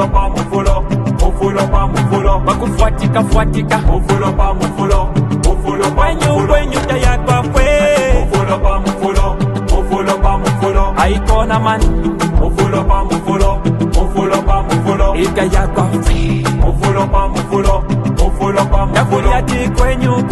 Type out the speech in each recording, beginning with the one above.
mufulo pa mufulo, mufulo pa mufulo, bakufuatika fuatika, mufulo pa mufulo, mufulo pa mufulo, kwenyu tayakwa kwe, mufulo pa mufulo, mufulo pa mufulo, aikona mani, mufulo pa mufulo, mufulo pa mufulo, ikayakwa mufulo pa mufulo, mufulo pa mufulo, yakuliati kwenyu.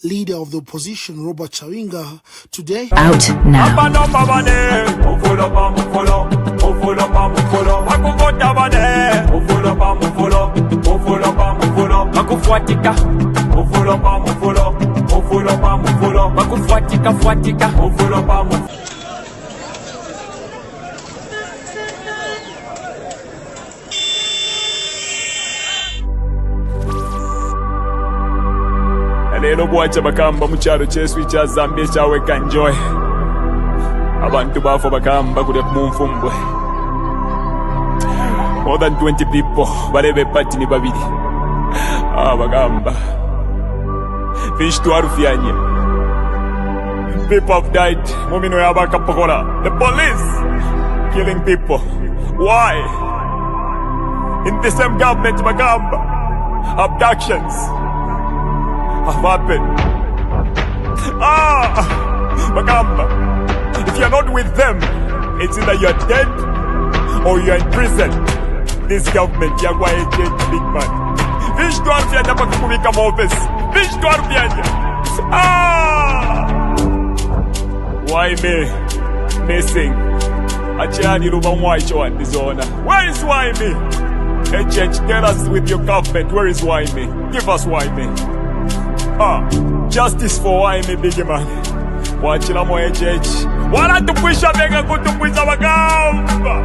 Leader of the opposition, Robert Chawinga, today out now. Lero bwacha bakamba mu kyalo kyesu kya Zambia ekyaweka Njoy. Abantu baafo bakamba kule mu nfumbwe. More than 20 people balebe pati ni babiri. Bagamba. Fish to arufyanye. People have died. Mumino yabakapokola. The police killing people. Why? In the same government bagamba. Abductions have happened. Magamba, if you're not with them, it's either you're dead or you're in prison. This government, Chagwa Lungu, big man. Fish to Arfianya Pakubika Mopes. Fish to Arfianya. Why me? Missing. Achani Rubamwaicho and Dizona. Where is why me? Agent, tell us with your government, where is why me? Give us why me. Justice for why me, big man. Wachila mo HH. Wala tupwisha bega kutupwisha wakamba.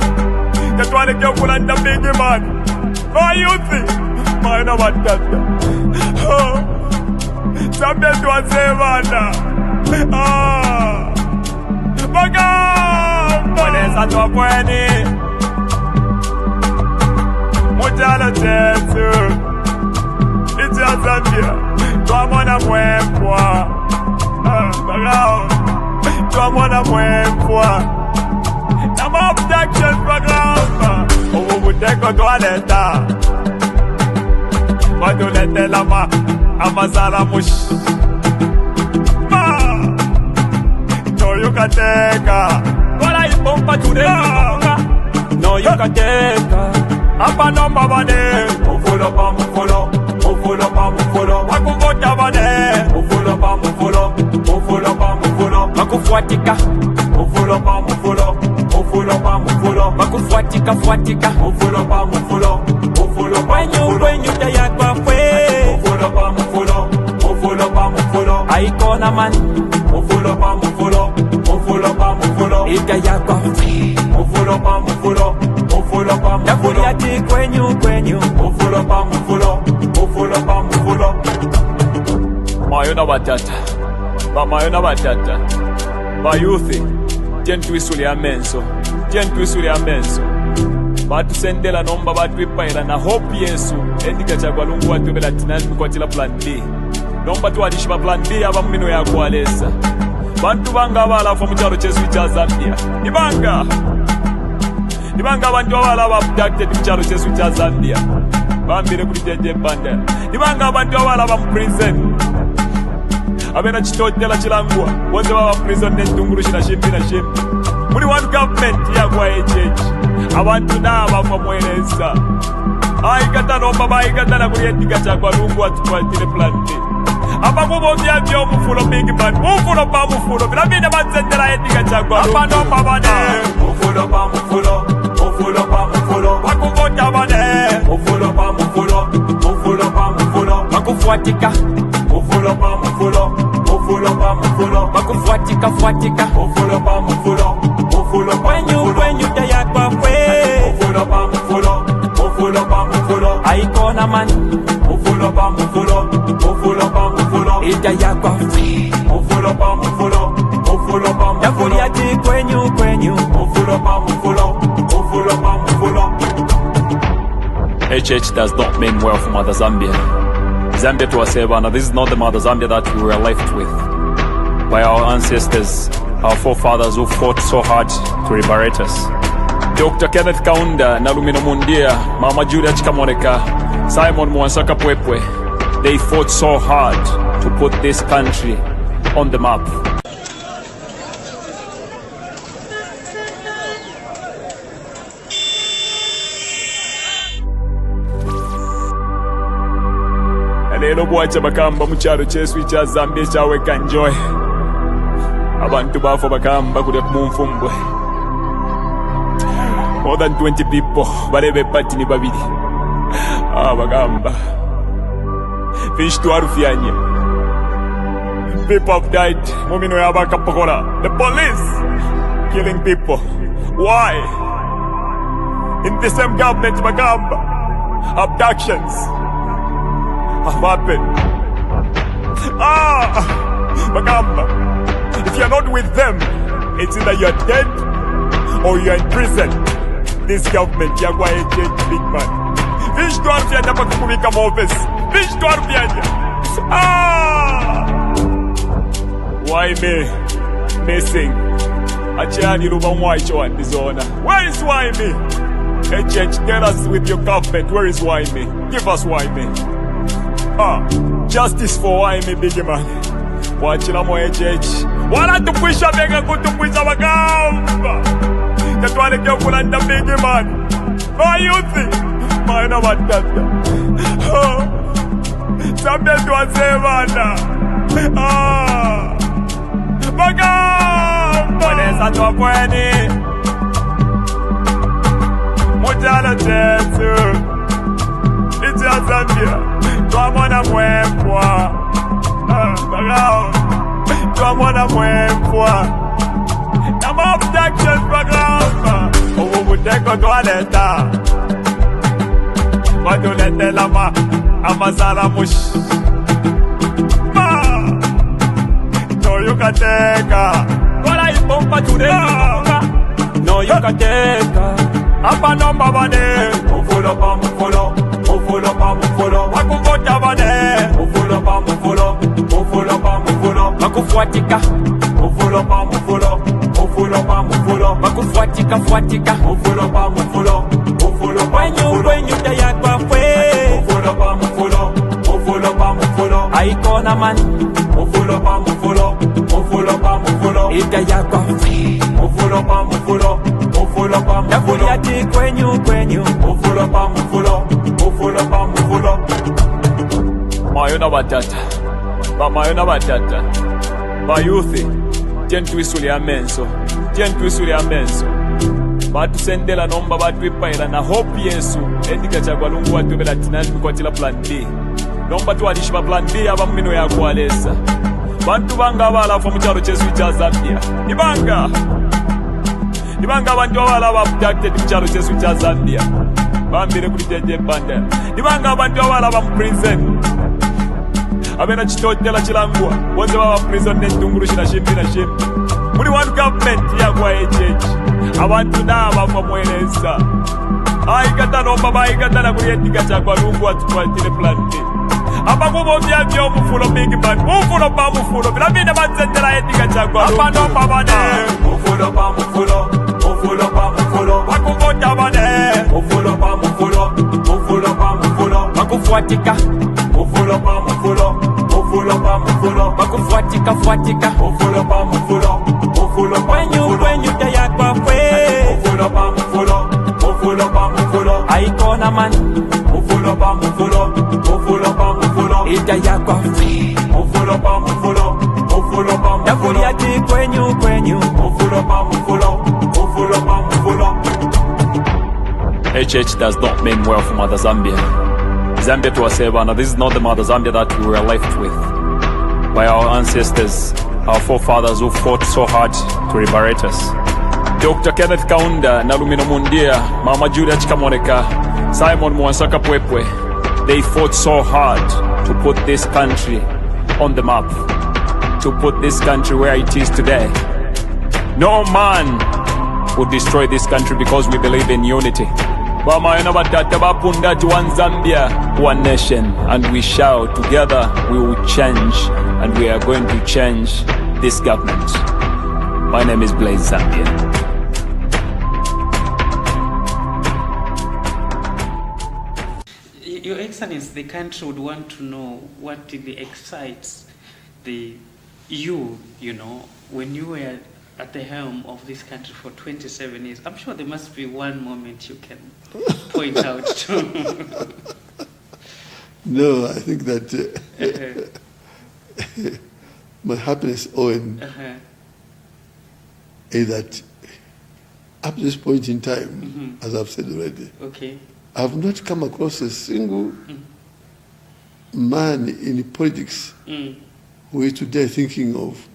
Katwale kya kulanda big man. My youth. Maina watata. Sabia tuwasevana. Wakamba. Mweneza tuwapweni. Mujala tetu. It's a Zambia. Twamona mwempwa. Twamona mwempwa. Nama abduction bagamba. Ubuteko twaleta. Watulete lama. Amazala mush. No you can take. Kola ipompa tudeka. No you can take. Apa nomba bane. Mufulo pa mufulo. Mufulo pa mufulo, wakuvota bane. Mufulo pa mufulo, mufulo pa mufulo, wakufuatika. Mufulo pa mufulo, mufulo pa mufulo, wakufuatika fuatika. Mufulo pa mufulo, mufulo pa mufulo, kwenyu tayakwa kwe. Mufulo pa mufulo, mufulo pa mufulo, aikona mani. Mufulo pa mufulo, mufulo pa mufulo, ikayakwa mufulo pa mufulo, mufulo pa mufulo, yakuliati kwenyu. Mufulo pa mufulo. Mayona batata. Mayona batata. Bayuthi. Tentwisuli amenso. Batusendela nomba batwipaila na hope Yesu. Edgar Chagwa Lungu watubela tinani mkwatila plan B. Nomba tuwadishiba plan B aba mmino ya kualesa. Bantu banga abalafu mu kyalo kyesu kya Zambia. Nibanga abantu abala abducted mu kyalo kyesu kya Zambia. Bambire kuli jeje banda. Nibanga abantu abala ba prison. Abena chitotela chilangwa. Wonse baba prison n'entunguru shina shimbi. Muri one government ya kwa HH. Abantu naba famweleza. Aikata nomba baikata na kuli Edgar Chagwa Lungu atukwatile plan B. Abakubo byabyo mufulo big man. Mufulo pa mufulo. Bilabine batsendela Edgar Chagwa Lungu. Mufulo pa mufulo. Mufulo Fuatika fuatika Mufulo pa mufulo, mufulo pa mufulo. Kwenyu tayakwa fwe Mufulo pa mufulo, mufulo pa mufulo. Aikona mani Mufulo pa mufulo, mufulo pa mufulo. Itayakwa fwe Mufulo pa mufulo, mufulo pa mufulo. Yafuliati kwenyu Mufulo pa mufulo, mufulo pa mufulo. HH does not mean well for Mother Zambia. Zambia to Asebana, this is not the Mother Zambia that we were left with by our ancestors, our forefathers who fought so hard to liberate us. Dr. Kenneth Kaunda, Nalumino Mundia, Mama Julia Chikamoneka, Simon Mwansaka Pwepwe, they fought so hard to put this country on the map. Lelo bwacha bakamba mu kyalo ky'esu kya Zambia ekyaweka njoy. Abantu bafa bakamba kule ku nfumbwe. More than 20 people balebe pati ni babiri. Bagamba. Fish to arufyanya. People have died. Mumino yabakapokola. The police killing people. Why? In the same government bagamba. Abductions have happened. Bagamba. If you're not with them, it's either you're dead or you're in prison. This government, you're going to change big man. Fish to Arfianya Pakubika office. Fish to Arfianya. Why me? Missing. Achani Rubamwaicho and Dizona. Where is why me? HH, tell us with your government, where is why me? Give us why me. Justice for why me, big man. Wachila mo HH. Wala tukwisha bega kutukwisha bagamba. Katwale kyo kulanda big man. My youth. My no batata. Sabia tuwasevana. Bagamba. Wanesa tuwapweni. Mujala chetu. Iti ya Zambia. Tuamona mwempwa. Bagamba. Tuamona mwempwa. Nama objections bagamba. Ubuteko tualeta. Wadulete lama. Amazala mush. No you can take her. Wala ipompa tudeka. No you can take her. Apa nomba bane. Mufulo pa mufulo, mufulo pa mufulo. Wakuvota bane. Mufulo pa mufulo, mufulo pa mufulo. Wakufuatika Mufulo pa mufulo, mufulo pa mufulo. Wakufuatika Mufulo pa mufulo, mufulo pa mufulo. Kwenyu tayakwa fwe Mufulo pa mufulo, mufulo pa mufulo. Aikona mani Mufulo pa mufulo, mufulo pa mufulo. Itayakwa fwe Mufulo pa mufulo, mufulo pa mufulo. Yafuliati kwenyu Mufulo pa mufulo, mufulo pa mufulo. Mayona batata. Mayona batata. Bayuthi. Tentwisuli amenso. Tentwisuli amenso. Batusendela nomba batwipaila na hope Yesu. Edgar Chagwa Lungu watubela tinani mikwatila plan B. Nomba tuwalishiba plan B abamumino ya kualesa. Bantu banga abalafu mu kyalo ky'esu kya Zambia. Nibanga abantu abala abducted mu kyalo ky'esu kya Zambia. Bambire kuli jeje banda. Nibanga abantu abala ba mu prison. Abena chitotela chilangwa. Bonze baba prison netunguru shina shimbi. Muri one government ya kwa HH. Abantu naba kwa mweleza. Aikata nomba baikata na kuli Edgar Chagwa Lungu atukwatile plan B. Abakubo vya mufulo big man. Mufulo pa mufulo. Vilabine matendela Edgar Chagwa Lungu. Apa nomba bane. Mufulo pa mufulo, mufulo pa mufulo. Wakuvota bane. Mufulo pa mufulo, mufulo pa mufulo. Wakufuatika Mufulo pa mufulo, mufulo pa mufulo. Wakufuatika Mufulo pa mufulo, mufulo pa mufulo. Kwenyu tayakwa fwe Mufulo pa mufulo, mufulo pa mufulo. Aikona mani Mufulo pa mufulo, mufulo pa mufulo. Itayakwa fwe Mufulo pa mufulo, mufulo pa mufulo. Yafuliati kwenyu Mufulo pa mufulo, mufulo pa mufulo. HH does not mean well for Mother Zambia. Zambia to Asebana, this is not the Mother Zambia that we were left with by our ancestors, our forefathers who fought so hard to liberate us. Dr. Kenneth Kaunda, Nalumino Mundia, Mama Julia Chikamoneka, Simon Mwansaka Pwepwe, they fought so hard to put this country on the map, to put this country where it is today. No man would destroy this country because we believe in unity. One Zambia, one nation, and we shall together we will change, and we are going to change this government. My name is Blaze Zambia. Your Excellency, the country would want to know what really excites you know, when you were at the helm of this country for 27 years. I'm sure there must be one moment you can point out to. No, I think that my happiness, Owen, is that up to this point in time, as I've said already, I've not come across a single man in politics who is today thinking of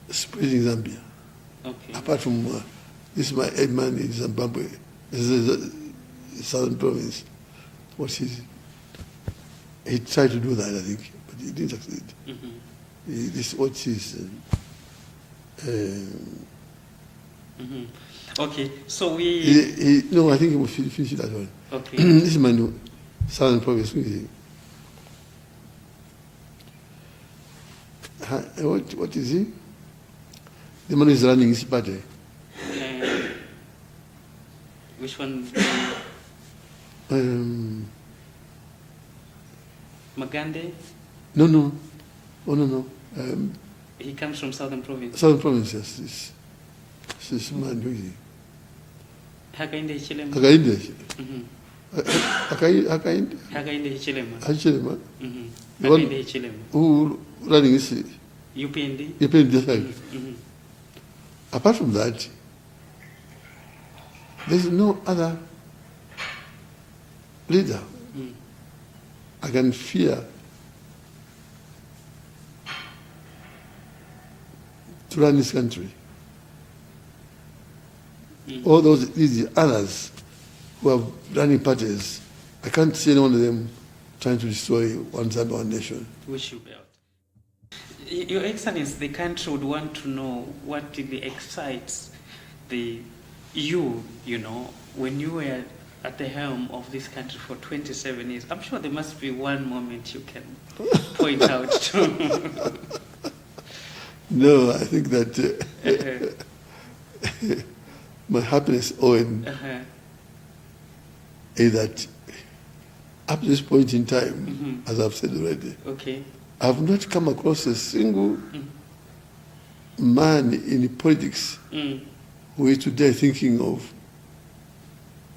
spreading Zambia. Apart from this is my head man in Zimbabwe, this is the southern province. He tried to do that, I think, but he didn't succeed. This what is. Okay, so we. No, I think he will finish that one. Okay. This is my southern province. What is he? The man is running his party. Which one? Magande? No. Oh, no. He comes from Southern Province. Southern Province, yes. This man, who is he? Hakainde Hichilema. Hakainde Hichilema. Hichilema. Hakainde Hichilema. Who running his UPND? UPND. Apart from that, there is no other leader I can fear to run this country. All these others who are running parties, I can't see any one of them trying to destroy one Zambia, one nation. Wish you well. Your Excellency, the country would want to know what really excites you know, when you were at the helm of this country for 27 years. I'm sure there must be one moment you can point out to. No, I think that my happiness, Owen, is that up to this point in time, as I've said already, I've not come across a single man in politics who is today thinking of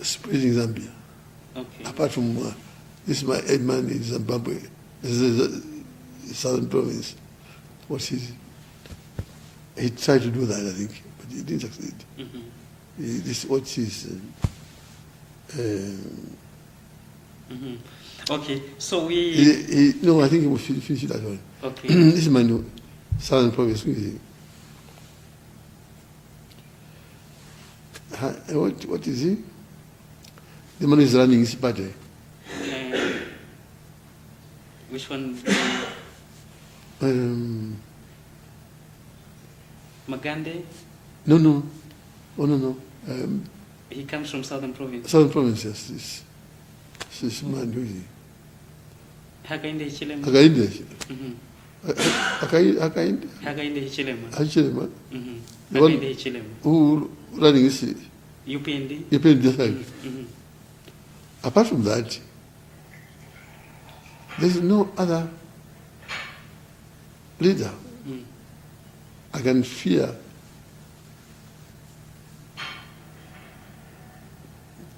spreading Zambia. Apart from this is my head man in Zimbabwe, this is the southern province. He tried to do that, I think, but he didn't succeed. This what is. Okay, so we. No, I think he will finish that one. Okay. This is my southern province. What is he? The man is running his party. Which one? Magande? No. Oh, no. He comes from Southern Province. Southern Province, yes. This man, who is he? Hakainde Hichilema. Hakainde Hichilema. Hichilema. Hakainde Hichilema. Who running his UPND? Apart from that, there is no other leader I can fear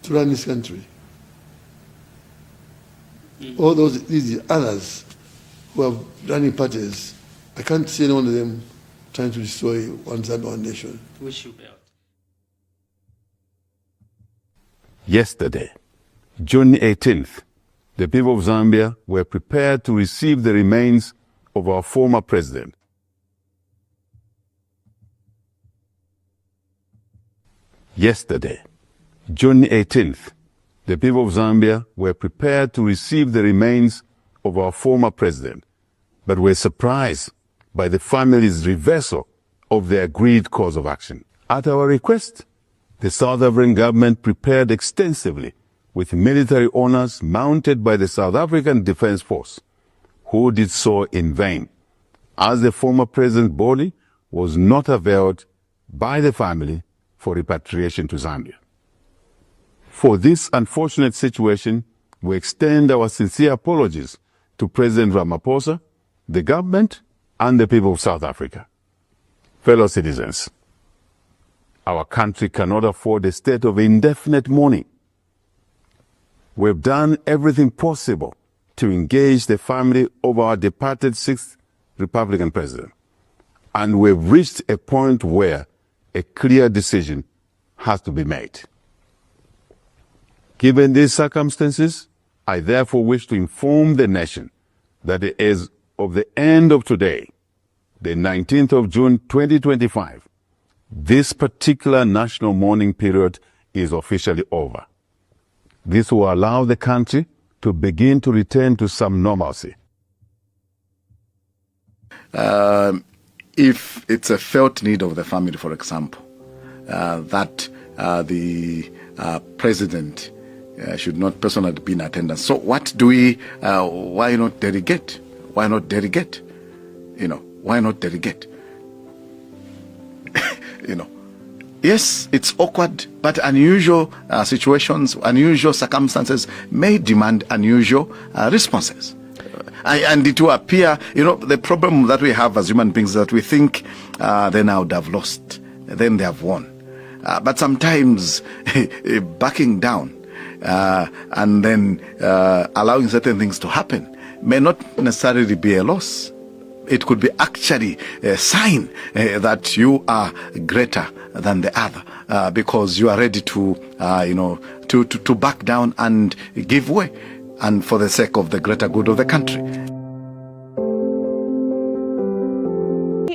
to run this country. All these others who are running parties, I can't see any one of them trying to destroy one Zambia, one nation. Wish you well. Yesterday, June 18th, the people of Zambia were prepared to receive the remains of our former president, Yesterday, June 18th, the people of Zambia were prepared to receive the remains of our former president, but were surprised by the family's reversal of the agreed course of action. At our request, the South African government prepared extensively with military honors mounted by the South African Defense Force, who did so in vain, as the former president's body was not availed by the family for repatriation to Zambia. For this unfortunate situation, we extend our sincere apologies to President Ramaphosa, the government, and the people of South Africa. Fellow citizens, our country cannot afford a state of indefinite mourning. We've done everything possible to engage the family of our departed sixth Republican president, and we've reached a point where a clear decision has to be made. Given these circumstances, I therefore wish to inform the nation that as of the end of today, the 19th of June 2025, this particular national mourning period is officially over. This will allow the country to begin to return to some normalcy. If it's a felt need of the family, for example, that the president should not personally be in attendance. So what do we, why not delegate? Why not delegate? Why not delegate? Yes, it's awkward, but unusual situations, unusual circumstances may demand unusual responses. And it will appear, the problem that we have as human beings is that we think they now would have lost, then they have won. But sometimes backing down and then allowing certain things to happen may not necessarily be a loss. It could be actually a sign that you are greater than the other because you are ready to, to back down and give way, and for the sake of the greater good of the country.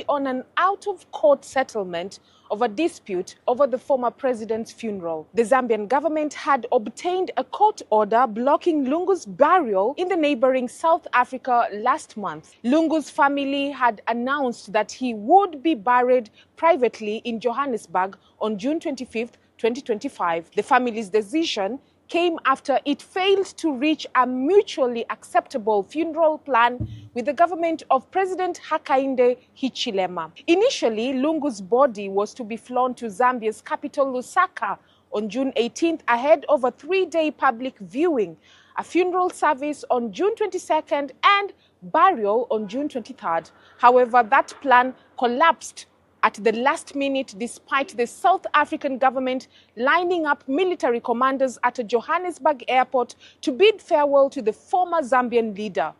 On an out-of-court settlement of a dispute over the former president's funeral. The Zambian government had obtained a court order blocking Lungu's burial in the neighboring South Africa last month. Lungu's family had announced that he would be buried privately in Johannesburg on June 25th, 2025. The family's decision came after it failed to reach a mutually acceptable funeral plan with the government of President Hakainde Hichilema. Initially, Lungu's body was to be flown to Zambia's capital, Lusaka, on June 18th ahead of a 3-day public viewing, a funeral service on June 22nd and burial on June 23rd. However, that plan collapsed at the last minute despite the South African government lining up military commanders at a Johannesburg airport to bid farewell to the former Zambian leader.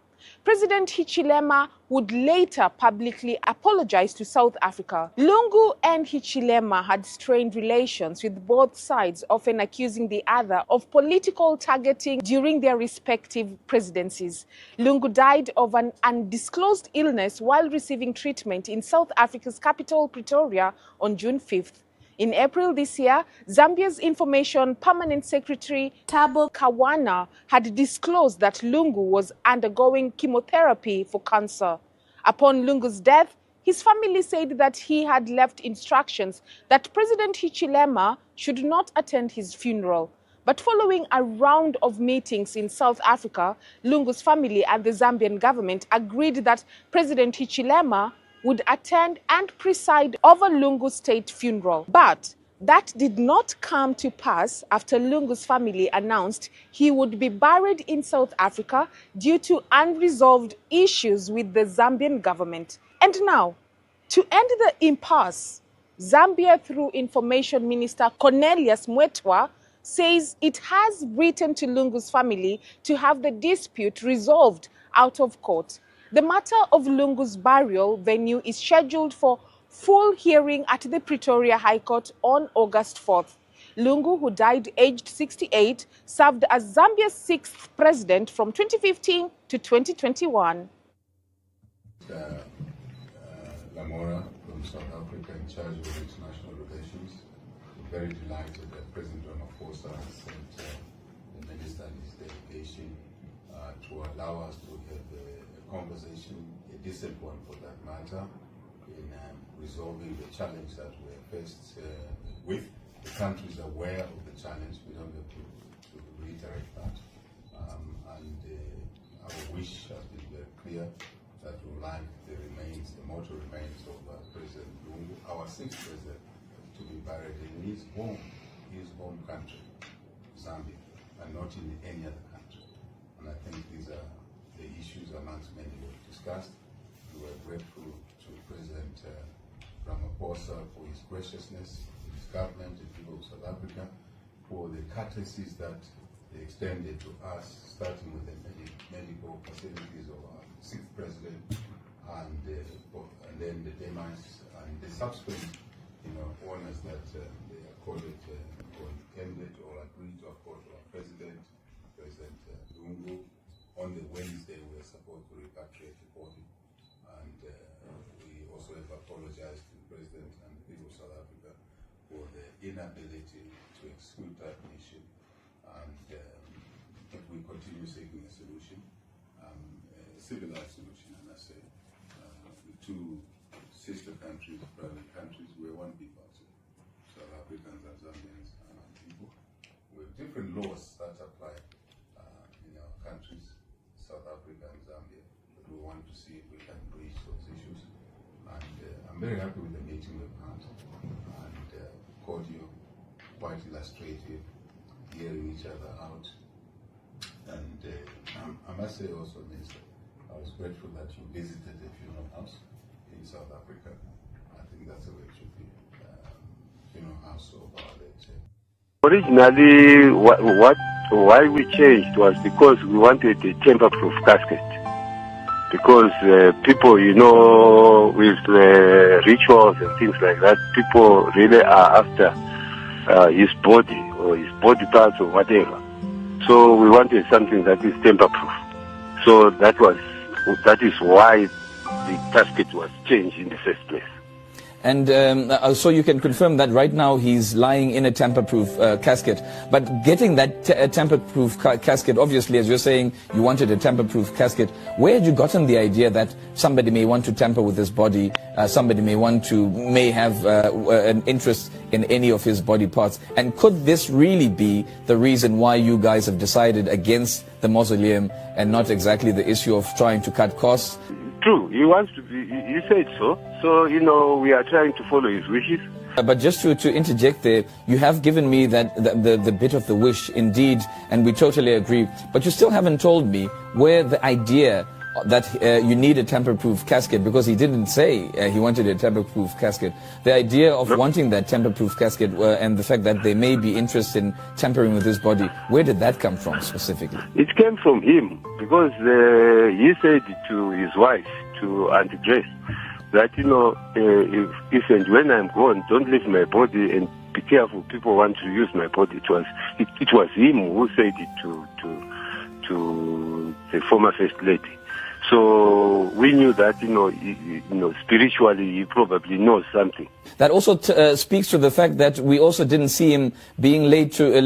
President Hichilema would later publicly apologize to South Africa. Lungu and Hichilema had strained relations with both sides, often accusing the other of political targeting during their respective presidencies. Lungu died of an undisclosed illness while receiving treatment in South Africa's capital, Pretoria, on June 5th. In April this year, Zambia's Information Permanent Secretary Thabo Kawana had disclosed that Lungu was undergoing chemotherapy for cancer. Upon Lungu's death, his family said that he had left instructions that President Hichilema should not attend his funeral. But following a round of meetings in South Africa, Lungu's family and the Zambian government agreed that President Hichilema would attend and preside over Lungu's state funeral. But that did not come to pass after Lungu's family announced he would be buried in South Africa due to unresolved issues with the Zambian government. And now, to end the impasse, Zambia, through Information Minister Cornelius Mwetwa, says it has written to Lungu's family to have the dispute resolved out of court. The matter of Lungu's burial venue is scheduled for full hearing at the Pretoria High Court on August 4th. Lungu, who died aged 68, served as Zambia's 6th president from 2015 to 2021. Lamora from South Africa in charge of international relations. very delighted that President Ramaphosa has sent the minister and his delegation to allow us to have a conversation, a decent one for that matter, in resolving the challenge that we are faced with. The country is aware of the challenge. We don't have to reiterate that. Our wish has been very clear that we would like the mortal remains of President Lungu, our sixth president, to be buried in his home country, Zambia, and not in any other country. And I think these are the issues amongst many we've discussed. We are grateful to President Ramaphosa for his graciousness, his government, the people of South Africa, for the courtesies that they extended to us, starting with the medical facilities of our sixth president, and then the demise and the subsequent, honors that they accorded or intended or agreed to accord to our President Lungu. On the Wednesday, we were supposed to repatriate the body, and we also have apologized to the President and the people of South Africa for the inability to exclude that mission. And if we continue seeking a solution, a civilized solution, and I say, the two sister countries, brother countries, we're one people, South Africans and Zambians and our people. We have different laws that apply in our countries, South Africa and Zambia, but we want to see if we can bridge those issues. And I'm very happy with the meeting we've had, and cordial, quite illustrative, hearing each other out. And I must say also, Minister, I was grateful that you visited the funeral house in South Africa. I think that's the way it should be. Funeral house of our late. Originally, why we changed was because we wanted a tamper-proof casket. Because people, with rituals and things like that, people really are after his body or his body parts or whatever. So we wanted something that is tamper-proof. So that is why the casket was changed in the first place. And so you can confirm that right now he's lying in a tamper-proof casket. But getting that tamper-proof casket, obviously, as you're saying, you wanted a tamper-proof casket. Where had you gotten the idea that somebody may want to tamper with his body, somebody may have an interest in any of his body parts? And could this really be the reason why you guys have decided against the mausoleum and not exactly the issue of trying to cut costs? True, he wants to be, he said so. So, we are trying to follow his wishes. But just to interject there, you have given me that the bit of the wish, indeed, and we totally agree. But you still haven't told me where the idea that you need a tamper-proof casket, because he didn't say he wanted a tamper-proof casket. The idea of wanting that tamper-proof casket and the fact that they may be interested in tampering with his body, where did that come from specifically? It came from him, because he said to his wife, to Auntie Grace, that, if and when I'm gone, don't leave my body and be careful, people want to use my body. It was him who said it to the former First Lady. So we knew that, spiritually he probably knows something. That also speaks to the fact that we also didn't see him being laid at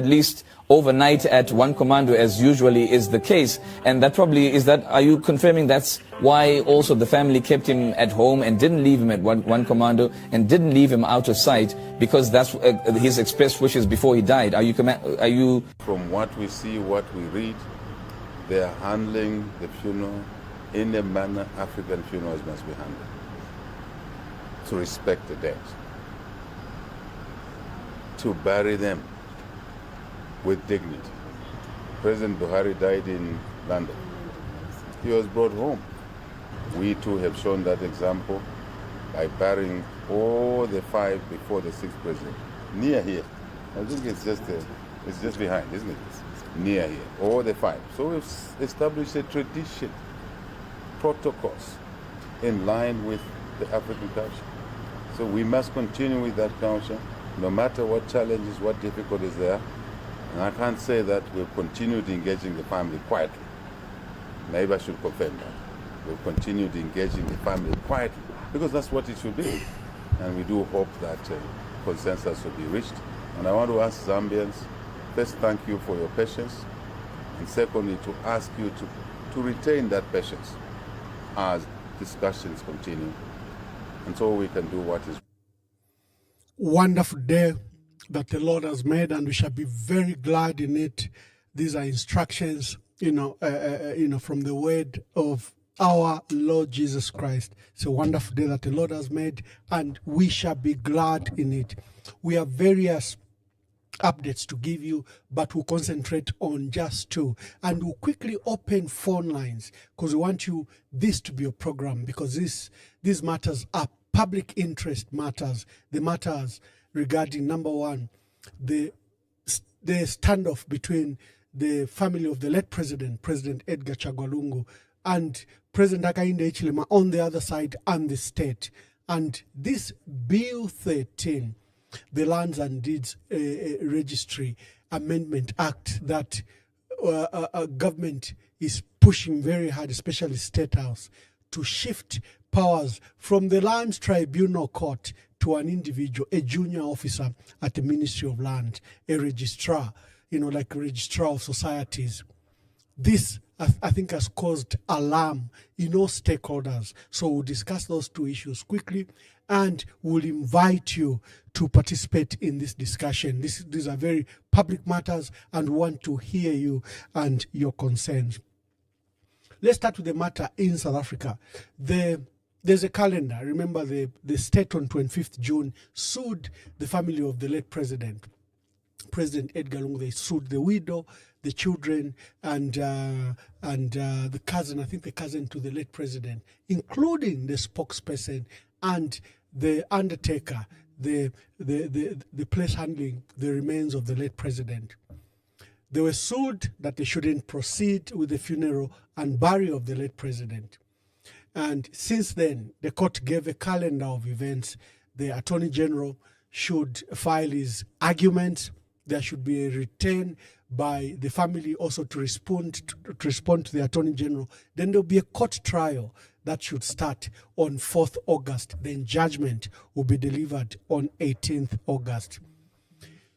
least overnight at One Commando, as usually is the case. And that probably is that, are you confirming that's why also the family kept him at home and didn't leave him at One Commando and didn't leave him out of sight, because that's his expressed wishes before he died? Are you? From what we see, what we read, they are handling the funeral in the manner African funerals must be handled, to respect the dead, to bury them with dignity. President Buhari died in London. He was brought home. We too have shown that example by burying all the five before the sixth president, near here. I think it's just behind, isn't it? Near here, all the five. So we've established a tradition, protocols in line with the African culture. So we must continue with that culture, no matter what challenges, what difficulties there are. And I can't say that we've continued engaging the family quietly. Maybe I should confirm that. We've continued engaging the family quietly, because that's what it should be. and we do hope that consensus will be reached. And I want to ask Zambians, first, thank you for your patience, and secondly, to ask you to retain that patience as discussions continue, and so we can do what is. Wonderful day that the Lord has made, and we shall be very glad in it. These are instructions, from the word of our Lord Jesus Christ. It's a wonderful day that the Lord has made, and we shall be glad in it. We have various updates to give you, but we'll concentrate on just two, and we'll quickly open phone lines because we want this to be a program, because these matters are public interest matters. The matters regarding, number one, the standoff between the family of the late President Edgar Chagwa Lungu, and President Hakainde Hichilema on the other side, and the state. And this Bill 13, the Lands and Deeds Registry Amendment Act that government is pushing very hard, especially State House, to shift powers from the Lands Tribunal Court to an individual, a junior officer at the Ministry of Land, a registrar, like a registrar of societies. This, I think, has caused alarm in all stakeholders. So we'll discuss those two issues quickly, and we'll invite you to participate in this discussion. These are very public matters, and we want to hear you and your concerns. Let's start with the matter in South Africa. There's a calendar. Remember, the state on 25th June sued the family of the late President Edgar Lungu. They sued the widow, the children, and the cousin, I think the cousin to the late president, including the spokesperson and the undertaker, the place handling the remains of the late president. They were sued that they shouldn't proceed with the funeral and burial of the late president. And since then, the court gave a calendar of events. The Attorney General should file his arguments. There should be a return by the family also to respond to the Attorney General. Then there'll be a court trial that should start on 4th August. Then judgment will be delivered on 18th August.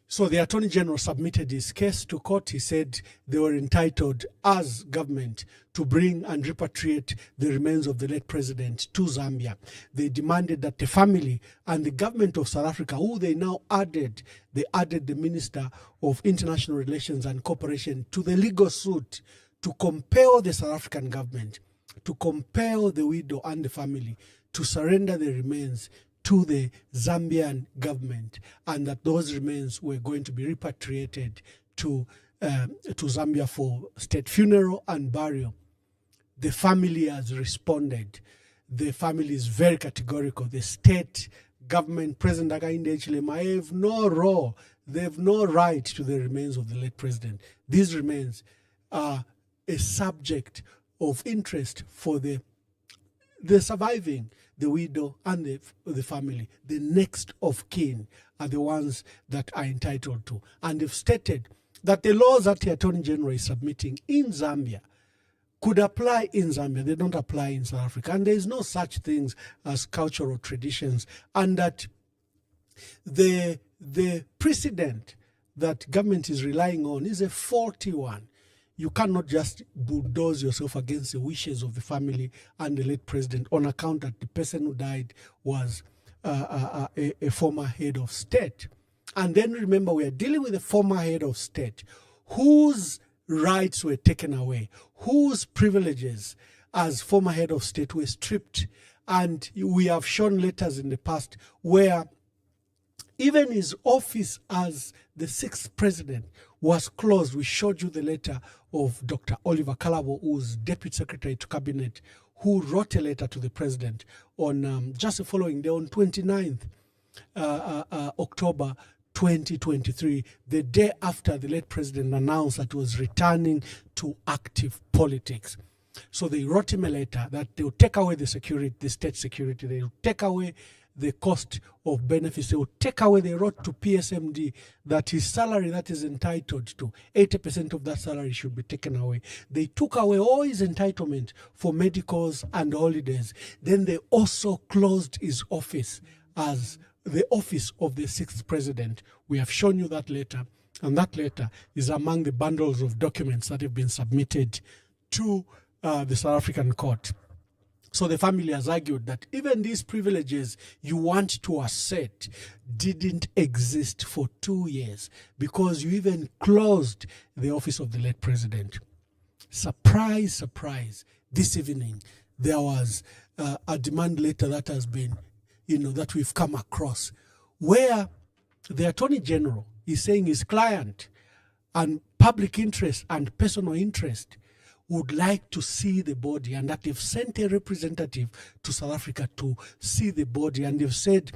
So the Attorney General submitted his case to court. He said they were entitled as government to bring and repatriate the remains of the late president to Zambia. They demanded that the family and the government of South Africa, who they now added the Minister of International Relations and Cooperation to the legal suit to compel the South African government, to compel the widow and the family to surrender the remains to the Zambian government, and that those remains were going to be repatriated to Zambia for state funeral and burial. The family has responded. The family is very categorical. The state government, President Hakainde Hichilema, have no role. They have no right to the remains of the late president. These remains are a subject of interest for the surviving, the widow and the family. The next of kin are the ones that are entitled to. And they've stated that the laws that the Attorney General is submitting in Zambia could apply in Zambia. They don't apply in South Africa. And there is no such things as cultural traditions. And that the precedent that government is relying on is a faulty one. You cannot just bulldoze yourself against the wishes of the family and the late president on account that the person who died was a former head of state. And then remember, we are dealing with a former head of state whose rights were taken away, whose privileges as former head of state were stripped. And we have shown letters in the past where even his office as the 6th president was closed. We showed you the letter of Dr. Oliver Kalabo, who's Deputy Secretary to Cabinet, who wrote a letter to the president on just the following day, on 29th October 2023, the day after the late president announced that he was returning to active politics. So they wrote him a letter that they would take away the security, the state security, they would take away the cost of benefits, they would take away, they wrote to PSMD that his salary that is entitled to, 80% of that salary should be taken away. They took away all his entitlement for medicals and holidays. Then they also closed his office as the office of the 6th president. We have shown you that letter, and that letter is among the bundles of documents that have been submitted to the South African court. So the family has argued that even these privileges you want to assert didn't exist for 2 years because you even closed the office of the late president. Surprise, surprise. This evening, there was a demand letter that has been, that we've come across, where the Attorney General is saying his client and public interest and personal interest would like to see the body, and that they've sent a representative to South Africa to see the body, and they've said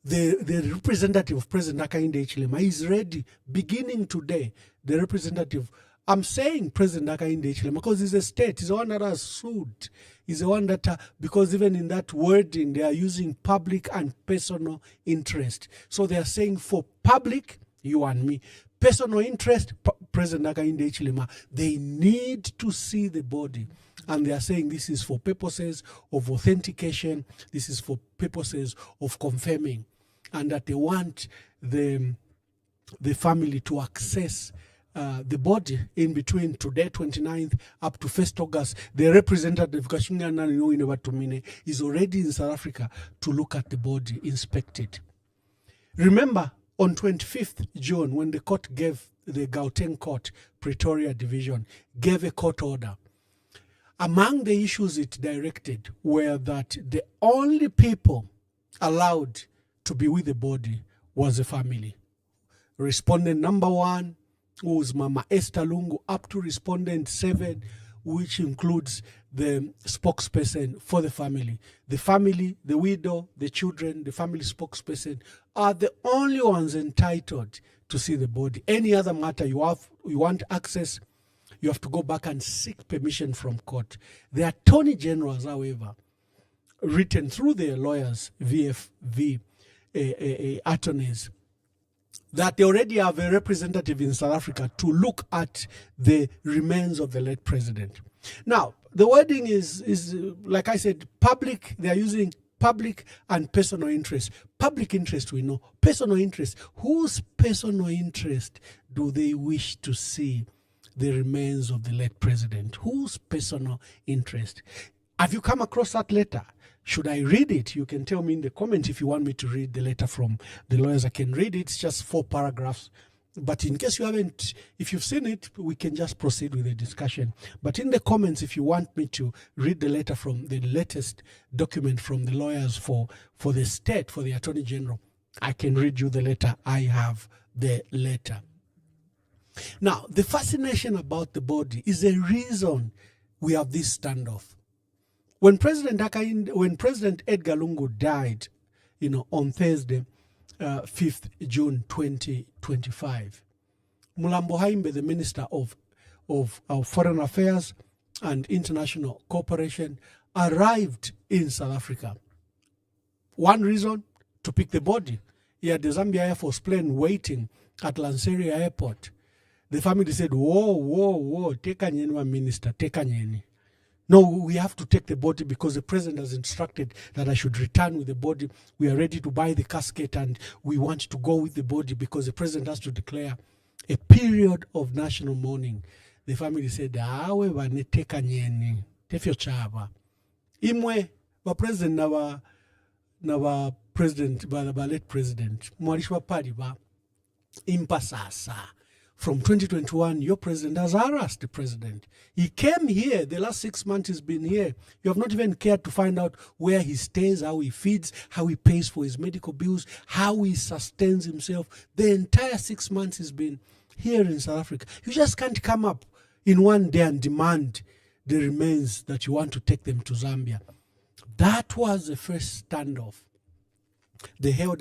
the representative of President Hakainde Hichilema is ready beginning today. The representative, I'm saying President Hakainde Hichilema because he's a state, he's the one that has sued. He's the one that, because even in that wording, they are using public and personal interest. So they are saying for public, you and me, personal interest, President Hakainde Hichilema, they need to see the body. And they are saying this is for purposes of authentication, this is for purposes of confirming, and that they want the family to access the body in between today, 29th, up to 1st August. The representative is already in South Africa to look at the body, inspect it. Remember, on 25th June, when the court gave, the Gauteng Court, Pretoria Division, gave a court order, among the issues it directed were that the only people allowed to be with the body was the family. Respondent number 1, who was Mama Esther Lungu, up to respondent 7, which includes the spokesperson for the family. The family, the widow, the children, the family spokesperson are the only ones entitled to see the body. Any other matter you want access, you have to go back and seek permission from court. The attorney generals, however, written through their lawyers, VFV attorneys, that they already have a representative in South Africa to look at the remains of the late president. Now, the wording is like I said, public. They are using public and personal interest. Public interest, we know. Personal interest. Whose personal interest do they wish to see the remains of the late president? Whose personal interest? Have you come across that letter? Should I read it? You can tell me in the comments if you want me to read the letter from the lawyers. I can read it. It's just 4 paragraphs. But in case you haven't, if you've seen it, we can just proceed with the discussion. But in the comments, if you want me to read the letter from the latest document from the lawyers for the state, for the Attorney General, I can read you the letter. I have the letter. Now, the fascination about the body is a reason we have this standoff. When President Edgar Lungu died, on Thursday, 5th June 2025, Mulambo Haimbe, the Minister of Foreign Affairs and International Cooperation, arrived in South Africa. One reason, to pick the body. He had the Zambia Air Force plane waiting at Lanseria Airport. The family said, whoa, take a minister, take a nyeni. No, we have to take the body because the president has instructed that I should return with the body. We are ready to buy the casket and we want to go with the body because the president has to declare a period of national mourning. The family said, awe vaneteka nyeni, tefyo chava. Imwe, wa president na wa president, ba late president, mwalishwa pali ba impasasa. From 2021, your president has harassed the president. He came here, the last 6 months he's been here. You have not even cared to find out where he stays, how he feeds, how he pays for his medical bills, how he sustains himself. The entire 6 months he's been here in South Africa. You just can't come up in one day and demand the remains that you want to take them to Zambia. That was the first standoff. They held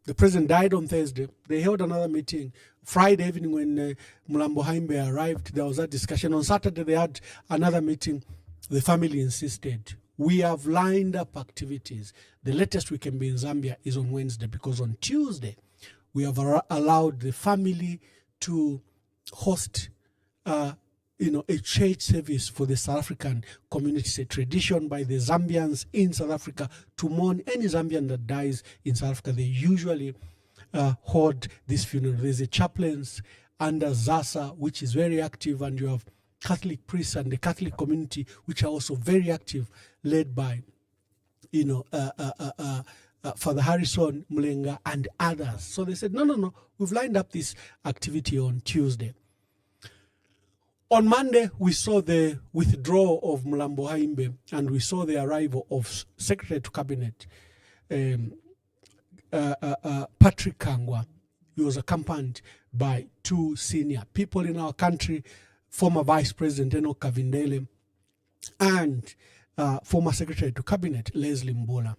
the president died on Thursday. They held another meeting Friday evening when Mulambo Haimbe arrived. There was that discussion. On Saturday, they had another meeting. The family insisted, we have lined up activities. The latest we can be in Zambia is on Wednesday because on Tuesday, we have allowed the family to host a church service for the South African community. It's a tradition by the Zambians in South Africa to mourn any Zambian that dies in South Africa. They usually hold this funeral. There's a chaplains under ZASA, which is very active, and you have Catholic priests and the Catholic community, which are also very active, led by, Father Harrison Mulenga and others. So they said, no, we've lined up this activity on Tuesday. On Monday, we saw the withdrawal of Mulambo Haimbe, and we saw the arrival of Secretary to Cabinet, Patrick Kangwa. He was accompanied by two senior people in our country, former Vice President Enoch Kavindele and former Secretary to Cabinet Leslie Mbola.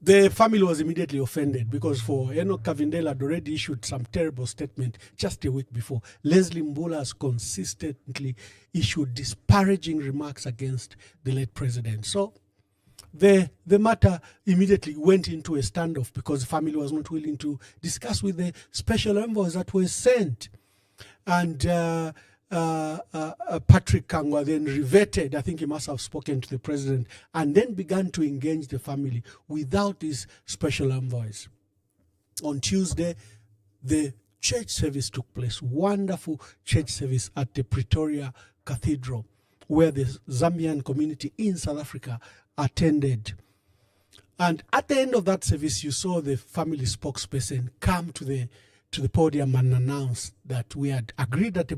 The family was immediately offended because for Enoch Kavindele had already issued some terrible statement just a week before. Leslie Mbola has consistently issued disparaging remarks against the late president. So the matter immediately went into a standoff because the family was not willing to discuss with the special envoys that were sent. And Patrick Kangwa then reverted. I think he must have spoken to the president and then began to engage the family without these special envoys. On Tuesday, the church service took place, wonderful church service at the Pretoria Cathedral, where the Zambian community in South Africa attended. And at the end of that service, you saw the family spokesperson come to the podium and announce that we had agreed that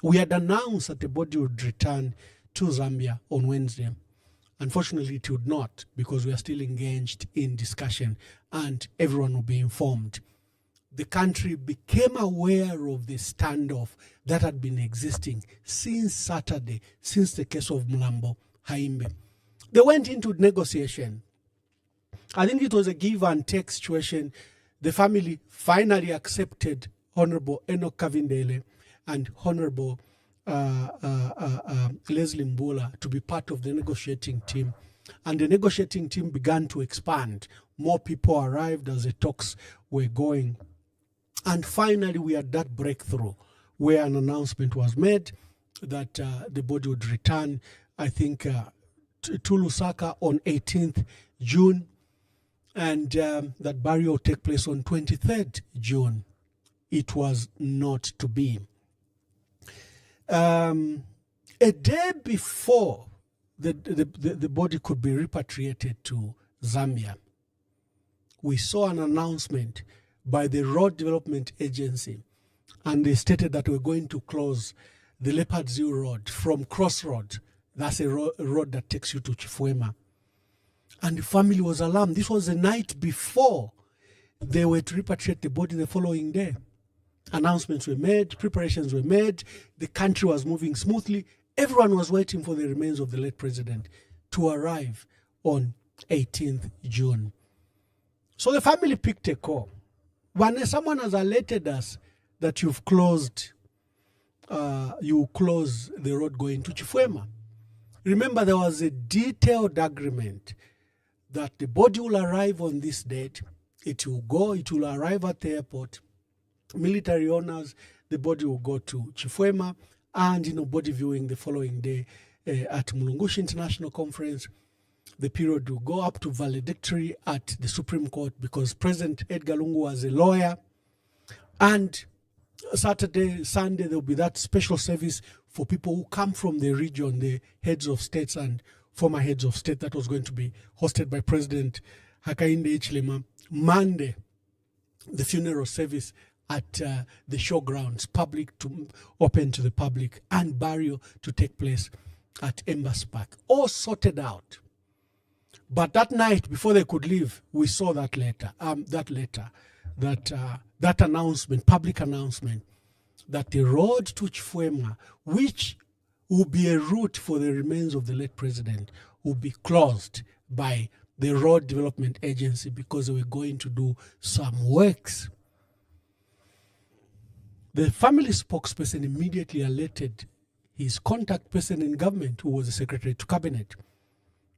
we had announced that the body would return to Zambia on Wednesday. Unfortunately, it would not, because we are still engaged in discussion and everyone will be informed. The country became aware of the standoff that had been existing since Saturday, since the case of Mulambo Haimbe. They went into negotiation. I think it was a give and take situation. The family finally accepted Honorable Enoch Kavindele and Honorable Leslie Mbola to be part of the negotiating team. And the negotiating team began to expand. More people arrived as the talks were going. And finally, we had that breakthrough where an announcement was made that the body would return, I think, to Lusaka on 18th June. And that burial would take place on 23rd June. It was not to be. A day before the body could be repatriated to Zambia, we saw an announcement by the Road Development Agency, and they stated that we're going to close the Leopard Zoo Road from Crossroad. That's a road that takes you to Chifuema. And the family was alarmed. This was the night before they were to repatriate the body the following day. Announcements were made, preparations were made, the country was moving smoothly. Everyone was waiting for the remains of the late president to arrive on 18th June. So the family picked a call. When someone has alerted us that you close the road going to Chifuema. Remember, there was a detailed agreement that the body will arrive on this date. It will arrive at the airport. Military honors, the body will go to Chifuema, and body viewing the following day at Mulungushi International Conference. The period will go up to valedictory at the Supreme Court because President Edgar Lungu was a lawyer. And Saturday, Sunday, there will be that special service for people who come from the region, the heads of states and former heads of state, that was going to be hosted by President Hakainde Hichilema. Monday, the funeral service at the showgrounds, open to the public, and burial to take place at Embassy Park. All sorted out. But that night, before they could leave, we saw that announcement, public announcement, that the road to Chifuema, which will be a route for the remains of the late president, will be closed by the Road Development Agency because they were going to do some works. The family spokesperson immediately alerted his contact person in government, who was the Secretary to Cabinet.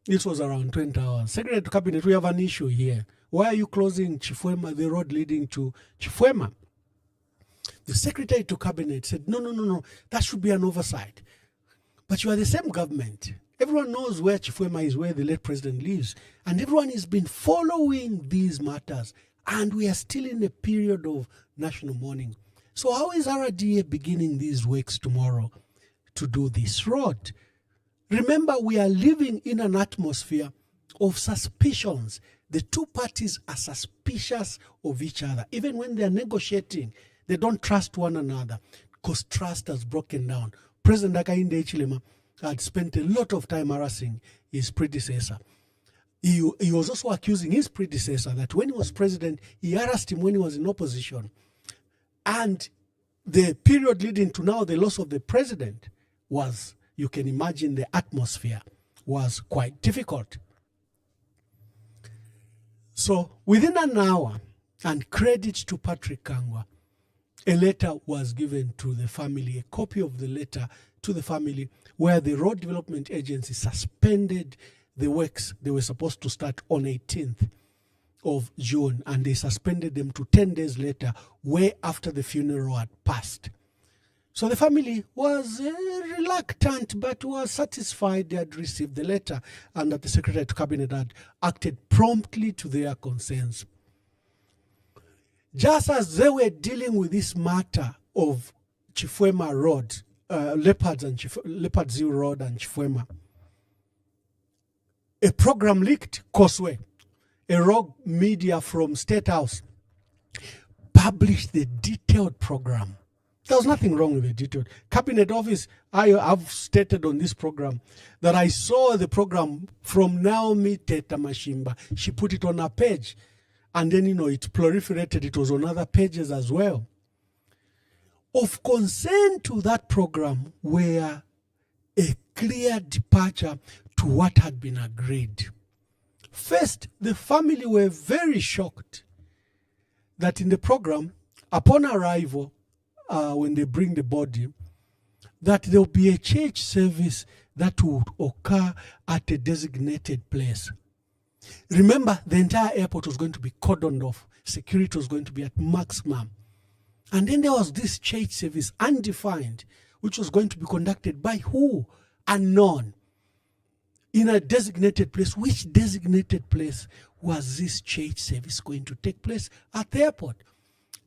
This was around 20 hours. Secretary to Cabinet, we have an issue here. Why are you closing Chifuema, the road leading to Chifuema? The secretary to cabinet said, no, that should be an oversight. But you are the same government. Everyone knows where Chifwema is, where the late president lives. And everyone has been following these matters. And we are still in a period of national mourning. So how is RDA beginning these works tomorrow to do this road? Remember, we are living in an atmosphere of suspicions. The two parties are suspicious of each other. Even when they are negotiating, they don't trust one another because trust has broken down. President Hakainde Hichilema had spent a lot of time harassing his predecessor. He was also accusing his predecessor that when he was president, he harassed him when he was in opposition. And the period leading to now the loss of the president was, you can imagine the atmosphere was quite difficult. So within an hour, and credit to Patrick Kangwa, a letter was given to the family, a copy of the letter to the family, where the Road Development Agency suspended the works. They were supposed to start on 18th of June, and they suspended them to 10 days later, way after the funeral had passed. So the family was reluctant, but was satisfied they had received the letter and that the Secretary to Cabinet had acted promptly to their concerns. Just as they were dealing with this matter of Chifwema Road, Leopard Zoo Road and Chifwema, a program leaked, Causeway, a rogue media from State House, published the detailed program. There was nothing wrong with the detailed. Cabinet Office, I have stated on this program that I saw the program from Naomi Teta Mashimba. She put it on her page. And then, it proliferated. It was on other pages as well. Of concern to that program were a clear departure to what had been agreed. First, the family were very shocked that in the program, upon arrival, when they bring the body, that there will be a church service that would occur at a designated place. Remember, the entire airport was going to be cordoned off. Security was going to be at maximum. And then there was this church service, undefined, which was going to be conducted by who? Unknown. In a designated place. Which designated place was this church service going to take place? At the airport.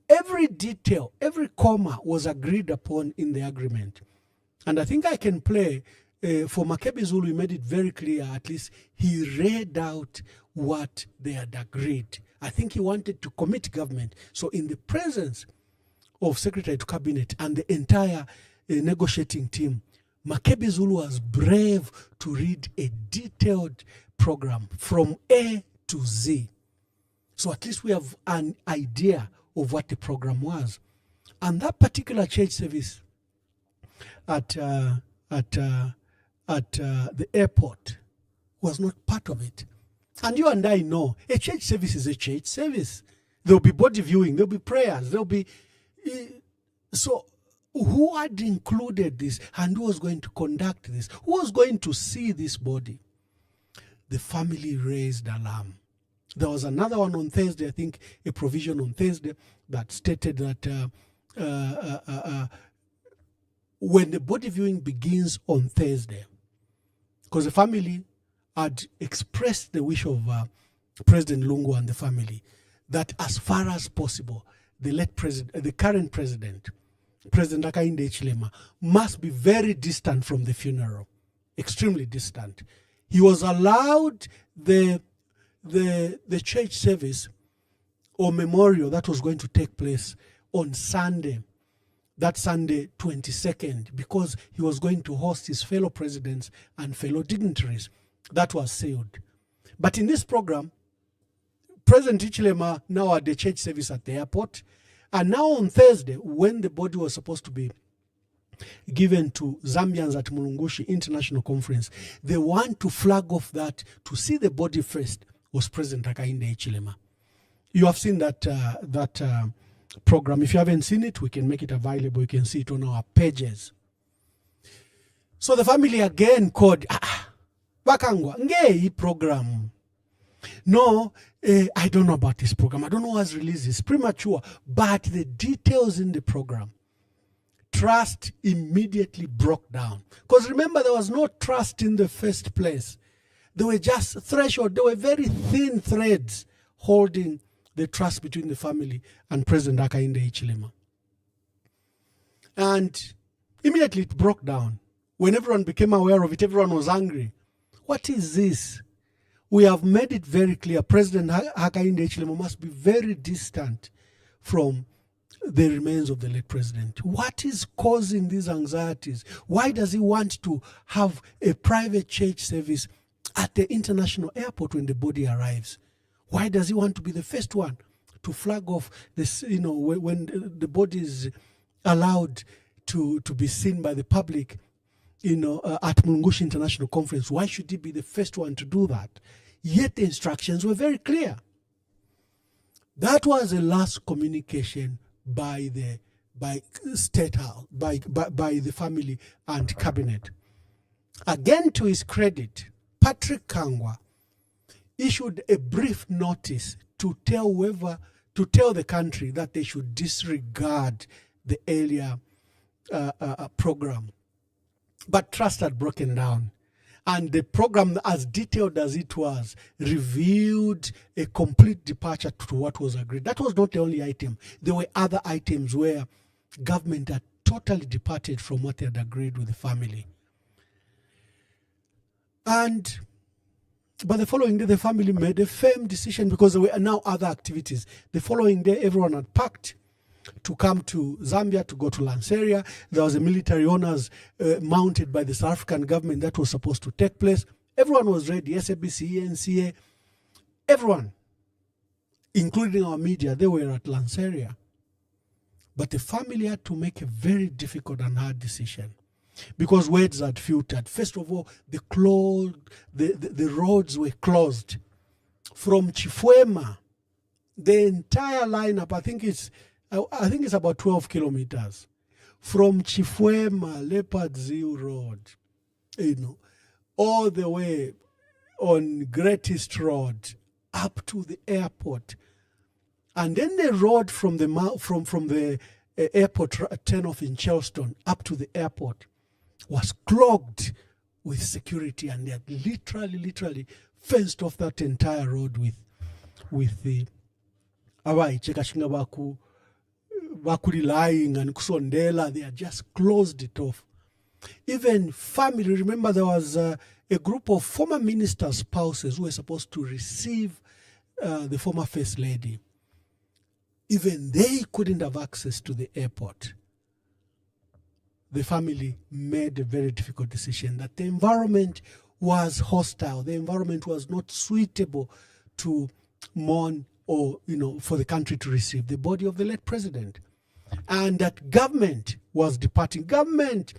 Every detail, every comma was agreed upon in the agreement. And I think I can play, for Makebi Zulu, he made it very clear, at least he read out what they had agreed. I think he wanted to commit government. So in the presence of Secretary to Cabinet and the entire negotiating team, Makebi Zulu was brave to read a detailed program from A to Z. So at least we have an idea of what the program was. And that particular church service at the airport was not part of it. And you and I know a church service is a church service. There'll be body viewing, there'll be prayers, there'll be... So who had included this and who was going to conduct this? Who was going to see this body? The family raised alarm. There was another one on Thursday, I think a provision on Thursday that stated that when the body viewing begins on Thursday, because the family had expressed the wish of President Lungu and the family that as far as possible, the current president, President Hakainde Hichilema, must be very distant from the funeral, extremely distant. He was allowed the church service or memorial that was going to take place on Sunday, that Sunday 22nd, because he was going to host his fellow presidents and fellow dignitaries. That was sealed. But in this program, President Hichilema now had the church service at the airport. And now on Thursday, when the body was supposed to be given to Zambians at Mulungushi International Conference, they want to flag off that to see the body first was President Hakainde Hichilema. You have seen that program. If you haven't seen it, we can make it available. You can see it on our pages. So the family again called, Bakangwa, nge program. No, I don't know about this program. I don't know who has released this. Premature. But the details in the program, trust immediately broke down. Because remember, there was no trust in the first place. There were just threshold. There were very thin threads holding the trust between the family and President Hakainde Hichilema. And immediately it broke down. When everyone became aware of it, everyone was angry. What is this? We have made it very clear. President Hakainde Hichilema must be very distant from the remains of the late president. What is causing these anxieties? Why does he want to have a private church service at the international airport when the body arrives? Why does he want to be the first one to flag off this, when the body is allowed to be seen by the public, at Mulungushi International Conference? Why should he be the first one to do that? Yet the instructions were very clear. That was the last communication by State House, by the family and cabinet. Again, to his credit, Patrick Kangwa issued a brief notice to tell the country that they should disregard the earlier program. But trust had broken down. And the program, as detailed as it was, revealed a complete departure to what was agreed. That was not the only item. There were other items where government had totally departed from what they had agreed with the family. But the following day, the family made a firm decision because there were now other activities. The following day, everyone had packed to come to Zambia to go to Lanseria. There was a military honors mounted by the South African government that was supposed to take place. Everyone was ready, SABC, NCA, everyone, including our media, they were at Lanseria. But the family had to make a very difficult and hard decision because words had filtered. First of all, the roads were closed. From Chifwema, the entire lineup, I think it's about 12 kilometers from Chifwema, Leopard Zoo Road, all the way on Great East Road up to the airport. And then the road from the airport turn-off in Charleston up to the airport was clogged with security, and they had literally fenced off that entire road with the lying and kusondela. They had just closed it off. Even family, remember there was a group of former ministers' spouses who were supposed to receive the former First Lady. Even they couldn't have access to the airport. The family made a very difficult decision that the environment was hostile. The environment was not suitable to mourn or, for the country to receive the body of the late president. And that government was departing. Government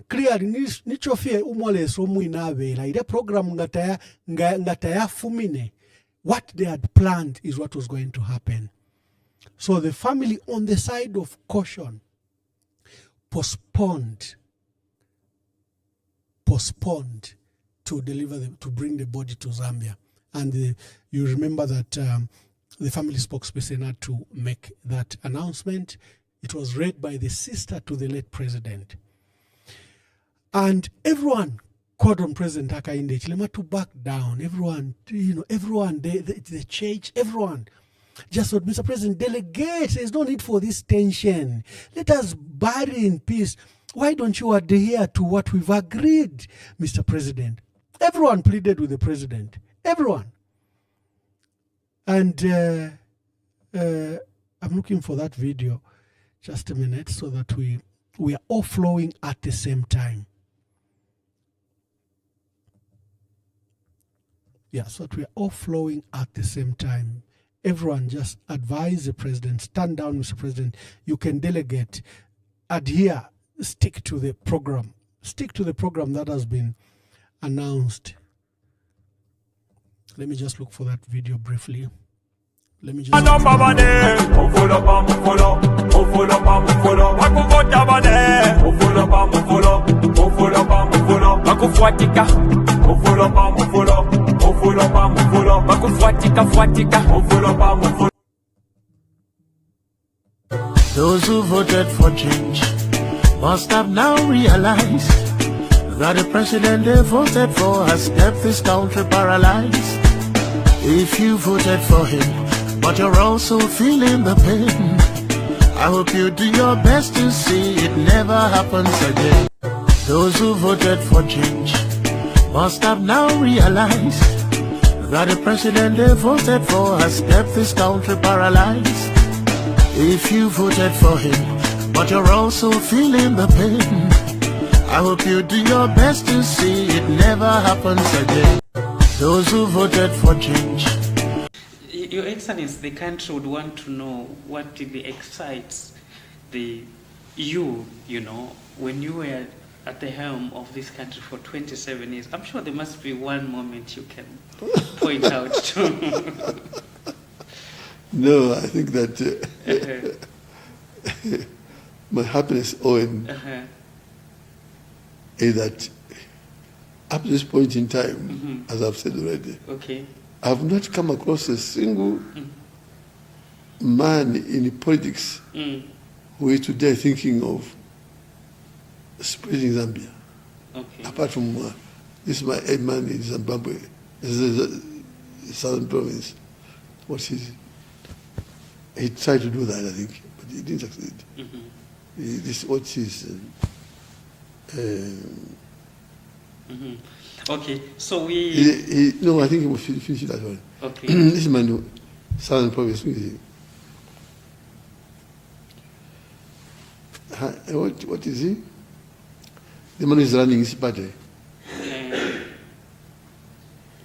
clearly nichofie umwaleso muinavela ide program ngataya fumine. What they had planned is what was going to happen. So the family, on the side of caution, postponed to bring the body to Zambia. And you remember that the family spokesperson had to make that announcement. It was read by the sister to the late president. And everyone called on President Hakainde Hichilema to back down. Everyone, the church, everyone just thought, Mr. President, delegate. There's no need for this tension. Let us bury in peace. Why don't you adhere to what we've agreed, Mr. President? Everyone pleaded with the president. Everyone. And I'm looking for that video. Just a minute, so that we are all flowing at the same time. Yeah, so that we are all flowing at the same time. Everyone just advise the president, stand down, Mr. President. You can delegate, adhere, stick to the program. Stick to the program that has been announced. Let me just look for that video briefly. Let me just... kufuatika fuatika. Those who voted for change must have now realized that the president they voted for has kept this country paralyzed. If you voted for him, but you're also feeling the pain, I hope you do your best to see it never happens again. Those who voted for change must have now realized that the president they voted for has kept this country paralyzed. If you voted for him, but you're also feeling the pain, I hope you do your best to see it never happens again. Those who voted for change. Your Excellency, the country would want to know what really excites you know, when you were at the helm of this country for 27 years. I'm sure there must be one moment you can point out to. No, I think that my happiness, Owen, is that up to this point in time, as I've said already, I've not come across a single man in politics who is today thinking of spreading Zambia. Apart from this, my head man in Zimbabwe, southern province. What is it? He tried to do that, I think, but he didn't succeed. This what is. Okay, so we. No, I think he will finish that one. Okay. This man, southern province. What is he? The man who is running his party.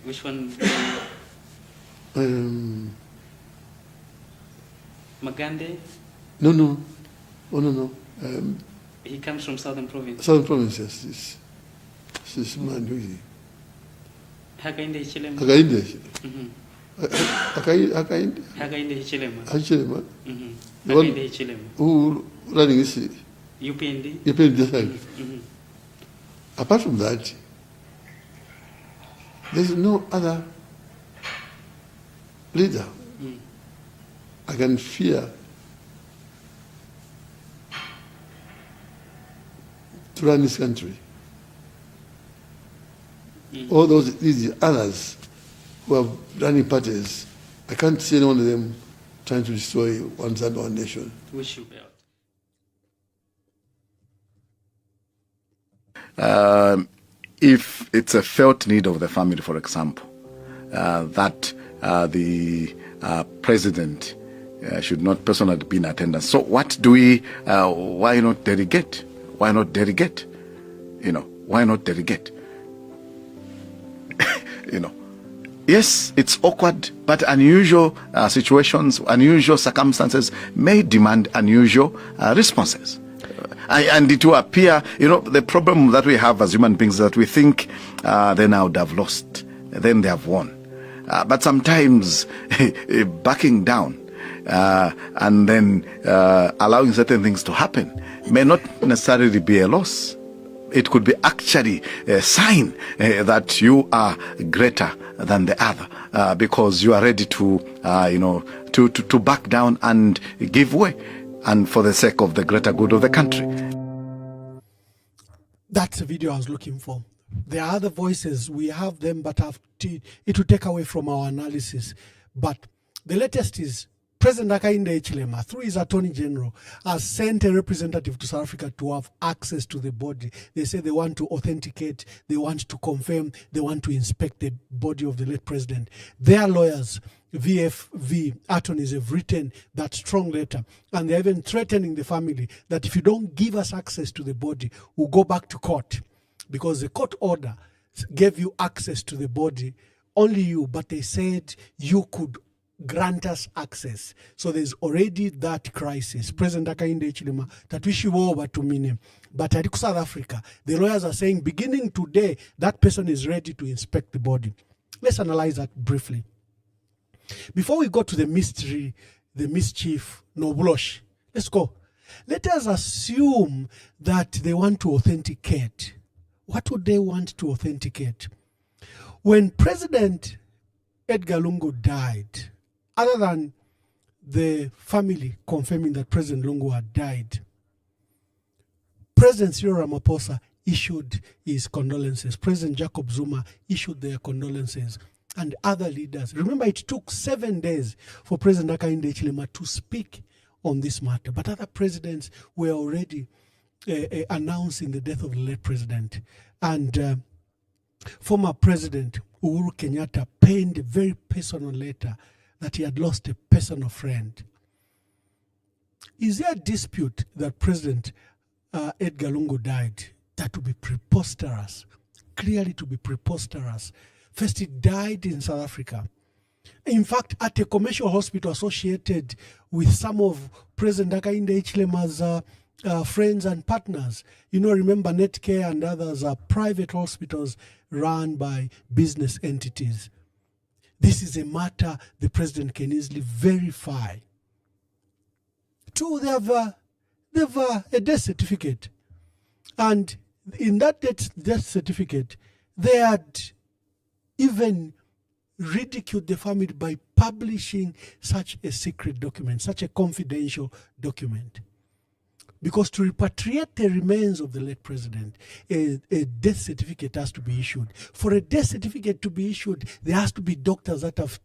Which one? Magande? No. Oh, no. He comes from Southern Province. Southern Province, yes. This man who is he? Hakainde Hichilema. Hakainde Hichilema. Hichilema. Hakainde Hichilema. Who running this? UPND. UPND. Apart from that, there is no other leader I can fear to run this country. All these others who are running parties, I can't see any one of them trying to destroy one side or one nation. Wish you well. If it's a felt need of the family, for example, that the president should not personally be in attendance. So what do we, why not delegate? Why not delegate? Why not delegate? Yes, it's awkward, but unusual situations, unusual circumstances may demand unusual responses. And it will appear, the problem that we have as human beings is that we think they now would have lost, then they have won. But sometimes backing down and then allowing certain things to happen may not necessarily be a loss. It could be actually a sign that you are greater than the other because you are ready to, to back down and give way, and for the sake of the greater good of the country. That's the video I was looking for. There are other voices, we have them, but it will take away from our analysis. But the latest is President Hakainde Hichilema, through his Attorney General, has sent a representative to South Africa to have access to the body. They say they want to authenticate, they want to confirm, they want to inspect the body of the late president. Their lawyers, VFV attorneys, have written that strong letter, and they're even threatening the family that if you don't give us access to the body, we'll go back to court, because the court order gave you access to the body, only you, but they said you could grant us access. So there's already that crisis. President Hakainde Hichilema tatwishiwo over to mine, but at South Africa, the lawyers are saying beginning today that person is ready to inspect the body. Let's analyze that briefly. Before we go to the mystery, the mischief, no blush, let's go. Let us assume that they want to authenticate. What would they want to authenticate? When President Edgar Lungu died, other than the family confirming that President Lungu had died, President Cyril Ramaphosa issued his condolences. President Jacob Zuma issued their condolences, and other leaders. Remember, it took 7 days for President Hakainde Hichilema to speak on this matter, but other presidents were already announcing the death of the late president. And former President Uhuru Kenyatta penned a very personal letter that he had lost a personal friend. Is there a dispute that President Edgar Lungu died? That would be preposterous, clearly to be preposterous. First, he died in South Africa. In fact, at a commercial hospital associated with some of President Hakainde Hichilema's friends and partners. You know, remember, Netcare and others are private hospitals run by business entities. This is a matter the president can easily verify. Two, they have a death certificate. And in that death certificate, they had even ridiculed the family by publishing such a secret document, such a confidential document. Because to repatriate the remains of the late president, a death certificate has to be issued. For a death certificate to be issued, there has to be doctors that have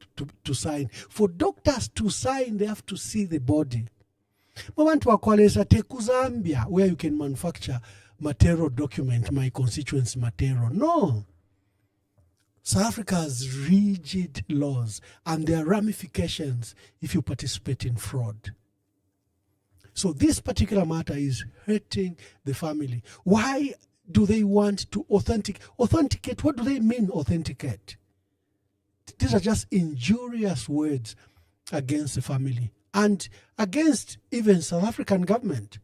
to sign. For doctors to sign, they have to see the body. Mabantu wakwalesa teku Zambia, where you can manufacture material document, my constituents material. No. South Africa has rigid laws, and there are ramifications if you participate in fraud. So this particular matter is hurting the family. Why do they want to authenticate? What do they mean, authenticate? These are just injurious words against the family and against even South African government.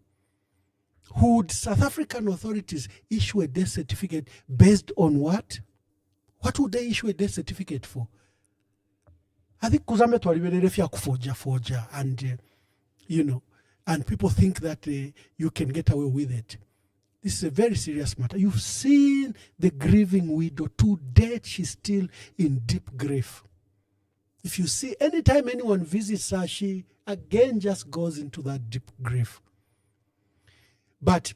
Would South African authorities issue a death certificate based on what? What would they issue a death certificate for? I think Kuzame Twaliberefia kufoja and you know, and people think that you can get away with it. This is a very serious matter. You've seen the grieving widow. To date, she's still in deep grief. If you see, anytime anyone visits her, she again just goes into that deep grief. But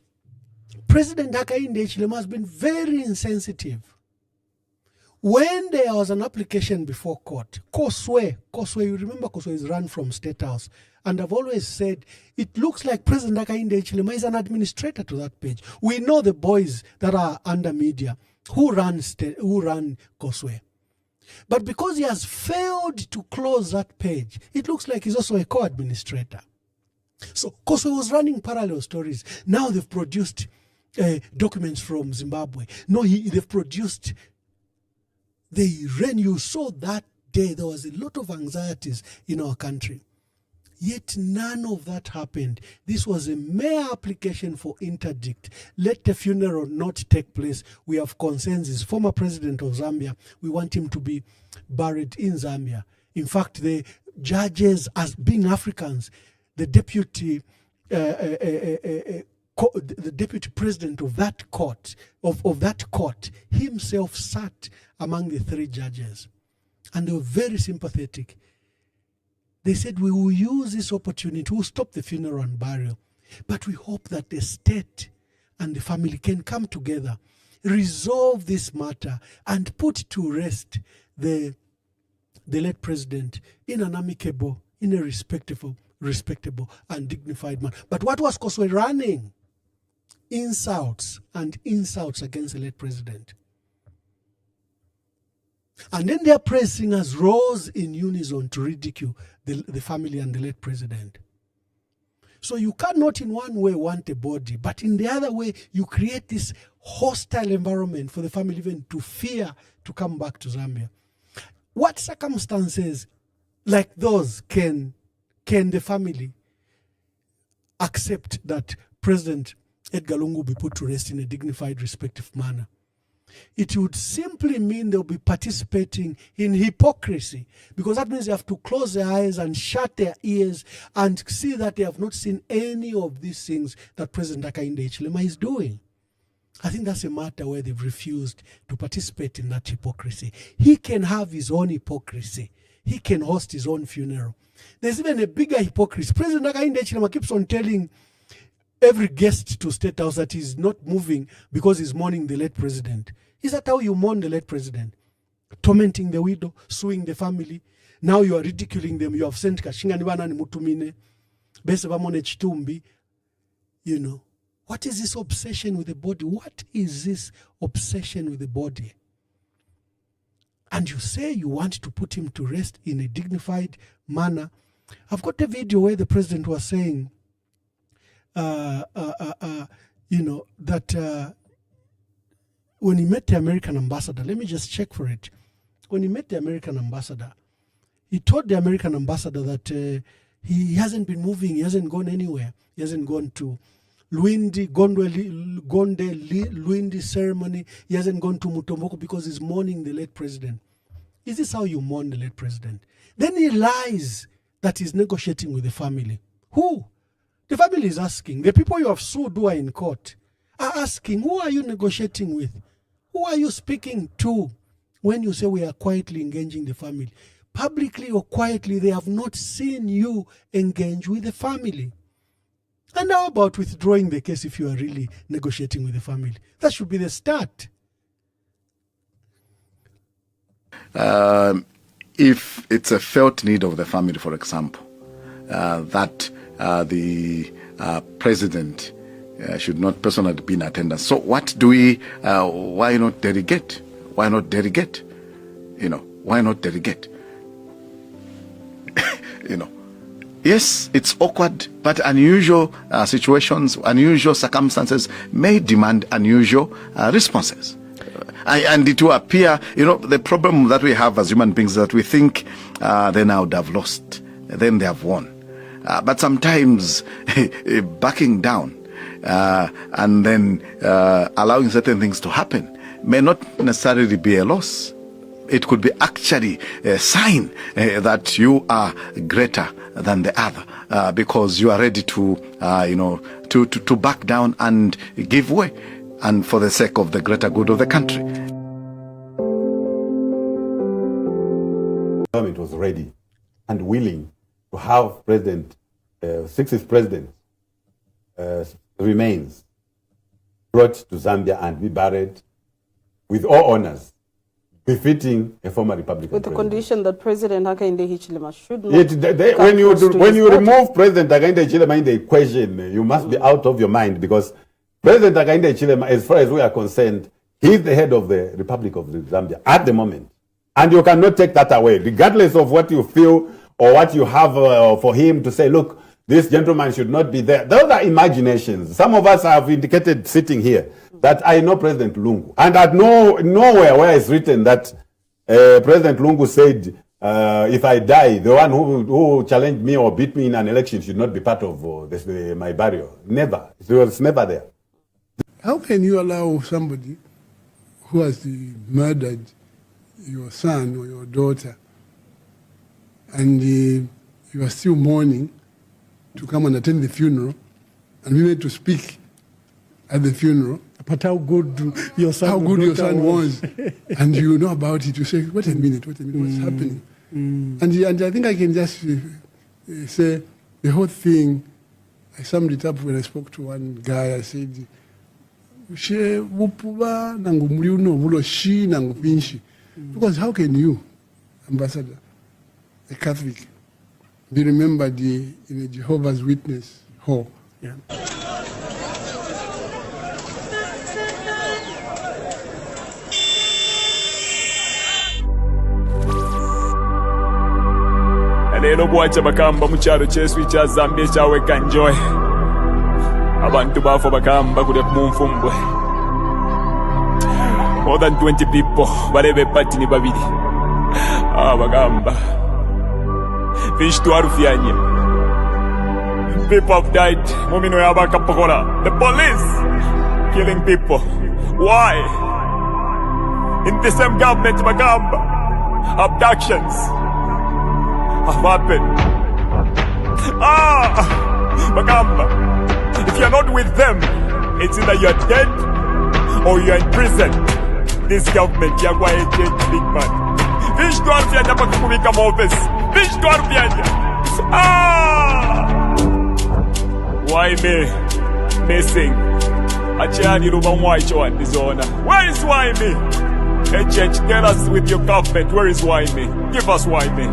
President Hakainde Hichilema has been very insensitive. When there was an application before court, Koswe, you remember Koswe is run from State House. And I've always said, it looks like President Hakainde Hichilema is an administrator to that page. We know the boys that are under media who run Koswe. But because he has failed to close that page, it looks like he's also a co-administrator. So Koswe was running parallel stories. Now they've produced documents from Zimbabwe. No, they've produced... You saw that day there was a lot of anxieties in our country. Yet none of that happened. This was a mere application for interdict. Let the funeral not take place. We have consensus. Former president of Zambia, we want him to be buried in Zambia. In fact, the judges, as being Africans, the deputy president of that court, of that court, himself sat among the 3 judges. And they were very sympathetic. They said, we will use this opportunity to stop the funeral and burial. But we hope that the state and the family can come together, resolve this matter, and put to rest the late president in an amicable, in a respectable and dignified manner. But what was Koswe running? Insults and insults against the late president. And then their praise singers rose in unison to ridicule the family and the late president. So you cannot in one way want a body, but in the other way, you create this hostile environment for the family even to fear to come back to Zambia. What circumstances like those can the family accept that President Edgar Lungu be put to rest in a dignified, respectful manner? It would simply mean they'll be participating in hypocrisy, because that means they have to close their eyes and shut their ears and see that they have not seen any of these things that President Hakainde Hichilema is doing. I think that's a matter where they've refused to participate in that hypocrisy. He can have his own hypocrisy. He can host his own funeral. There's even a bigger hypocrisy. President Hakainde Hichilema keeps on telling every guest to State House that he's not moving because he's mourning the late president. Is that how you mourn the late president? Tormenting the widow, suing the family. Now you are ridiculing them. You have sent Kashinga Nibana ni Mutumine. Bese bamone Chitumbi. You know. What is this obsession with the body? What is this obsession with the body? And you say you want to put him to rest in a dignified manner. I've got a video where the president was saying, you know, that when he met the American ambassador, let me just check for it. When he met the American ambassador, he told the American ambassador that he hasn't been moving, he hasn't gone anywhere. He hasn't gone to Luindi, Gonde Luindi ceremony. He hasn't gone to Mutomboko because he's mourning the late president. Is this how you mourn the late president? Then he lies that he's negotiating with the family. Who? The family is asking. The people you have sued who are in court are asking, who are you negotiating with? Who are you speaking to when you say we are quietly engaging the family? Publicly or quietly, they have not seen you engage with the family. And how about withdrawing the case if you are really negotiating with the family? That should be the start. If it's a felt need of the family, for example, that the president should not personally be in attendance. So what do we, why not delegate? Why not delegate? You know, why not delegate? You know. Yes, it's awkward, but unusual situations, unusual circumstances may demand unusual responses. And it will appear, you know, the problem that we have as human beings is that we think they now would have lost, then they have won. But sometimes backing down and then allowing certain things to happen may not necessarily be a loss. It could be actually a sign that you are greater than the other because you are ready to, you know, to back down and give way, and for the sake of the greater good of the country. The government was ready and willing to have President, 60th President remains brought to Zambia and be buried with all honors, befitting a former Republican with the president. condition that President Hakainde Hichilema should not. When you remove President Hakainde Hichilema in the equation, you must be out of your mind, because President Hakainde Hichilema, as far as we are concerned, he's the head of the Republic of Zambia at the moment. And you cannot take that away, regardless of what you feel or what you have for him to say, look, this gentleman should not be there. Those are imaginations. Some of us have indicated sitting here that I know President Lungu. And I know nowhere where it's written that President Lungu said, if I die, the one who challenged me or beat me in an election should not be part of my burial. Never. It was never there. How can you allow somebody who has murdered your son or your daughter and you are still mourning to come and attend the funeral and be made to speak at the funeral? But how good your son was. And you know about it, you say, wait a minute, what's happening? And I think I can just say the whole thing, I summed it up when I spoke to one guy. I said, because how can you, Ambassador, a Catholic, be remembered in a Jehovah's Witness hall? Yeah. Leero bwakya bakamba mu kyalo ky'esu kya Zambia ekyaweka Njoy. Abantu baafa bakamba kule mu nfumbwe. More than 20 people balebe pati ni babiri. Bagamba. Fish to arufyanye. People have died. Mumino yabakapokola. The police killing people. Why? In the same government bagamba. Abductions have happened. Bagamba. If you're not with them, it's either you're dead or you are in prison. This government, Chagwa agent, big man. Fish to Arfia, Napakubika Mopes. Fish to Arfia. Why me? Missing. Achani Rubamwa Choan, this owner. Where is why me? Agent, tell us with your government, where is why me? Give us why me.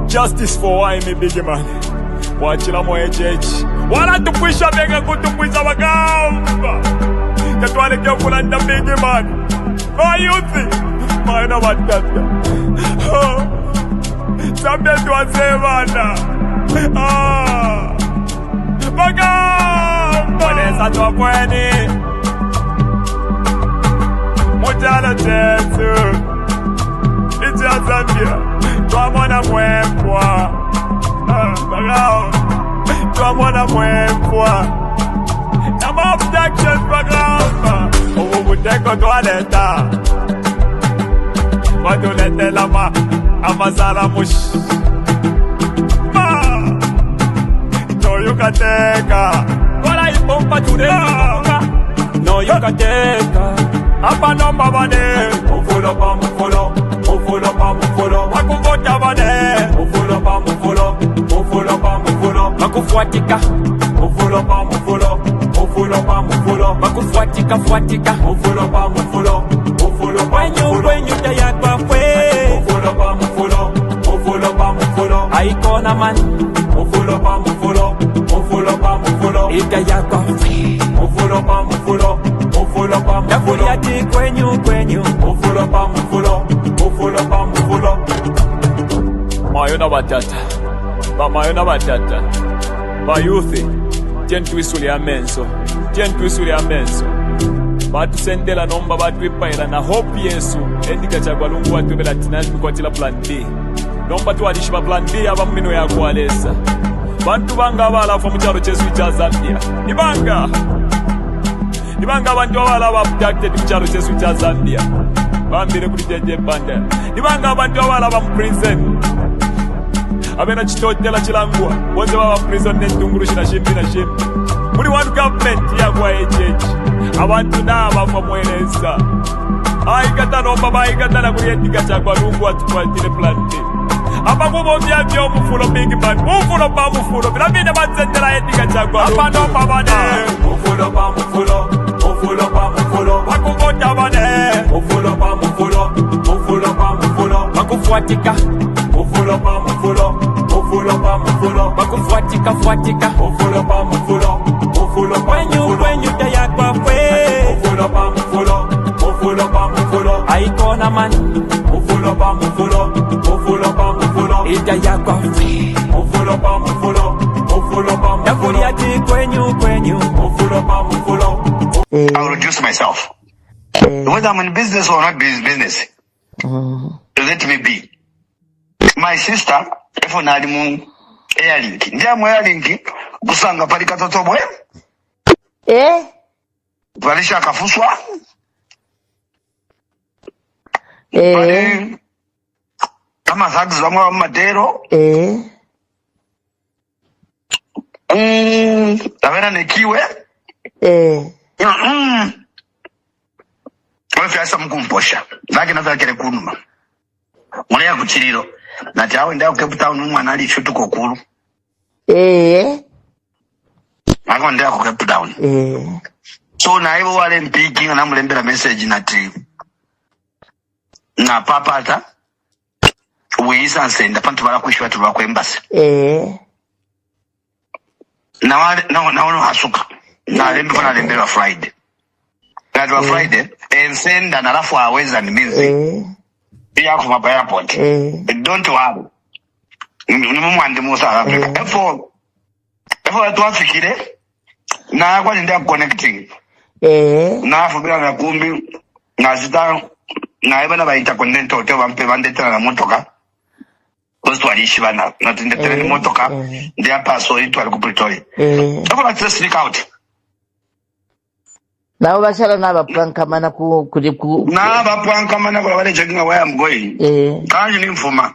Justice for why me, big man. Wachila mo agent. Wala tupwisha bega kutupwisha wakamba. Katwale kia kulanda big man. Oh, you think? Maina watata. Sabia tuwasevana. Wakamba. Mwanesa tuwakweni. Mujala jesu. Ija Zambia. Tuamona mwempwa. Tuamona mwempwa. Nama objections bagamba. Ubuteko tualeta. Watulete lama. Amazala mush. No you can take. Wala ipompa tudeka. No you can take. Apa nomba bane. Mufulo pa mufulo. Mufulo pa mufulo. Wakuvota bane. Mufulo pa mufulo. Mufulo pa mufulo. Wakufuatika. Mufulo pa mufulo. Mufulo pa mufulo. Wakufuatika fuatika. Mufulo pa mufulo. Mufulo pa mufulo. Wenyu tayakwa fwe. Mufulo pa mufulo. Mufulo pa mufulo. Aikona man. Mufulo pa mufulo. Mufulo pa mufulo. Itayakwa fwe. Mufulo pa mufulo. Mufulo pa mufulo. Yakuliati kwenyu. Mufulo pa mufulo. Mufulo pa mufulo. Mayona batata. Mayona batata. Bayuthi. Tentwisuli amenso. Tentwisuli amenso. Batu sendela nomba batu ipaira na hope Yesu. Edgar Chagwa Lungu watubela tinani mikwatila plan B. Nomba tuwadishiba plan B aba mmino ya kualesa. Bantu banga abala fa mucharo chesu cha Zambia. Ibanga abantu abala abducted mucharo chesu cha Zambia. Bambire kuri jeje banda. Ibanga abantu abala ba prison. Abena chitotela chilangwa. Bonze baba prison netungurusha shimbi na shimbi. Muri one government ya kwa ejeje. Abantu naba fa mweleza. Aikata nomba baikata na kuri Edgar Chagwa Lungu atukwatile plan B. Apa kubo vya mufulo big man. Mufulo pa mufulo. Bilamine matzendela Edgar Chagwa Lungu. Apa nomba bane. Mufulo pa mufulo. Mufulo pa mufulo. Wakuvota bane. Mufulo pa mufulo. Mufulo pa mufulo. Wakufuatika. Mufulo pa mufulo. Mufulo pa mufulo. Wakufuatika fuatika. Mufulo pa mufulo. Mufulo pa mufulo. Wenyu tayakwa fwe. Mufulo pa mufulo. Mufulo pa mufulo. Aikona man. Mufulo pa mufulo. Mufulo pa mufulo. Itayakwa fwe. Mufulo pa mufulo. Mufulo pa mufulo. Yakuliati kwenyu. Mufulo pa mufulo. I'll reduce myself. Whether I'm in business or not business, let me be. My sister, if on Adimu Airlink, Ndiamu Airlink, Busanga Parikatotoboe, Valisha Kafuswa, Kama Zagzama Madero, Tavera Nekiwe, Wafyasa mkumposha Laki nafya kere kunuma Mune ya kuchiriro Nati hawe ndao Cape Town Mwana ali chutu kokuru Nako ndao Cape Town So na hivo wale mpiki na mulembela message nati Na papata Uweisa nsenda Pantu wala kuishwa tuwa kwa embassy Na wano hasuka Na lembe kuna lembe wa Friday Kwa Friday Ensenda na lafu haweza ni mizi Pia kumapa airport Don't worry Nimumwande South Africa Efo watu wafikire Na kwa nindea connecting Na hafu bila na kumbi Na zita Na eba na ba interconnector Ote wampe vandetela na motoka Kostu waliishi bana Na tindetele ni motoka Ndia paso itu walikupritori Efo watu sneak out Now bashala na bapranka mana ku na bapranka mana ko wale jogging where I'm going kanji ni mfuma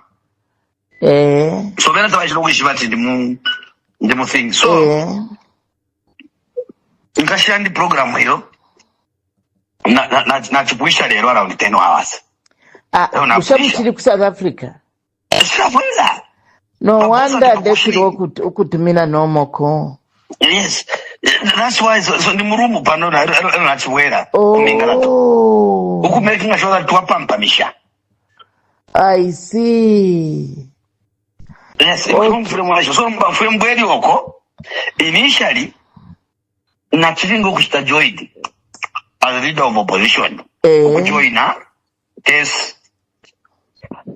so bena tabashira kwishibati ndimu thing so ngashandi program hiyo na chipuisha lero around 10 hours. Ushabuchiri ku South Africa. No wonder David okutumina nomoko. Yes, that's why so ni murumu pano na chiwera kumingala to ukumaking sure that tuwapampamisha. I see. Yes, from mbweli oko initially na chilingo kushita joined as leader of opposition kujoina yes,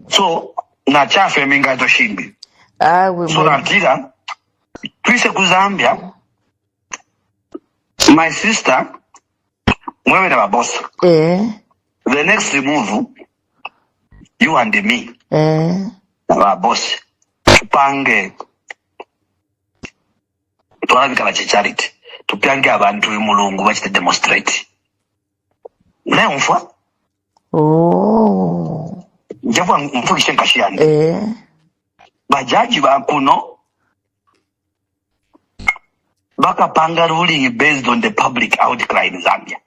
so na chafe minga to shimbi so natira twise ku Zambia my sister mwewe na boss the next move you and me na boss tupange twalabika charity tupange abantu mulungu bachite demonstrate Neumfa? Njava mfukishe nkashiyane. Bajaji bakuno bakapanga ruling based on the public outcry in Zambia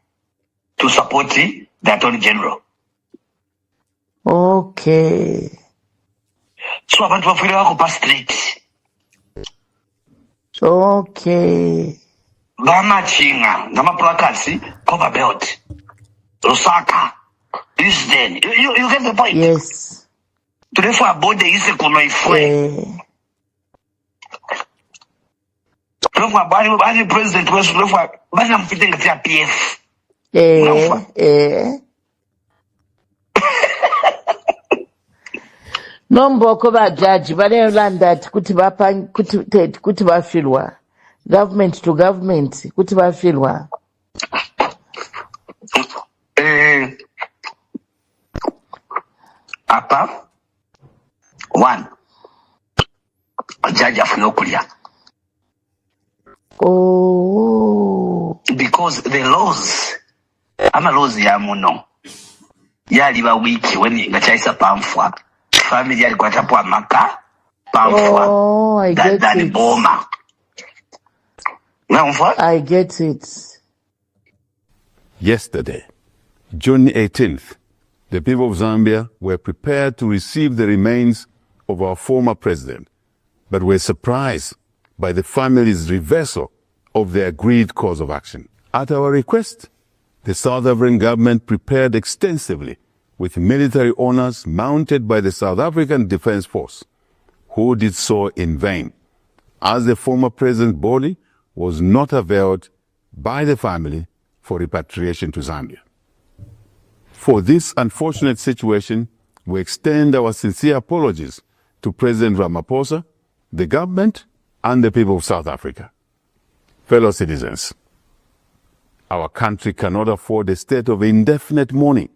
to support the Attorney General. Okay. So abantu bafire bako pa street. Okay. Bama chinga, nama plakasi, cover belt. Osaka, this then. You get the point? Yes. Today for a body is a kono ifwe. Today for a body president was for body I'm fitting a PF. Nomboko ba judge bale land kuti bafilwa. Government to government kuti bafilwa. Apa one judge of Nokulia. Because the laws ama laws ya muno yali ba wiki when ngachaisa pamfwa family yali kwa tapwa maka pamfwa that boma. I get it. Yesterday, June 18th, the people of Zambia were prepared to receive the remains of our former president, but were surprised by the family's reversal of the agreed course of action. At our request, the South African government prepared extensively with military honors mounted by the South African Defense Force, who did so in vain, as the former president's body was not availed by the family for repatriation to Zambia. For this unfortunate situation, we extend our sincere apologies to President Ramaphosa, the government, and the people of South Africa. Fellow citizens, our country cannot afford a state of indefinite mourning.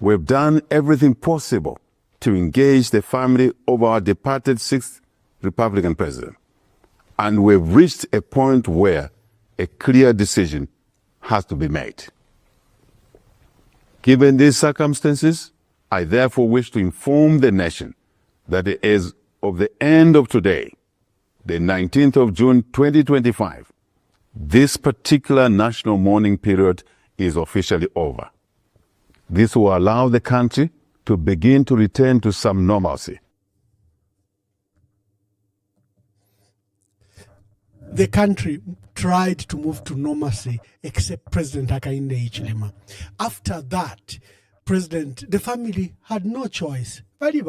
We've done everything possible to engage the family of our departed 6th Republican president, and we've reached a point where a clear decision has to be made. Given these circumstances, I therefore wish to inform the nation that as of the end of today, the 19th of June 2025, this particular national mourning period is officially over. This will allow the country to begin to return to some normalcy. The country tried to move to normalcy except President Hakainde Hichilema. After that, the family had no choice. The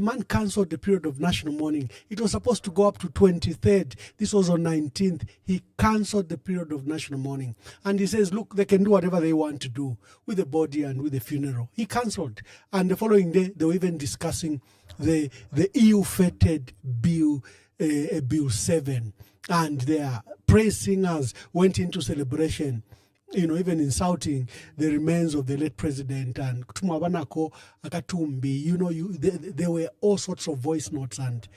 man cancelled the period of national mourning. It was supposed to go up to 23rd. This was on 19th. He cancelled the period of national mourning. And he says, look, they can do whatever they want to do with the body and with the funeral. He cancelled. And the following day, they were even discussing the EU-fated bill, Bill 7. And their praise singers went into celebration, even insulting the remains of the late president and Kutumabanako Akatumbi. There were all sorts of voice notes and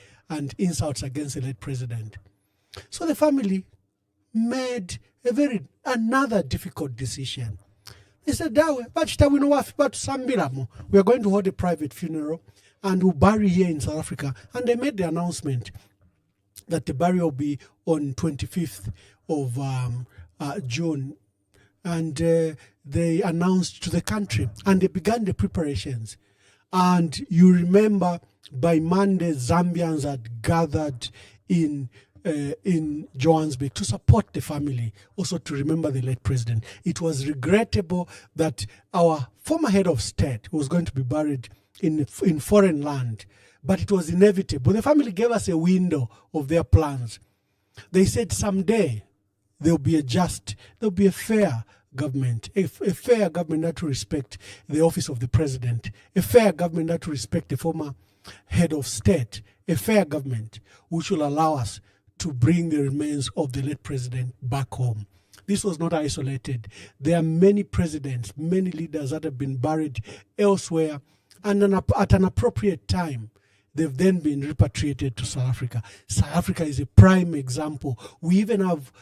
insults against the late president. So the family made another difficult decision. They said, we are going to hold a private funeral and we'll bury here in South Africa. And they made the announcement that the burial will be on 25th June, and they announced to the country, and they began the preparations. And you remember by Monday, Zambians had gathered in Johannesburg to support the family, also to remember the late president. It was regrettable that our former head of state was going to be buried in foreign land, but it was inevitable. The family gave us a window of their plans. They said someday there'll be a fair government, a fair government that will respect the office of the president, a fair government that will respect the former head of state, a fair government which will allow us to bring the remains of the late president back home. This was not isolated. There are many presidents, many leaders that have been buried elsewhere, and at an appropriate time, they've then been repatriated to South Africa. South Africa is a prime example. We even have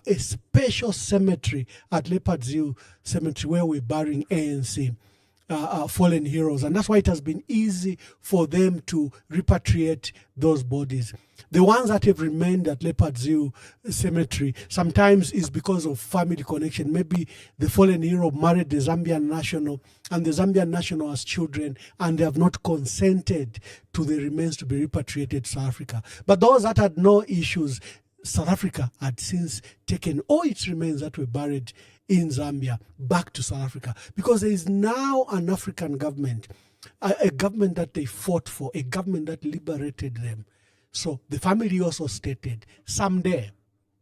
a special cemetery at Leopards Hill Cemetery where we're burying ANC fallen heroes, and that's why it has been easy for them to repatriate those bodies. The ones that have remained at Leopards Hill Cemetery sometimes is because of family connection. Maybe the fallen hero married the Zambian national, and the Zambian national has children, and they have not consented to the remains to be repatriated to South Africa. But those that had no issues, South Africa had since taken all its remains that were buried in Zambia back to South Africa, because there is now an African government, a government that they fought for, a government that liberated them. So the family also stated, someday,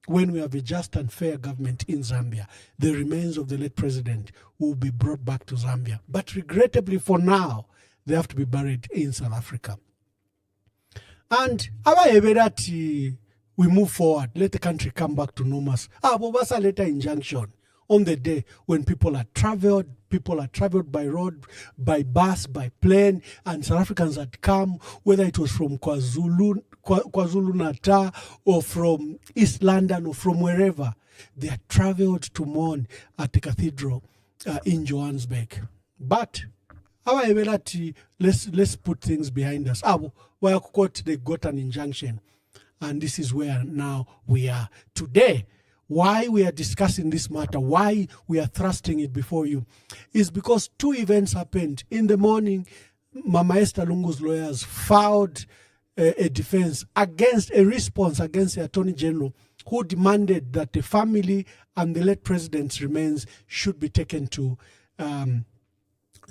when we have a just and fair government in Zambia, the remains of the late president will be brought back to Zambia. But regrettably for now, they have to be buried in South Africa. And we move forward, let the country come back to normal. Bobasa later injunction on the day when people are traveled by road, by bus, by plane, and South Africans had come, whether it was from KwaZulu-Natal or from East London or from wherever. They had traveled to mourn at the cathedral in Johannesburg. But let's put things behind us. They got an injunction, and this is where now we are today. Why we are discussing this matter, why we are thrusting it before you, is because two events happened. In the morning, Mama Esther Lungu's lawyers filed a defense against a response against the Attorney General, who demanded that the family and the late president's remains should be taken to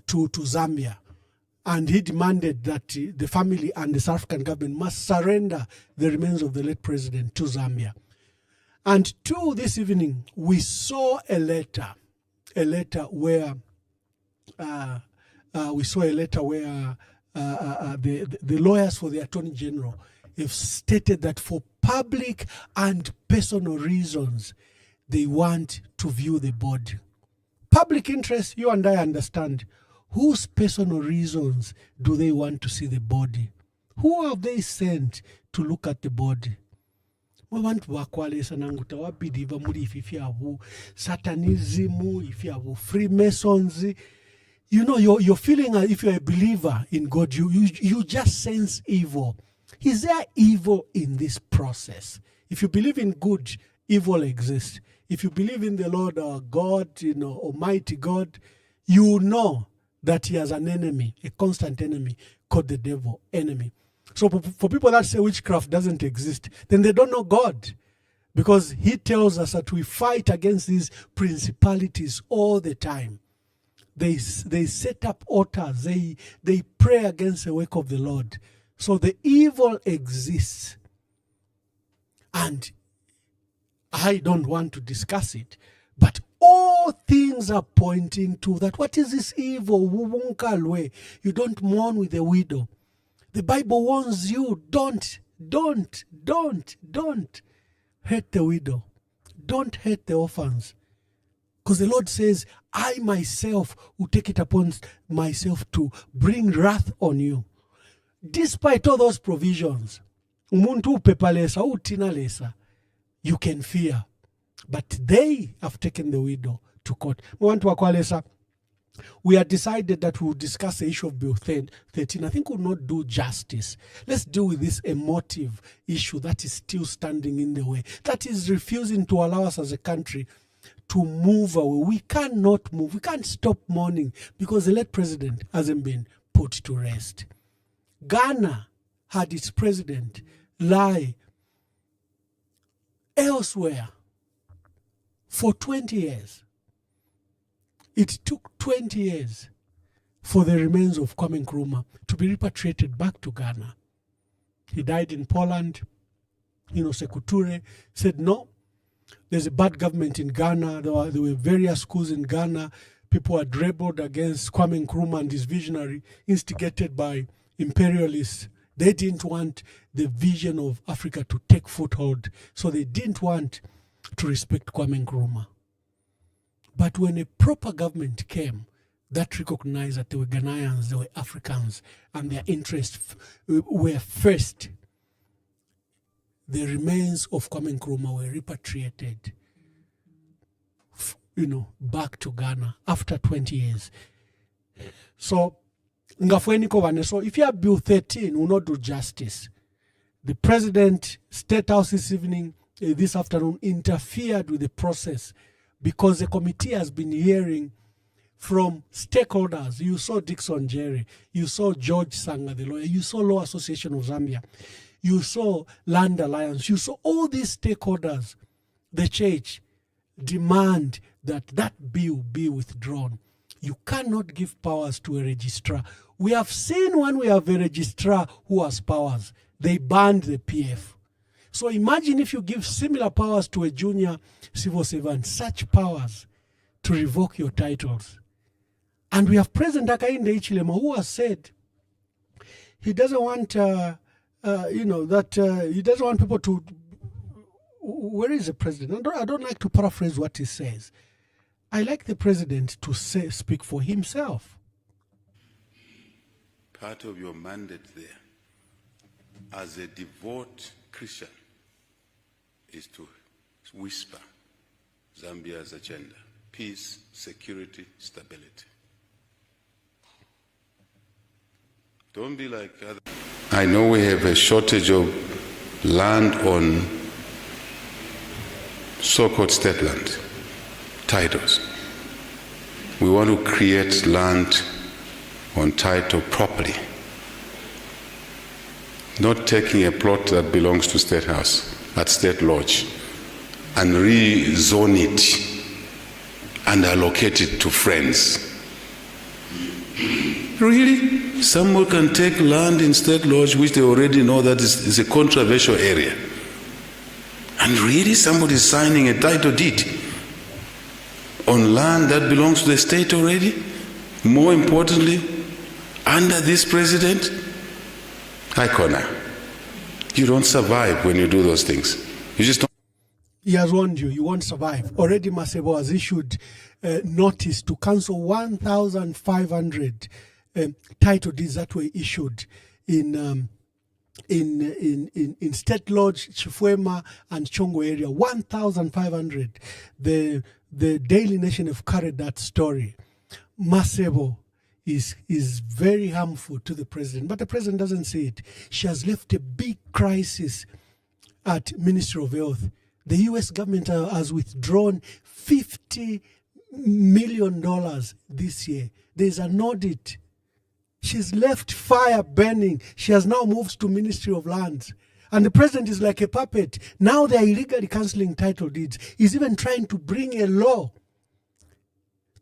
Zambia. And he demanded that the family and the South African government must surrender the remains of the late president to Zambia. And two, this evening, we saw a letter where the lawyers for the Attorney General have stated that for public and personal reasons, they want to view the body. Public interest, you and I understand. Whose personal reasons do they want to see the body? Who have they sent to look at the body? Abantu bakwalesa nanguta wabelieve muri if you have Satanism, if you have Freemasons. You know, you're feeling if you're a believer in God, you just sense evil. Is there evil in this process? If you believe in good, evil exists. If you believe in the Lord our God, Almighty God, you know that he has an enemy, a constant enemy called the devil, enemy. So for people that say witchcraft doesn't exist, then they don't know God. Because he tells us that we fight against these principalities all the time. They set up altars. They pray against the work of the Lord. So the evil exists. And I don't want to discuss it. But all things are pointing to that. What is this evil? You don't mourn with a widow. The Bible warns you, don't hate the widow. Don't hate the orphans. Because the Lord says, I myself will take it upon myself to bring wrath on you. Despite all those provisions, umuntu upepalesa, utinalesa, you can fear. But they have taken the widow to court. we had decided that we would discuss the issue of Bill 13. I think we'll not do justice. Let's deal with this emotive issue that is still standing in the way, that is refusing to allow us as a country to move away. We cannot move. We can't stop mourning because the late president hasn't been put to rest. Ghana had its president lie elsewhere for 20 years. It took 20 years for the remains of Kwame Nkrumah to be repatriated back to Ghana. He died in Poland. Sekou Toure said, no, there's a bad government in Ghana. There were various coups in Ghana. People had rebelled against Kwame Nkrumah and his visionary, instigated by imperialists. They didn't want the vision of Africa to take foothold, so they didn't want to respect Kwame Nkrumah. But when a proper government came that recognized that they were Ghanaians, they were Africans, and their interests were first, the remains of Kwame Nkrumah were repatriated, back to Ghana after 20 years. So, if you have Bill 13, will not do justice. The president, State House this afternoon, interfered with the process because the committee has been hearing from stakeholders. You saw Dixon Jerry, you saw George Sanga, the lawyer, you saw Law Association of Zambia, you saw Land Alliance, you saw all these stakeholders. The church demand that bill be withdrawn. You cannot give powers to a registrar. We have seen when we have a registrar who has powers, they banned the PF. So imagine if you give similar powers to a junior civil servant, such powers to revoke your titles. And we have President Hakainde Hichilema, who has said he doesn't want, he doesn't want people to. Where is the president? I don't like to paraphrase what he says. I like the president to speak for himself. Part of your mandate there, as a devout Christian, is to whisper Zambia's agenda: peace, security, stability. Don't be like others. I know we have a shortage of land on so-called state land, titles. We want to create land on title properly, not taking a plot that belongs to State House at State Lodge and rezone it and allocate it to friends. Really? Someone can take land in State Lodge which they already know that is a controversial area. And really somebody is signing a title deed on land that belongs to the state already? More importantly, under this president? Icona. You don't survive when you do those things. You just don't. He has warned you, you won't survive. Already Masebo has issued notice to cancel 1,500 title deeds that were issued in State Lodge, Chifwema, and Chongo area. 1,500. The Daily Nation have carried that story. Masebo is very harmful to the president, but the president doesn't see it. She has left a big crisis at Ministry of Health. The U.S. government has withdrawn $50 million this year. There's an audit. She's left fire burning. She has now moved to Ministry of Lands. And the president is like a puppet. Now they are illegally cancelling title deeds. He's even trying to bring a law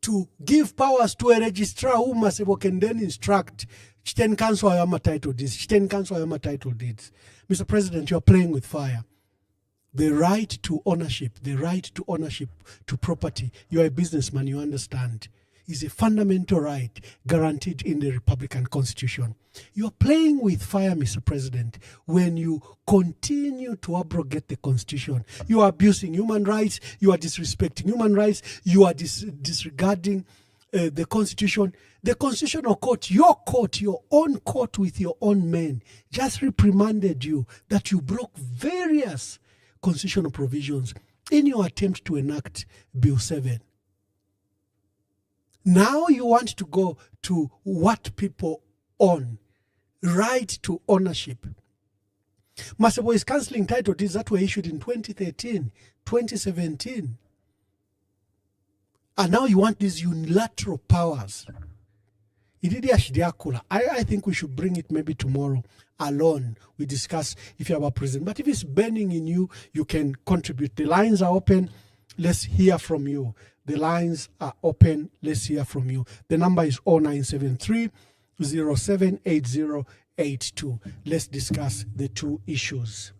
to give powers to a registrar who Masebo can then instruct. Chiten cancel Ayama title deeds. Chiten cancel Ayama title deeds. Mr. President, you are playing with fire. The right to ownership, to property. You are a businessman, you understand, is a fundamental right guaranteed in the Republican Constitution. You are playing with fire, Mr. President, when you continue to abrogate the Constitution. You are abusing human rights, you are disrespecting human rights, you are disregarding the Constitution. The Constitutional Court, your own court with your own men, just reprimanded you that you broke various constitutional provisions in your attempt to enact Bill 7. Now you want to go to what people own, right to ownership. Masebo is cancelling title deeds that were issued in 2013, 2017. And now you want these unilateral powers. I think we should bring it maybe tomorrow alone. We discuss if you have a president. But if it's burning in you, you can contribute. The lines are open. Let's hear from you. The lines are open. Let's hear from you. The number is 0973 078082. Let's discuss the two issues.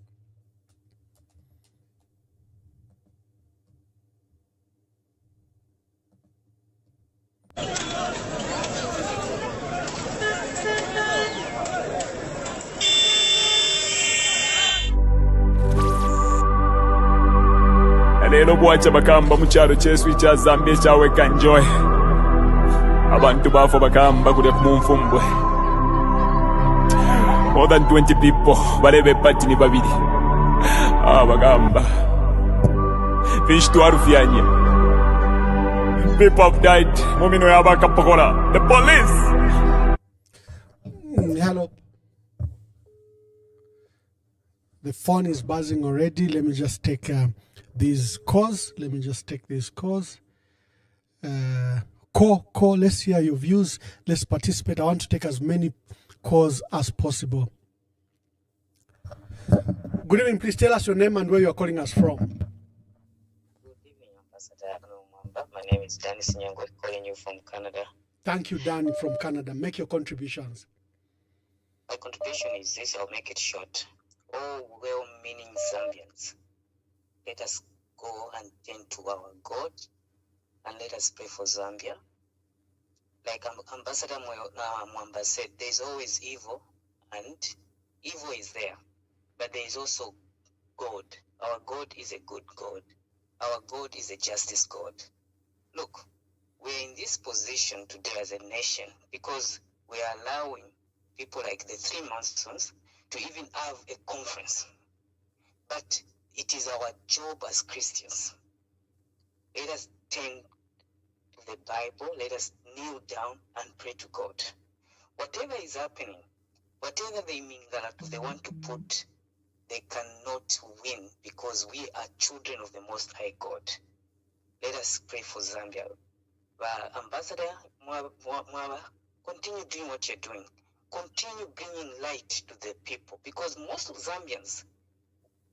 Lero bwacha bakamba mu kyalo ky'esu kya Zambia ekyaweka Njoy. Abantu baafo bakamba kule ku munfumbwe. More than 20 people balebe pati ni babiri. Bagamba. Fish to arufyanye. People have died. Mumino yabakapokola. The police. Hello. The phone is buzzing already. Let me just take these calls. Call. Let's hear your views. Let's participate. I want to take as many calls as possible. Good evening. Please tell us your name and where you are calling us from. Good evening, Ambassador Mwamba. My name is Danny Sinyango, calling you from Canada. Thank you, Danny from Canada. Make your contributions. My contribution is this. I'll make it short. All well-meaning Zambians, let us go and turn to our God and let us pray for Zambia. Like Ambassador Mwamba said, there's always evil, and evil is there. But there is also God. Our God is a good God. Our God is a justice God. Look, we're in this position today as a nation because we are allowing people like the Three Masons to even have a conference. But it is our job as Christians. Let us turn to the Bible, let us kneel down and pray to God. Whatever is happening, whatever they mean that they want to put, they cannot win because we are children of the Most High God. Let us pray for Zambia. Ambassador Mwaba, continue doing what you're doing. Continue bringing light to the people because most of Zambians,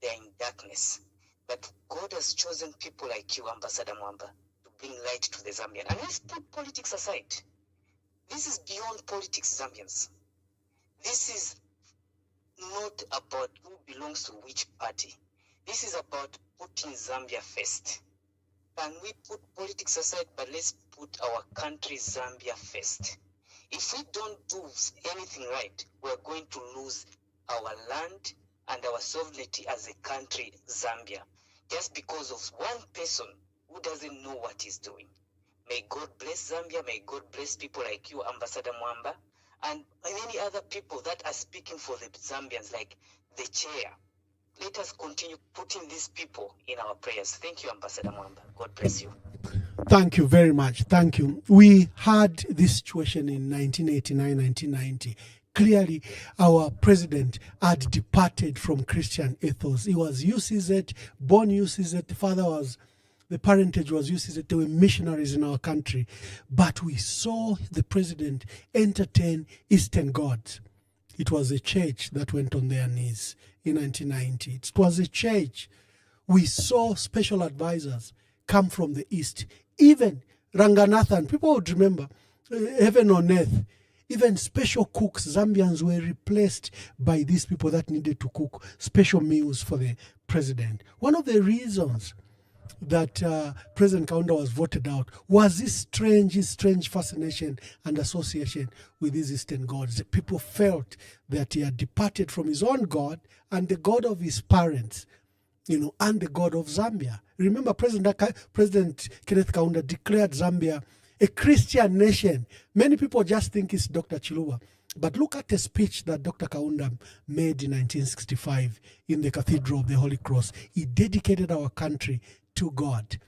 they're in darkness. But God has chosen people like you, Ambassador Mwamba, to bring light to the Zambian. And let's put politics aside. This is beyond politics, Zambians. This is not about who belongs to which party. This is about putting Zambia first. Can we put politics aside, but let's put our country, Zambia, first. If we don't do anything right, we're going to lose our land and our sovereignty as a country, Zambia, just because of one person who doesn't know what he's doing. May God bless Zambia. May God bless people like you, Ambassador Mwamba, and many other people that are speaking for the Zambians, like the chair. Let us continue putting these people in our prayers. Thank you, Ambassador Mwamba. God bless you. Thank you very much. Thank you. We had this situation in 1989, 1990. Clearly, our president had departed from Christian ethos. He was UCZ, born UCZ. The parentage was UCZ. They were missionaries in our country. But we saw the president entertain Eastern gods. It was a church that went on their knees in 1990. It was a church. We saw special advisors come from the East. Even Ranganathan, people would remember, heaven on earth, even special cooks, Zambians were replaced by these people that needed to cook special meals for the president. One of the reasons that President Kaunda was voted out was this strange fascination and association with these Eastern gods. The people felt that he had departed from his own God and the God of his parents, and the God of Zambia. Remember, President Kenneth Kaunda declared Zambia a Christian nation. Many people just think it's Dr. Chiluba. But look at the speech that Dr. Kaunda made in 1965 in the Cathedral of the Holy Cross. He dedicated our country to God.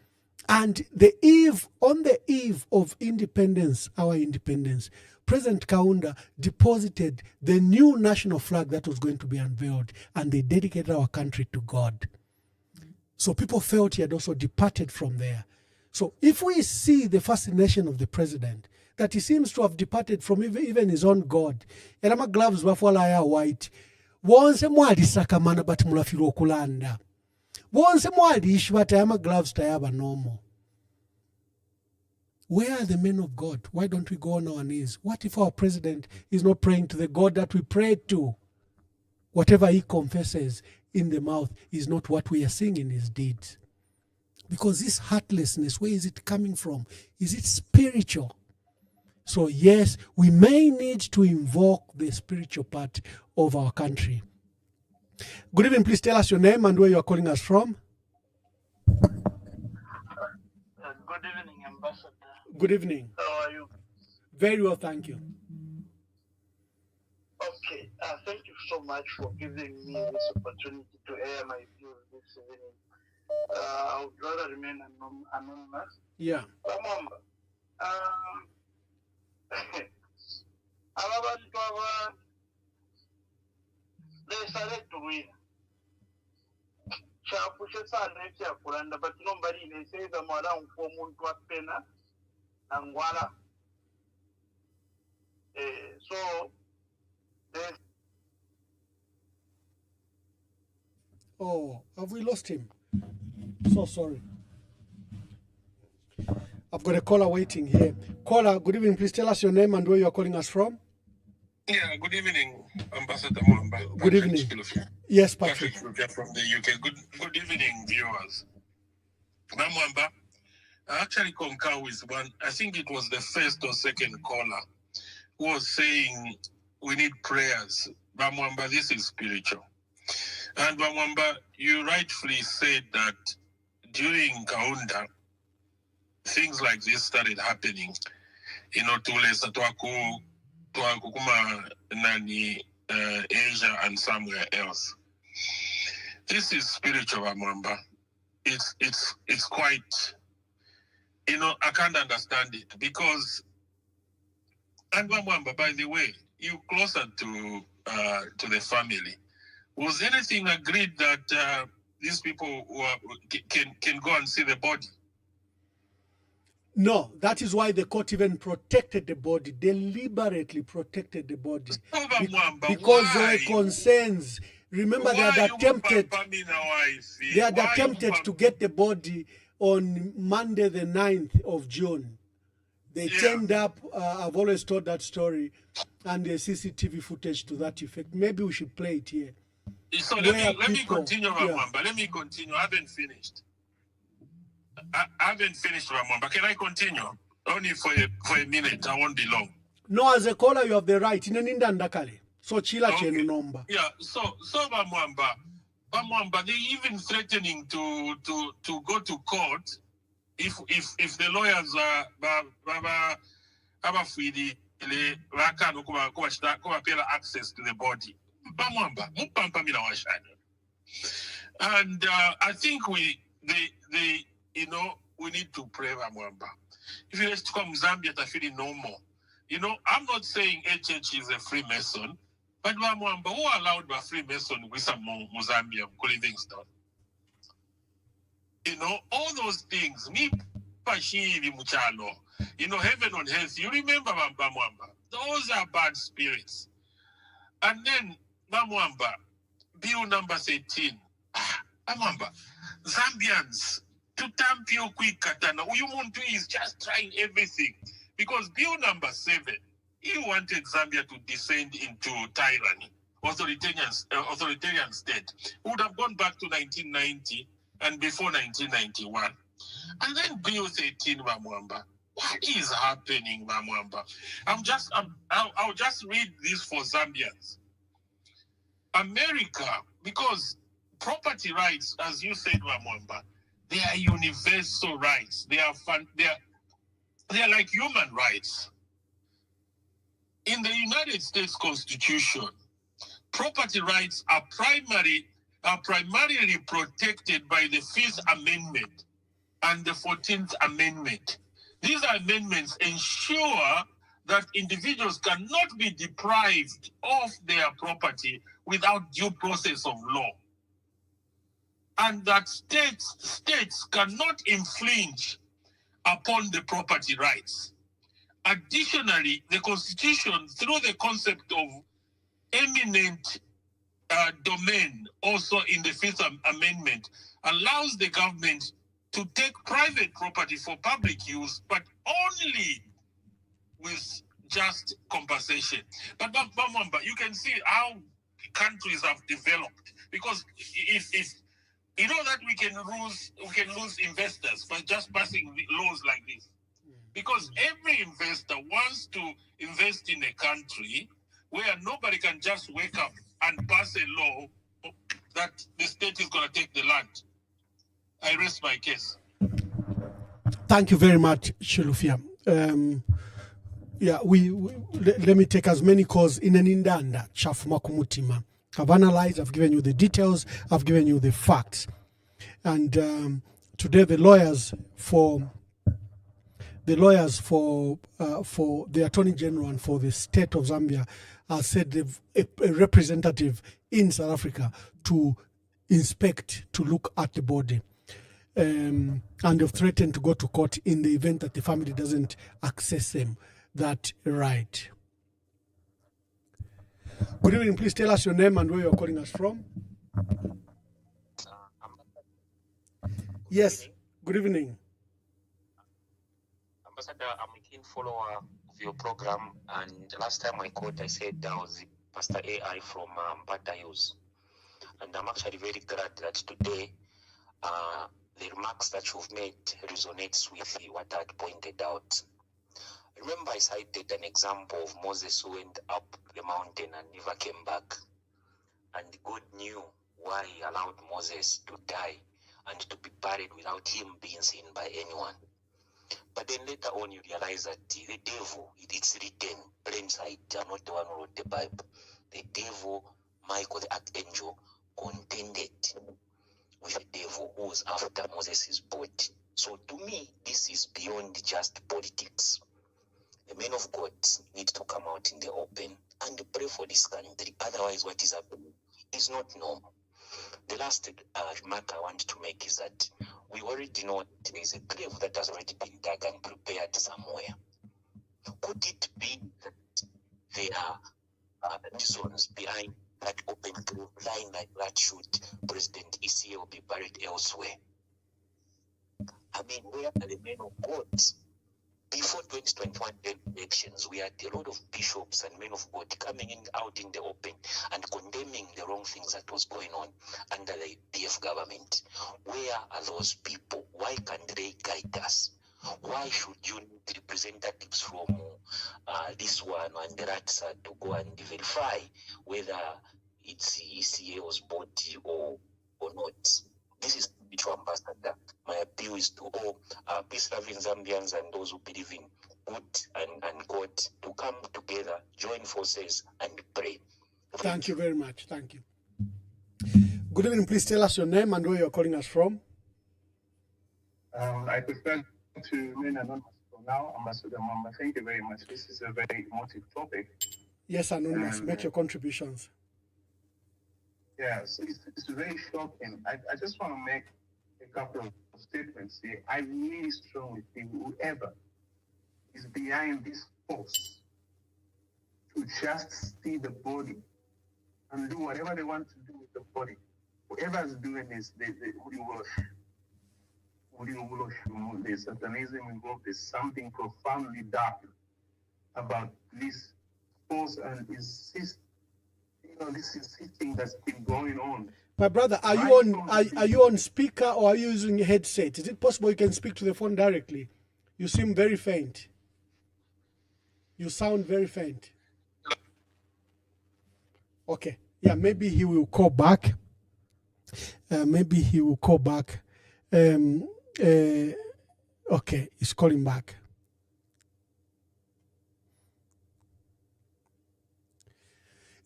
And on the eve of independence, our independence, President Kaunda deposited the new national flag that was going to be unveiled, and they dedicated our country to God. So people felt he had also departed from there. So if we see the fascination of the president, that he seems to have departed from even his own God, and my gloves were white, once mwali sakamana but mulafiro okulanda. Once mwali ishwata yama gloves tayaba normal. Where are the men of God? Why don't we go on our knees? What if our president is not praying to the God that we pray to? Whatever he confesses in the mouth is not what we are seeing in his deeds. Because this heartlessness, where is it coming from? Is it spiritual? So yes, we may need to invoke the spiritual part of our country. Good evening, please tell us your name and where you are calling us from. Good evening, Ambassador. Good evening. How are you? Very well, thank you. Okay, thank you so much for giving me this opportunity to air my views this evening. I would rather remain anonymous. Yeah. Remember, they started to win. But nobody they say the around 4 months pena Anguala. So there's oh, have we lost him? So sorry. I've got a caller waiting here. Caller, good evening. Please tell us your name and where you are calling us from. Yeah, good evening, Ambassador Mwamba. Good evening. Yes, Patrick. From the UK. Good evening, viewers. Mwamba, I actually concur with one. I think it was the first or second caller who was saying we need prayers. Mwamba, this is spiritual. And Mwamba, you rightfully said that during Kaunda, things like this started happening. You know, Asia and somewhere else. This is spiritual, Mwamba. It's quite, you know, I can't understand it because, and Mwamba, by the way, you closer to the family. Was anything agreed that these people can go and see the body? No, that is why the court even protected the body, deliberately protected the body. Because there were concerns. Remember, they had attempted to get the body on Monday the 9th of June. They turned up, I've always told that story, and the CCTV footage to that effect. Maybe we should play it here. So let me continue, Mwamba. Let me continue. I haven't finished. I haven't finished, Mwamba. Can I continue? Only for a minute. I won't be long. No, as a caller, you have the right. So chila chenu nomba. Yeah. So Mwamba, they even threatening to go to court if the lawyers have access to the body. And I think they you know, we need to pray, Mwamba. If you let's come Zambia, I feel normal. You know, I'm not saying HH is a Freemason, but Mwamba, who allowed a Freemason with some Zambia, Livingstone? You know, all those things. Me, Pashiri Muchalo. You know, heaven on earth. You remember, Mwamba? Those are bad spirits. And then, Mwamba, bill number 13. Mwamba, Zambians. To tampio quick katana. Uyumuntu is just trying everything. Because bill number 7, he wanted Zambia to descend into tyranny, authoritarian state. Would have gone back to 1990 and before 1991. And then bill 13, Mwamba. What is happening, Mwamba? I'll just read this for Zambians. America, because property rights, as you said, Mwamba, they are universal rights. They are like human rights. In the United States Constitution, property rights are primarily protected by the 5th Amendment and the 14th Amendment. These amendments ensure that individuals cannot be deprived of their property without due process of law, and that states cannot infringe upon the property rights. Additionally, the Constitution, through the concept of eminent domain, also in the 5th Amendment, allows the government to take private property for public use, but only with just compensation. But you can see how countries have developed, because if you know that we can lose investors by just passing laws like this, because every investor wants to invest in a country where nobody can just wake up and pass a law that the state is going to take the land. I rest my case. Thank you very much, Shelufia. Yeah, let me take as many calls in an indanda chafuma kumutima. I've analyzed, I've given you the details, I've given you the facts. And today the lawyers for the Attorney General and for the state of Zambia said a representative in South Africa to inspect, to look at the body. And they've threatened to go to court in the event that the family doesn't access them that right. Good evening, please tell us your name and where you're calling us from. Yes, good evening. Ambassador, I'm a keen follower of your program, and the last time I called, I said I was Pastor AI from Batayo's. And I'm actually very glad that today the remarks that you've made resonates with what I had pointed out. Remember, I cited an example of Moses who went up the mountain and never came back. And God knew why he allowed Moses to die and to be buried without him being seen by anyone. But then later on you realize that the devil, it's written, plain sight, I'm not the one who wrote the Bible. The devil, Michael the archangel, contended with the devil who was after Moses' body. So to me, this is beyond just politics. The men of God need to come out in the open and pray for this country. Otherwise, what is happening is not normal. The last remark I want to make is that we already know there is a grave that has already been dug and prepared somewhere. Could it be that there are reasons behind that open grave lying like that? Should President ECL be buried elsewhere? I mean, where are the men of God? Before 2021 elections, we had a lot of bishops and men of God coming out in the open and condemning the wrong things that was going on under the PF government. Where are those people? Why can't they guide us? Why should you need representatives from this one and that side to go and verify whether it's ECL's body or not? This is spiritual ambassador. My appeal is to all peace-loving Zambians and those who believe in good and God to come together, join forces, and pray. Thank you very much. Thank you. Good evening. Please tell us your name and where you're calling us from. I prefer to remain anonymous for now, Ambassador Mamba. Thank you very much. This is a very emotive topic. Yes, anonymous. Make your contributions. Yes, it's very shocking. I just want to make a couple of statements here. I really strongly think whoever is behind this force to just see the body and do whatever they want to do with the body, whoever is doing this, there's satanism involved. There's something profoundly dark about this force and this system. This is thing that's been going on. My brother, are you on speaker or are you using a headset? Is it possible you can speak to the phone directly? You seem very faint. You sound very faint. Okay. Yeah, maybe he will call back. Maybe he will call back. Okay, he's calling back.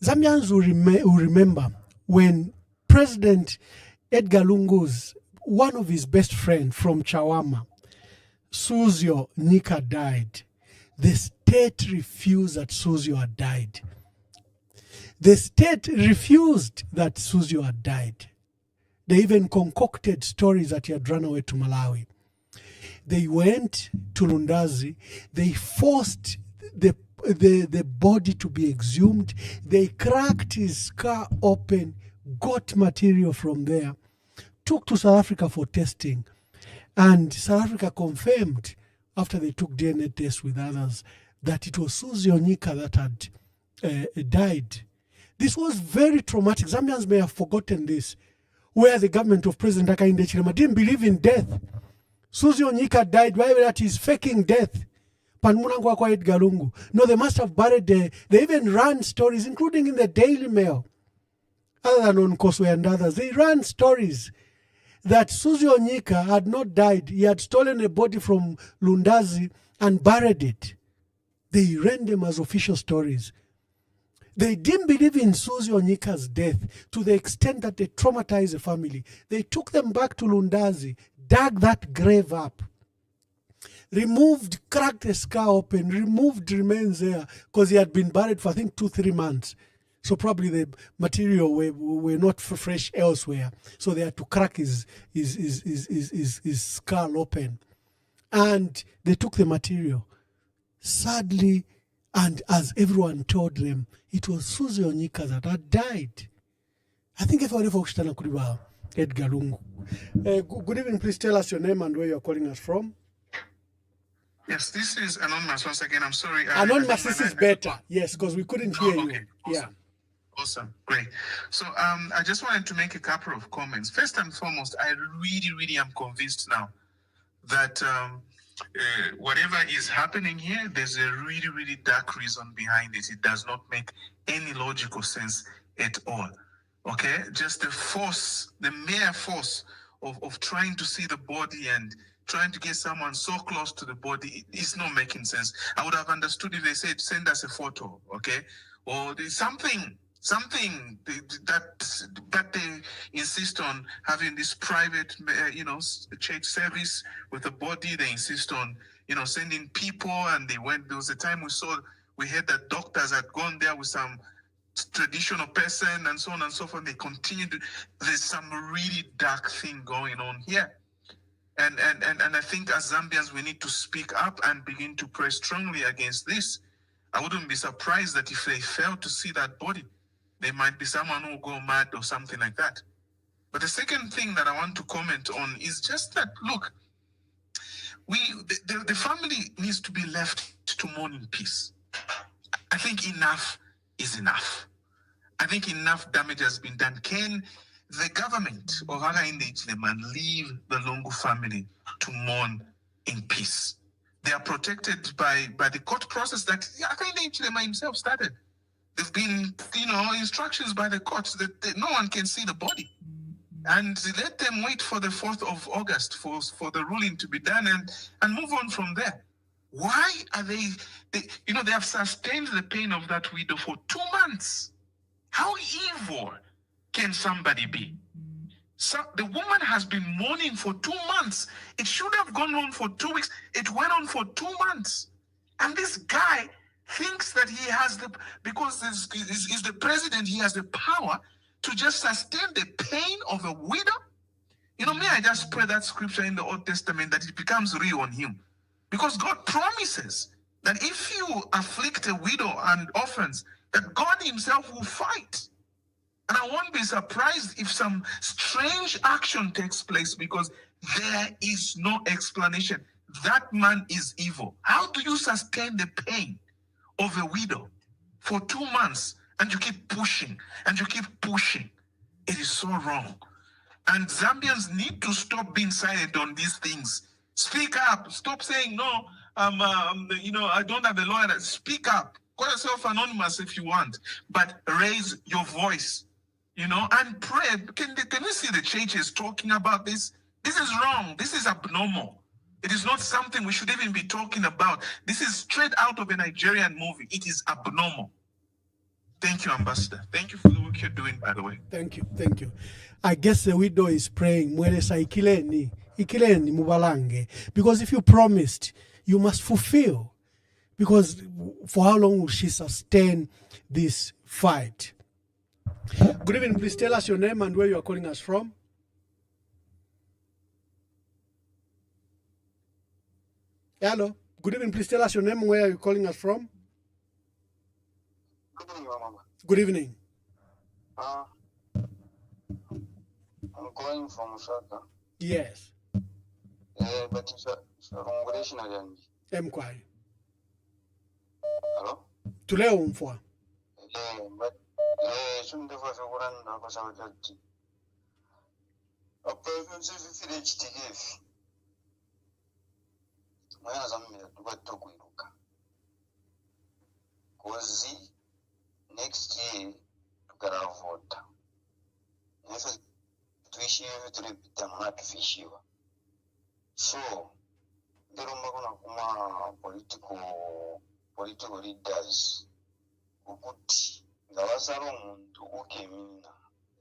Zambians will remember when President Edgar Lungu's one of his best friends from Chawama, Suzio Nika, died. The state refused that Suzio had died. The state refused that Suzio had died. They even concocted stories that he had run away to Malawi. They went to Lundazi. They forced the body to be exhumed. They cracked his scar open, got material from there, took to South Africa for testing. And South Africa confirmed, after they took DNA tests with others, that it was Suzio Nika that had died. This was very traumatic. Zambians may have forgotten this, where the government of President Hakainde Hichilema didn't believe in death. Suzio Nika died, why that is faking death. Panmunangwa kwa Edgar Lungu. No, they must have buried there. They even ran stories, including in the Daily Mail, other than on Koswe and others. They ran stories that Suzio Nika had not died. He had stolen a body from Lundazi and buried it. They ran them as official stories. They didn't believe in Suzio Nika's death to the extent that they traumatized the family. They took them back to Lundazi, dug that grave up, removed, cracked the scar open, removed remains there, because he had been buried for, I think, 2-3 months. So probably the material were not fresh elsewhere. So they had to crack his skull open. And they took the material. Sadly, and as everyone told them, it was Suzio Nika that had died. I think if I were Edgar Lungu. Good evening, please tell us your name and where you're calling us from. Yes, this is Anonymous once again. I'm sorry. Anonymous, this is better. Yes, because we couldn't hear you. Awesome. Yeah. Awesome. Great. So I just wanted to make a couple of comments. First and foremost, I really am convinced now that whatever is happening here, there's a really dark reason behind it. It does not make any logical sense at all. Okay? Just the force, the mere force of trying to see the body and trying to get someone so close to the body is not making sense. I would have understood if they said, send us a photo, okay? Or there's something that they insist on having this private, church service with the body. They insist on, sending people, and they went. There was a time we heard that doctors had gone there with some traditional person and so on and so forth. They continued. There's some really dark thing going on here. And I think as Zambians, we need to speak up and begin to pray strongly against this. I wouldn't be surprised that if they fail to see that body, there might be someone who will go mad or something like that. But the second thing that I want to comment on is just that, look, the family needs to be left to mourn in peace. I think enough is enough. I think enough damage has been done. Can the government of Hakainde Hichilema leave the Lungu family to mourn in peace? They are protected by the court process that Hakainde Hichilema himself started. There've been, instructions by the courts that no one can see the body. And let them wait for the 4th of August for the ruling to be done and move on from there. Why are they have sustained the pain of that widow for 2 months. How evil can somebody be? So the woman has been mourning for 2 months. It should have gone on for 2 weeks. It went on for 2 months. And this guy thinks that he has because he's the president, he has the power to just sustain the pain of a widow. May I just pray that scripture in the Old Testament that it becomes real on him. Because God promises that if you afflict a widow and orphans, that God himself will fight. And I won't be surprised if some strange action takes place because there is no explanation. That man is evil. How do you sustain the pain of a widow for 2 months and you keep pushing and you keep pushing? It is so wrong. And Zambians need to stop being silent on these things. Speak up. Stop saying, no, I don't have a lawyer. Speak up. Call yourself anonymous if you want, but raise your voice, and pray. Can we see the churches talking about this? This is wrong. This is abnormal. It is not something we should even be talking about. This is straight out of a Nigerian movie. It is abnormal. Thank you, Ambassador. Thank you for the work you're doing, by the way. Thank you, thank you. I guess the widow is praying, Mwelesa ikileni mubalange. Because if you promised, you must fulfill. Because for how long will she sustain this fight? Good evening, please tell us your name and where you are calling us from. Hello. Good evening, please tell us your name and where are you calling us from. Good evening, Mama. Good evening. I'm calling from Osaka. Yes. But it's a congression again. Mkwai. Hello? Tuleo umfwa. But soon the first one, I was out at a person says it's HTF. My husband to talk with Luka. Because next year, to get a vote. If to repeat the mat fish. So, there are political leaders who put the Lazaron who came in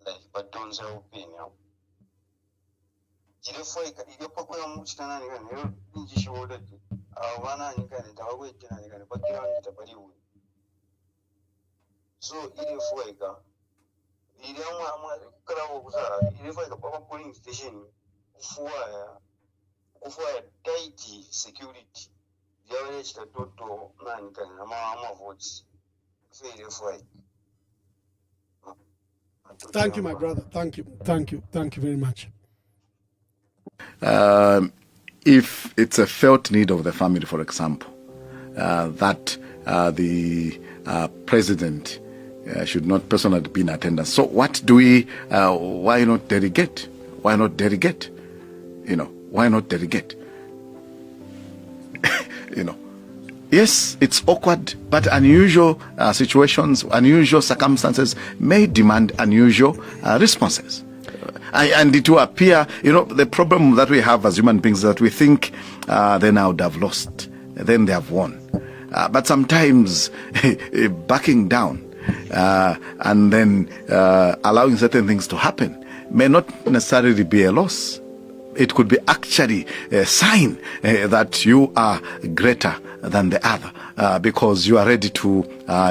like Baton's opinion. Jirefoi iliyopokuwa ya mchitana niyo njishi wodati wana nikane tawawe tina nikane bakira nitabaliwe. So iliyofuika iliamwa kala wakuza iliyofuika papa polling station kufuaya tight security diyawe chitatoto na nikane ama votes. So iliyofuika. Thank you, my brother. Thank you. Thank you. Thank you very much. If it's a felt need of the family, for example, that the president should not personally be in attendance. So what do we, why not delegate? Why not delegate? You know, why not delegate? You know, yes, it's awkward, but unusual situations, unusual circumstances may demand unusual responses. And it will appear, you know, the problem that we have as human beings is that we think they now would have lost, then they have won. But sometimes backing down and then allowing certain things to happen may not necessarily be a loss. It could be actually a sign that you are greater than the other because you are ready to,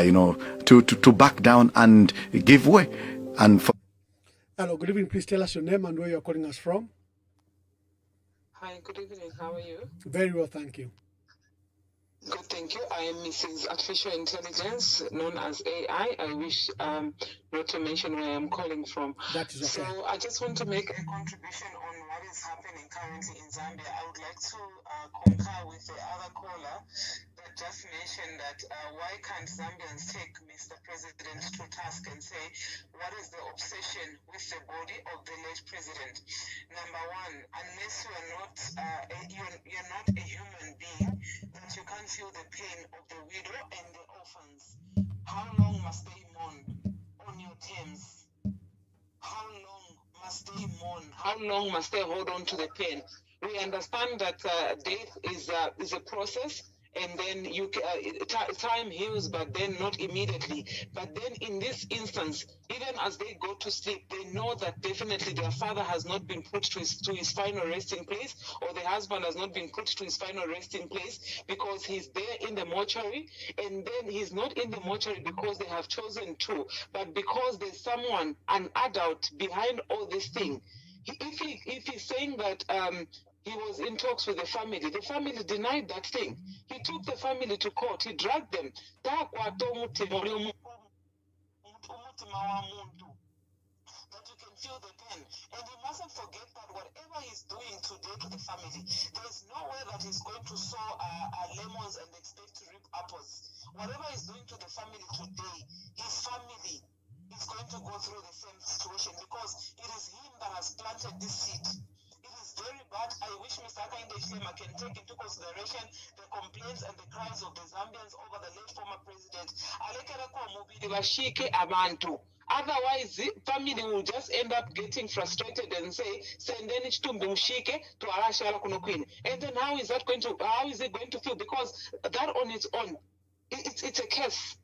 you know, to back down and give way. And for Hello, good evening. Please tell us your name and where you're calling us from. Hi, good evening. How are you? Very well, thank you. Good, thank you. I am Mrs. Artificial Intelligence, known as AI. I wish not to mention where I'm calling from. That is okay. So I just want to make a contribution on what is happening currently in Zambia. I would like to concur with the other caller that just mentioned that why can't Zambians take Mr. President to task and say, what is the obsession with the body of the late president? Number one, unless you are not you're not a human being, that you can't feel the pain of the widow and the orphans. How long must they mourn on your terms? How long must they mourn? How long must they hold on to the pain? We understand that death is a process, and then time heals, but then not immediately. But then in this instance, even as they go to sleep, they know that definitely their father has not been put to his final resting place, or the husband has not been put to his final resting place because he's there in the mortuary, and then he's not in the mortuary because they have chosen to, but because there's someone, an adult, behind all this thing. If he's saying that he was in talks with the family denied that thing. He took the family to court. He dragged them. That you can feel the pain. And you mustn't forget that whatever he's doing today to the family, there's no way that he's going to sow lemons and expect to reap apples. Whatever he's doing to the family today, his family is going to go through the same situation because it is him that has planted this seed. Very bad. I wish Mr. Hakainde Hichilema can take into consideration the complaints and the cries of the Zambians over the late former president. Otherwise, family will just end up getting frustrated and say, "Sendeni chitumbi mshike to arashala kuno queen." And then how is it going to feel? Because that on its own, it's a case.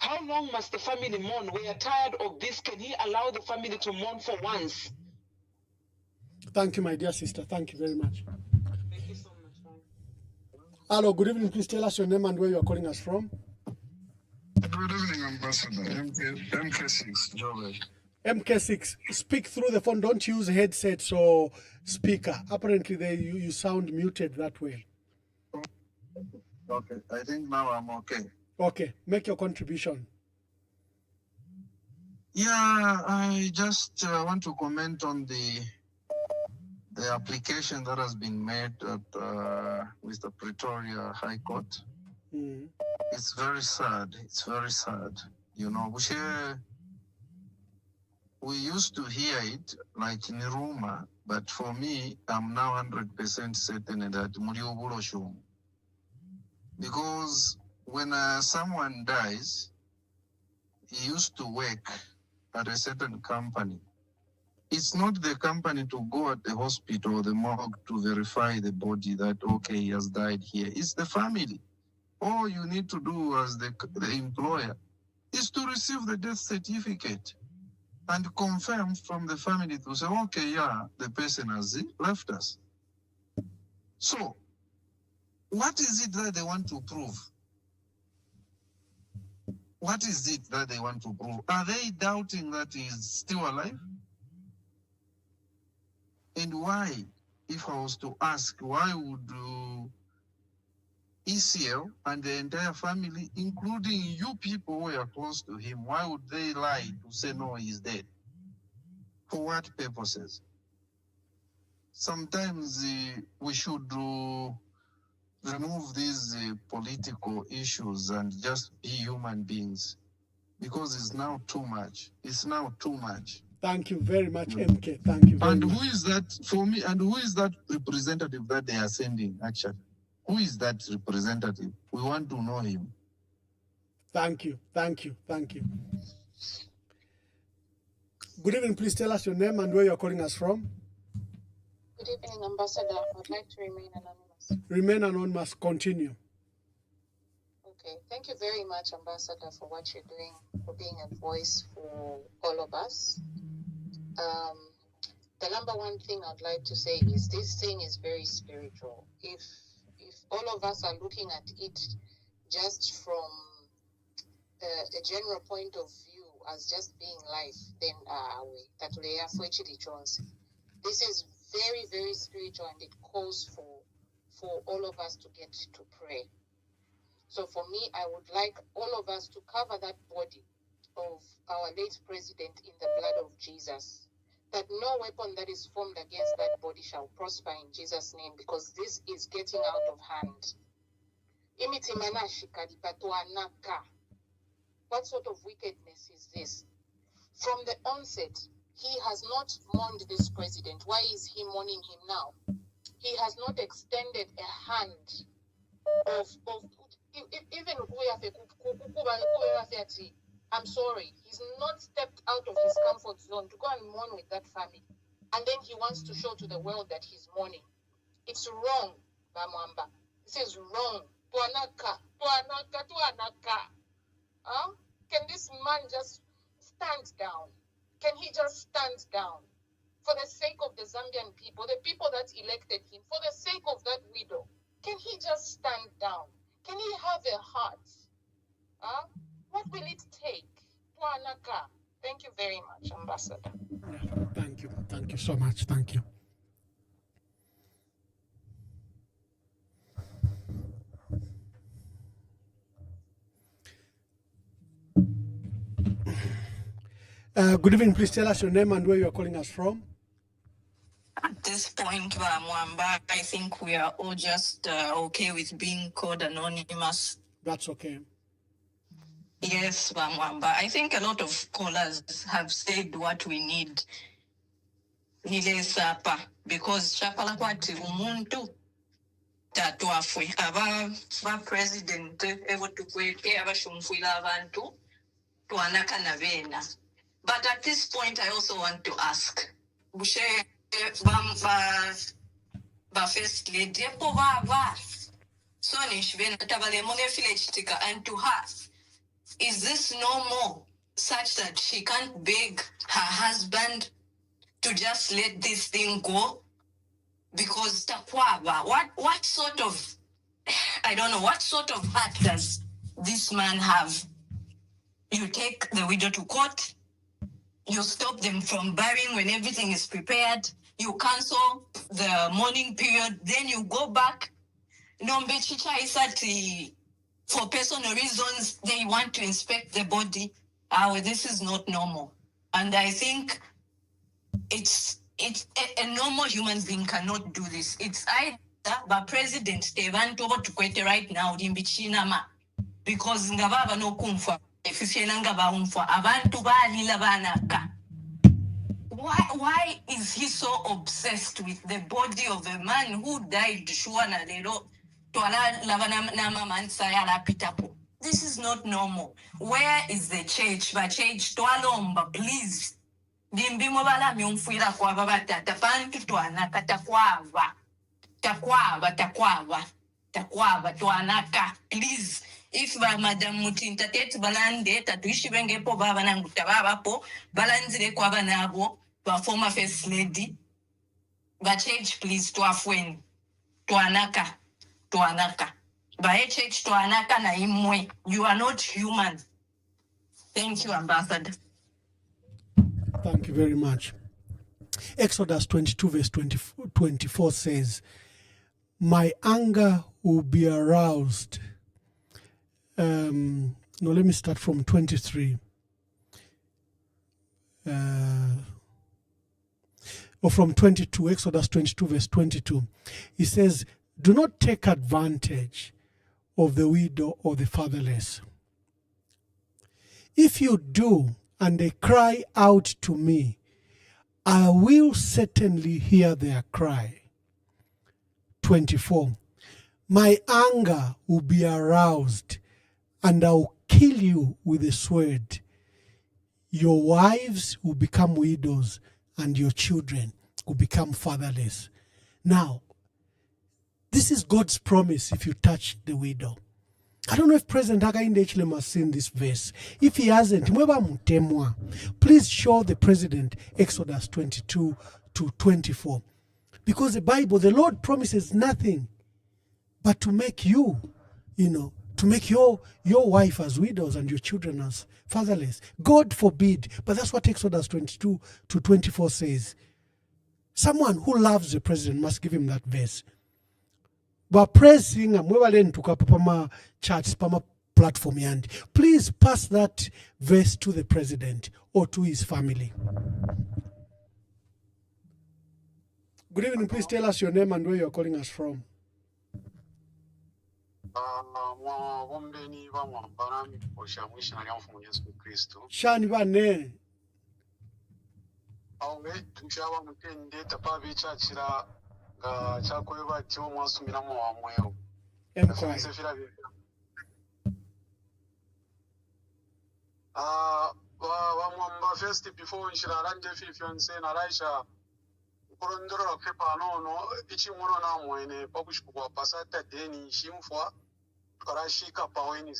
How long must the family mourn? We are tired of this. Can he allow the family to mourn for once? Thank you, my dear sister. Thank you very much. Thank you so much. Hello, good evening. Please tell us your name and where you are calling us from. Good evening, Ambassador. MK6, Joel. MK6, speak through the phone. Don't use headsets or speaker. Apparently, you sound muted that way. Okay, I think now I'm okay. Okay, make your contribution. Yeah, I just want to comment on the application that has been made with the Pretoria High Court. Mm. It's very sad. It's very sad. You know, we used to hear it like in rumor, but for me, I'm now 100% certain that Muriubulo Shum. Because when someone dies, he used to work at a certain company. It's not the company to go at the hospital or the morgue to verify the body that, okay, he has died here. It's the family. All you need to do as the employer is to receive the death certificate and confirm from the family to say, okay, yeah, the person has left us. So, what is it that they want to prove? What is it that they want to prove? Are they doubting that he is still alive? And why, if I was to ask, why would ECL and the entire family, including you people who are close to him, why would they lie to say, no, he's dead? For what purposes? Sometimes we should remove these political issues and just be human beings, because it's now too much. It's now too much. Thank you very much, MK. Thank you very much. And who is that for me? And who is that representative that they are sending, actually? Who is that representative? We want to know him. Thank you. Thank you. Thank you. Good evening. Please tell us your name and where you're calling us from. Good evening, Ambassador. I would like to remain anonymous. Remain anonymous. Continue. Okay. Thank you very much, Ambassador, for what you're doing, for being a voice for all of us. The number one thing I'd like to say is this thing is very spiritual. If all of us are looking at it just from a general point of view as just being life, then this is very, very spiritual, and it calls for all of us to get to pray. So for me, I would like all of us to cover that body of our late president in the blood of Jesus, that no weapon that is formed against that body shall prosper in Jesus' name, because this is getting out of hand. What sort of wickedness is this? From the onset, he has not mourned this president. Why is he mourning him now? He has not extended a hand of even I'm sorry, he's not stepped out of his comfort zone to go and mourn with that family. And then he wants to show to the world that he's mourning. It's wrong, Bamwamba. This is wrong. Tuanaka. Can this man just stand down? Can he just stand down? For the sake of the Zambian people, the people that elected him, for the sake of that widow, can he just stand down? Can he have a heart? What will it take? Tuanaka. Thank you very much, Ambassador. Thank you. Thank you so much. Thank you. Good evening. Please tell us your name and where you are calling us from. At this point, Mwamba, I think we are all just okay with being called anonymous. That's okay. Yes, Mwamba. I think a lot of callers have said what we need. Nile sapa, because chapala kwati umuntu tatuafwe aba president evo tukweke abashumfuila abantu tuanaka na vena. But at this point, I also want to ask, Bushe ba first lady so nishvena tabale mone village tika, and to her Is this normal, such that she can't beg her husband to just let this thing go? Because takwaba, what sort of, I don't know, what sort of heart does this man have? You take the widow to court, you stop them from burying when everything is prepared, you cancel the mourning period, then you go back. Nombe chicha isati, for personal reasons, they want to inspect the body. This is not normal. And I think it's a normal human being cannot do this. It's either but President Stevan Tobo Tukwete right now, Dimbichinama, because Ngababa no kumfa, if you ngaba umfa, abantu balila banaka. Why is he so obsessed with the body of a man who died Shuana Lero? This is not normal. Where is the church? But church twalomba, please. Dimbimo bala myumfuira kwa baba tata pantu twanaka takwava twanaka, please. If Madam Mutinta tet balande tatuishi bengepo baba nangu tababa po balanzire kwa banabo ba former first lady. But church, please, twafweni twanaka. By church twanaka na imwe. You are not human. Thank you, Ambassador. Thank you very much. Exodus 22 verse 24 says, my anger will be aroused. No, let me start from 23. Or from 22, Exodus 22 verse 22. It says, do not take advantage of the widow or the fatherless. If you do, and they cry out to me, I will certainly hear their cry. 24. My anger will be aroused, and I will kill you with a sword. Your wives will become widows, and your children will become fatherless. Now, this is God's promise if you touch the widow. I don't know if President Hakainde Hichilema has seen this verse. If he hasn't, please show the President Exodus 22 to 24. Because the Bible, the Lord promises nothing but to make you, to make your wife as widows and your children as fatherless. God forbid. But that's what Exodus 22 to 24 says. Someone who loves the President must give him that verse. But pressing pama chats pama platform and please pass that verse to the President or to his family. Good evening. Please tell us your name and where you're calling us from. Shani bane. Chakweva tiwo mwasumira mu wamweyo. Wamwamba first before nshiraranje fifianse na raisha kurondora kepa nono ichi mwono na mwene pakushikwa pasata deni shimfwa karashika paweni.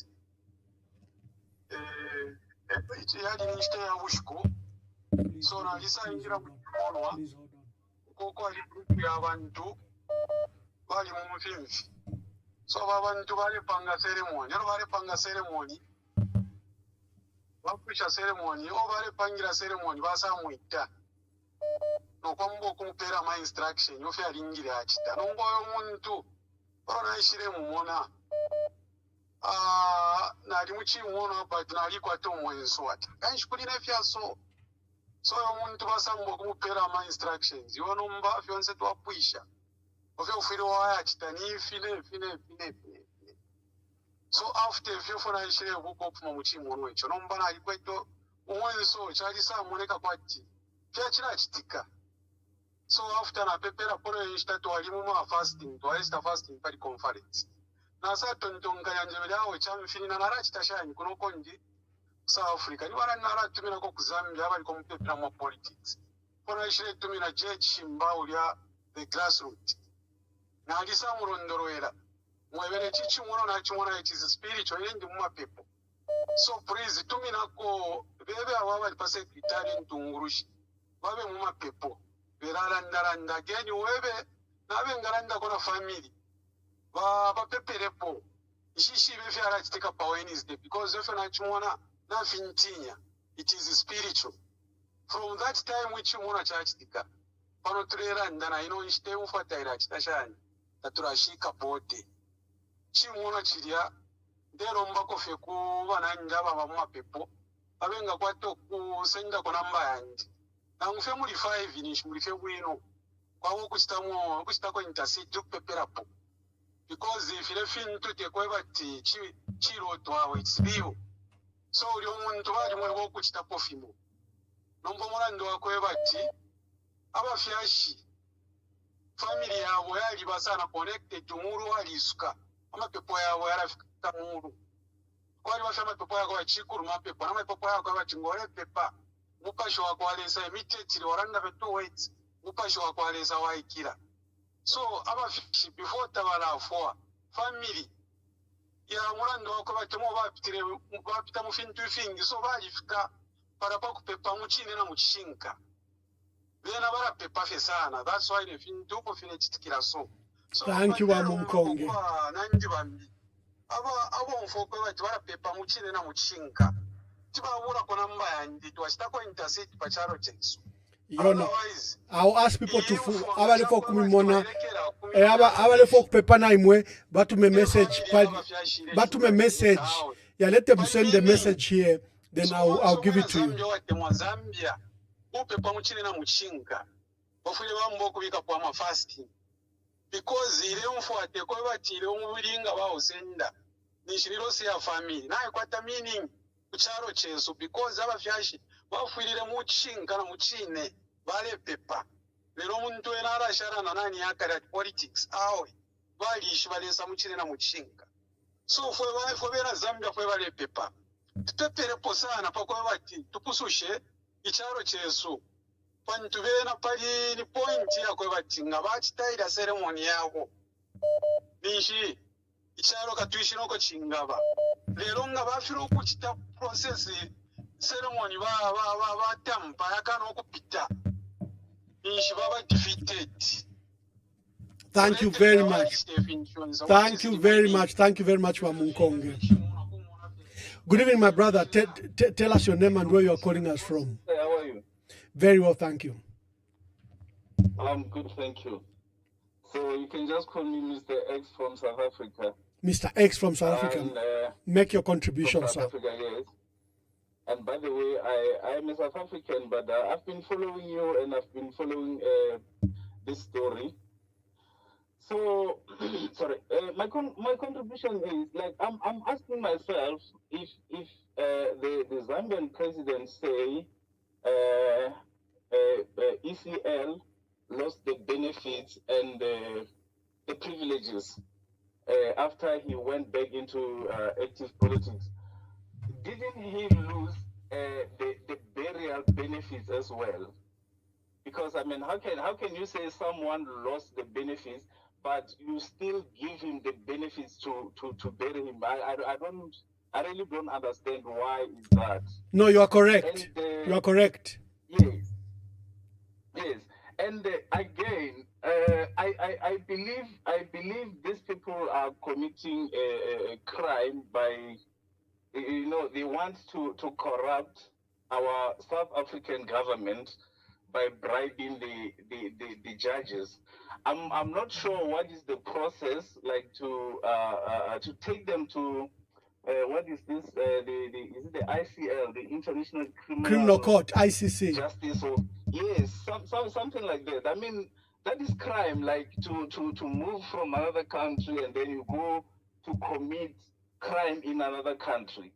Ichi yadi nishte ya ushku. So na lisa ingira mwonowa. Koko ali grupu ya abantu bali mu mufimfi. So abantu bali panga ceremony. Bakwisha ceremony, bali pangira ceremony basamwita. Nokwambo kumupera ma instruction yofe alingira achita. Nongo omuntu orona ishire mumona. Nali muchi muona but nali kwato mwenso ati. Kanshikulina fyaso. So umuntu basambo kumupera ma instructions. Yono mba fyonse twapwisha. Ofe ufiro wa achita ni fine. So after if you funa ishire huko puma muchi muono echo. Nomba na alikweto mwenso chali sa mwoneka kwati. Pia chila chitika. So after na pepera polo yishita tuwalimu ma fasting. Tuwalista fasting pari conference. Na sa tontonga yanjebele awe chamfini na nara chitashani kuno konji. South Africa. Ni wala nara tumina ko kuzambia bali kompepera mo politics. Pona ishire tumina judge shimbaulia the grassroots. Na alisa murondoroera. Mwebele chichi mwono na chimona it is spiritual yendi mwa people. So please, tuminako bebe awawa secretary ntungurushi. Babe muma pepo. Beraranda again webe nabe ngaranda kona family. Ba peperepo. Ishishi befe arachiteka pa Wednesday because if na chumona na fintinya. It is spiritual. From that time which muna chachitika. Pano turera ndana ino ishte ufataira chitashani. Taturashika pote. Chimuna chiria. Dero mbako feku wananja baba mapepo. Abenga kwato kusenda kwa namba yanji. Na ngufe muri 5 nishi muri fe wino. Kwa wo kuchitako intercede peperapo. Because if you feel to take over chiro to our it's real. So uli omuntu bali mwe wo kuchitapo fimo. Nombo mulando wakweba ti abafyashi family yabo yali basana connected tumuru wali isuka amapepo yabo yarafika muru kwali bafama pepo yako bachikuru mapepo na mapepo yako bachingore pepa mupasho wakwalesa immediately oranda beto wait mupasho wakwalesa waikira so abafishi before tabala for family ya mulando wako batemo bapita mufintu fingi so balifika para paku pepa muchine na muchinka Vena bara pepa fesana. That's why the fin tuko fine chitikira so. Thank you, Wamunkonge. Nanji bambi. Aba mfoko wati bara pepa muchine na muchinka. Tiba wura kona mba yandi. Tuwashitako intercede pacharo chensu. Otherwise, I'll ask people to abale folk kumimona abale folk pepa na imwe batume message yeah, let them send the message here, then I'll give it to you. Zambia upepa muchine na muchinka bafule bambo kubika kwa ma fasting because ile mfuate ko batire umubiringa bawusenda nishiriro se ya family naye kwata meaning kucharo cheso because abafyashi bafulire muchinka na muchine bale pepa lero muntu enara sharana nani yakara politics awe balishi balesa muchine na muchinka so fwe bera Zambia fwe bale pepa tupepere posana pakwa bati tupusushe icharo chesu pantu bena pali ni point yakwe bati nga bachitaira ceremony yako nishi icharo katwishino ko chingaba lero nga bafiro kuchita process ceremony ba tampa yakano okupita nishi baba defeated. Thank you very much. Thank you very much. Thank you very much, Wamunkonge. Good evening, my brother. Tell us your name and where you are calling us from. Hey, how are you? Very well, thank you. I'm good, thank you. So you can just call me Mr. X from South Africa. Mr. X from South Africa. Make your contribution, South sir. Africa, yes. And by the way, I am a South African, but I've been following you and I've been following this story. So, sorry, my contribution is like I'm asking myself if the Zambian president say ECL lost the benefits and the privileges after he went back into active politics. Didn't he lose the burial benefits as well? Because I mean, how can you say someone lost the benefits, but you still give him the benefits to bury him? I really don't understand why is that. No, you are correct. And, you are correct. Yes. And again, I believe these people are committing a crime by, they want to corrupt our South African government by bribing the judges. I'm not sure what is the process like to take them to what is this is it the ICL, the International Criminal Court, ICC justice, or yes, something like that. I mean, that is crime, like to move from another country and then you go to commit crime in another country.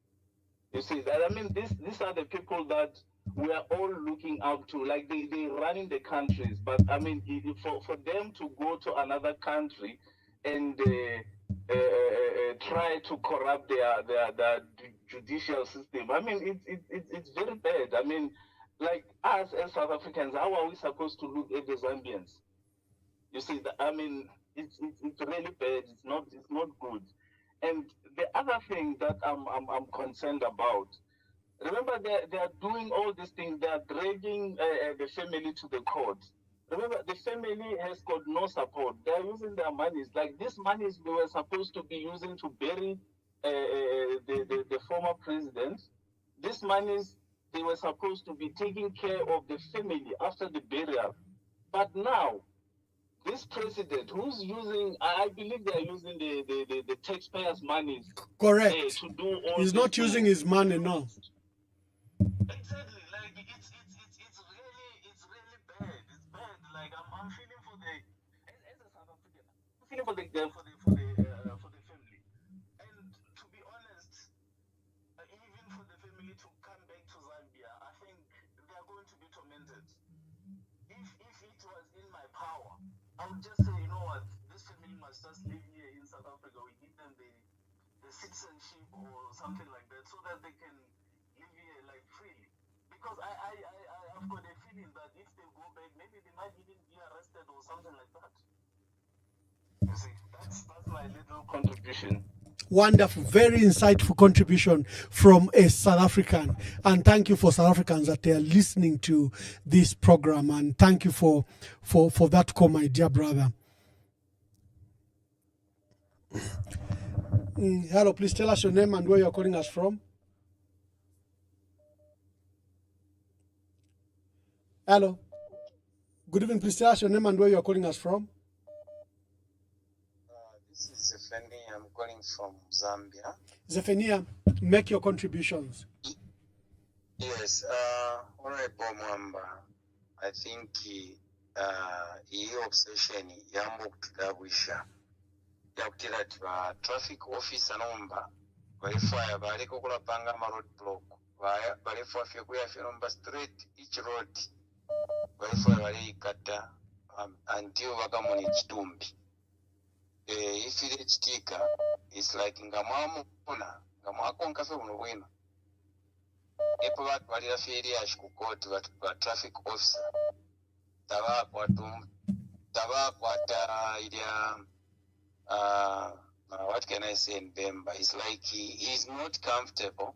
You see that? I mean, these are the people that we are all looking up to, like they run in the countries, but I mean, for them to go to another country and try to corrupt their judicial system, I mean, it's very bad. I mean, like us as South Africans, how are we supposed to look at the Zambians? You see, I mean, it's really bad. It's not good. And the other thing that I'm concerned about, remember they are doing all these things. They are dragging the family to the court. Remember, the family has got no support. They are using their monies. Like these monies they were supposed to be using to bury the former president. These monies they were supposed to be taking care of the family after the burial. But now, this president who's using, I believe they are using the taxpayers' monies. Correct. To do all He's not using his money, no. Exactly. Like it's really bad. It's bad. Like I'm feeling for the as a South African, I'm feeling for the family. And to be honest, even for the family to come back to Zambia, I think they are going to be tormented. If it was in my power, I would just say, you know what, this family must just live here in South Africa. We give them the citizenship or something like that, so that they can live here like freely. Because I've got a feeling that if they go back, maybe they might even be arrested or something like that. You see, that's my little contribution. Wonderful, very insightful contribution from a South African. And thank you for South Africans that they are listening to this program. And thank you for that call, my dear brother. Hello, please tell us your name and where you're calling us from. Hello. Good evening, please tell us your name and where you're calling us from. This is Zephania. I'm calling from Zambia. Zephania, make your contributions. Yes, Honorable Mwamba, I think iyi obsession yamba okutudabwisha yakutira ati ba traffic officer nomba balifaya baliko kulapanga ama road block balifaya fye kuyafya nomba straight each road balifaya balikata until bakamuna ekitumbi. Ifire ekitika it's like nga mwamukona nga mwakonka fe buno bwino epo batu balira feriash ku court ba traffic officer tabakwata ilya what can I say in Bemba? It's like he is not comfortable.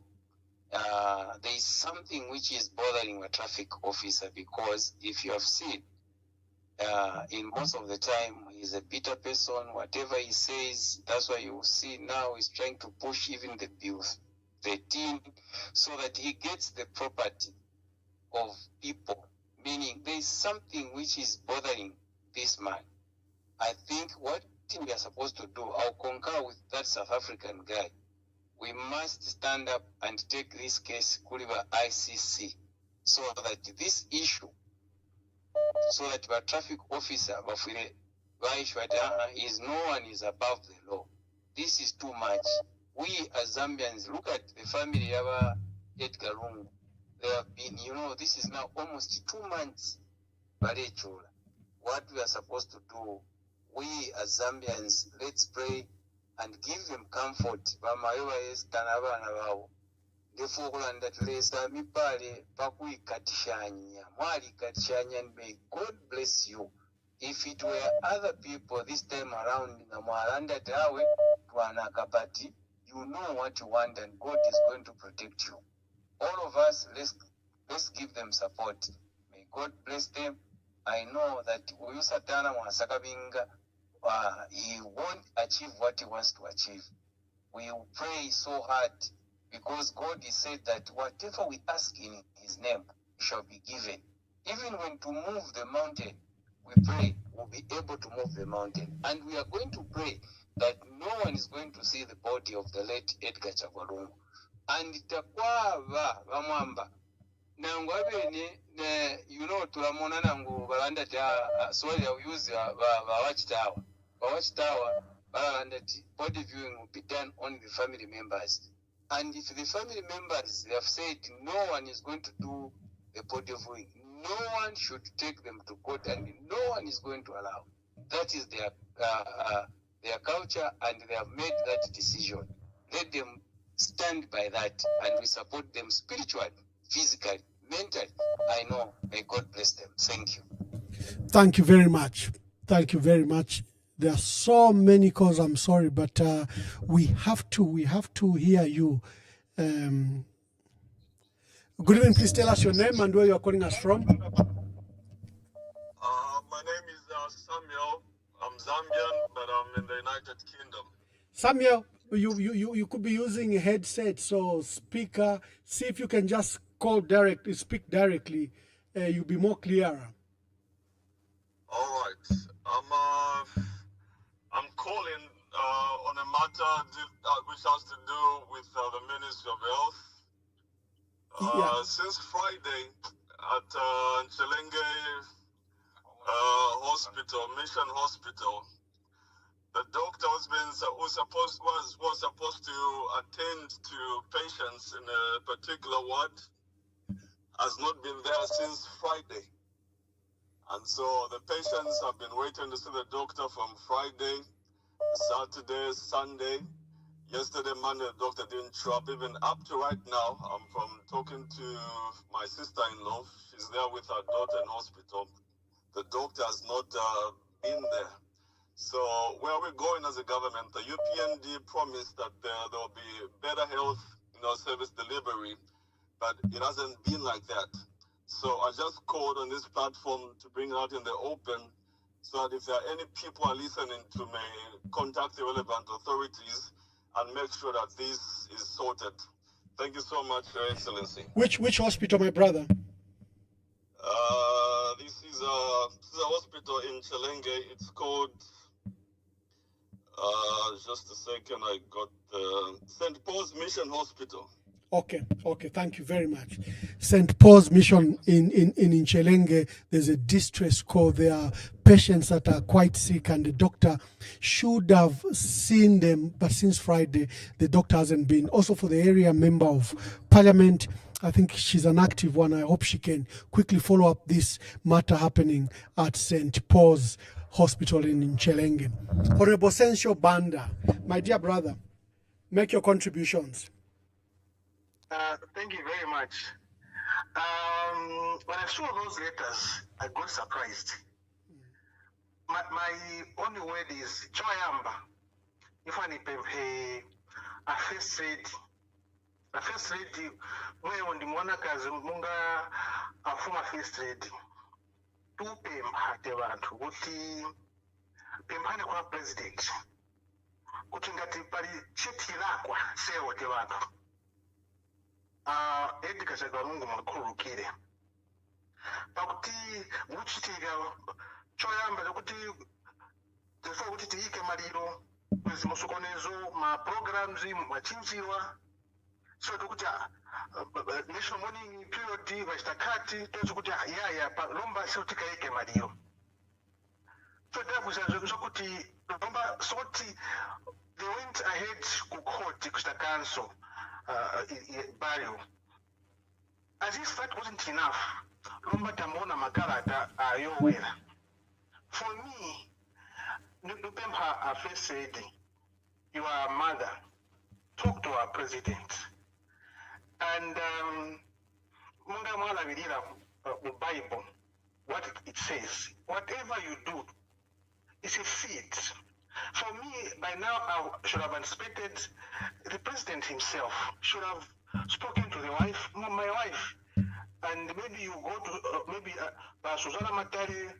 There is something which is bothering a traffic officer, because if you have seen in most of the time he's a bitter person. Whatever he says, that's why you see now he's trying to push even the bill 13 so that he gets the property of people. Meaning there is something which is bothering this man. I think what we are supposed to do, I'll concur with that South African guy. We must stand up and take this case Kuliba ICC, so that this issue, so that the traffic officer is no one is above the law. This is too much. We as Zambians, look at the family of Edgar Lungu. They have been, this is now almost 2 months. What we are supposed to do, we as Zambians, let's pray and give them comfort. And may God bless you. If it were other people this time around, you know what you want and God is going to protect you. All of us, let's give them support. May God bless them. I know that Satana Mwasakabinga, he won't achieve what he wants to achieve. We pray so hard, because God has said that whatever we ask in his name shall be given. Even when to move the mountain, we pray we'll be able to move the mountain. And we are going to pray that no one is going to see the body of the late Edgar Chagwa Lungu. And itakwava bamwamba nangu abene tulamona nangu balanda sorry I use watchtower balanda body viewing will be done on the family members. And if the family members have said no one is going to do the body viewing, no one should take them to court, and no one is going to allow. That is their culture, and they have made that decision. Let them stand by that, and we support them spiritually, physically, mentally. I know. May God bless them. Thank you. Thank you very much. Thank you very much, There are so many calls. I'm sorry, but we have to hear you. Good evening. Please tell us your name and where you are calling us from. My name is Samuel. I'm Zambian, but I'm in the United Kingdom. Samuel, you could be using a headset, so speaker. See if you can just speak directly. You'll be more clearer. All right. I'm calling on a matter which has to do with the Ministry of Health. Since Friday at Chelenge Hospital, Mission Hospital, the doctor was supposed to attend to patients in a particular ward has not been there since Friday. And so the patients have been waiting to see the doctor from Friday, Saturday, Sunday. Yesterday, Monday, the doctor didn't show up. Even up to right now, I'm from talking to my sister-in-law. She's there with her daughter in hospital. The doctor has not been there. So where we're going as a government, the UPND promised that there will be better health service delivery, but it hasn't been like that. So I just called on this platform to bring it out in the open so that if there are any people are listening to me, contact the relevant authorities and make sure that this is sorted. Thank you so much, Your Excellency. Which hospital, my brother? This is a hospital in Chelenge. It's called, just a second, I got St. Paul's Mission Hospital. Okay, thank you very much. St. Paul's Mission in Chelenge, there's a distress call. There are patients that are quite sick and the doctor should have seen them, but since Friday, the doctor hasn't been. Also for the area member of parliament, I think she's an active one. I hope she can quickly follow up this matter happening at St. Paul's Hospital in Chelenge. Honorable Sensio Banda, my dear brother, make your contributions. Thank you very much. When I saw those letters, I got surprised. My only word is choyamba. If I need a first lady, where on the monarchs munga a former first lady. Two pemhate bantu kuti pemhane kwa president. Kuti ngati pali cheti lakwa sewo te bantu. Edgar Chagwa Lungu makhululukire pakuti muchitika choyamba chokuti tefuna kuti tiyike maliro kwezi musokonezo ma programs machinjiwa so tokuti national morning period vachitakati tochikuti yaya lomba so tikayike maliro so ndakuza zokuti lomba soti they went ahead ku court kuchita cancel burial. As if that wasn't enough, Lomba Tamona Makarata Ayowela. For me, Nupemha first lady, you are a mother. Talk to our president. And Munga Mala Vidira, the Bible, what it says, whatever you do, it's a seed. For me, by now, I should have expected the president himself should have spoken to the wife, my wife, and maybe you go to Susanna Matari.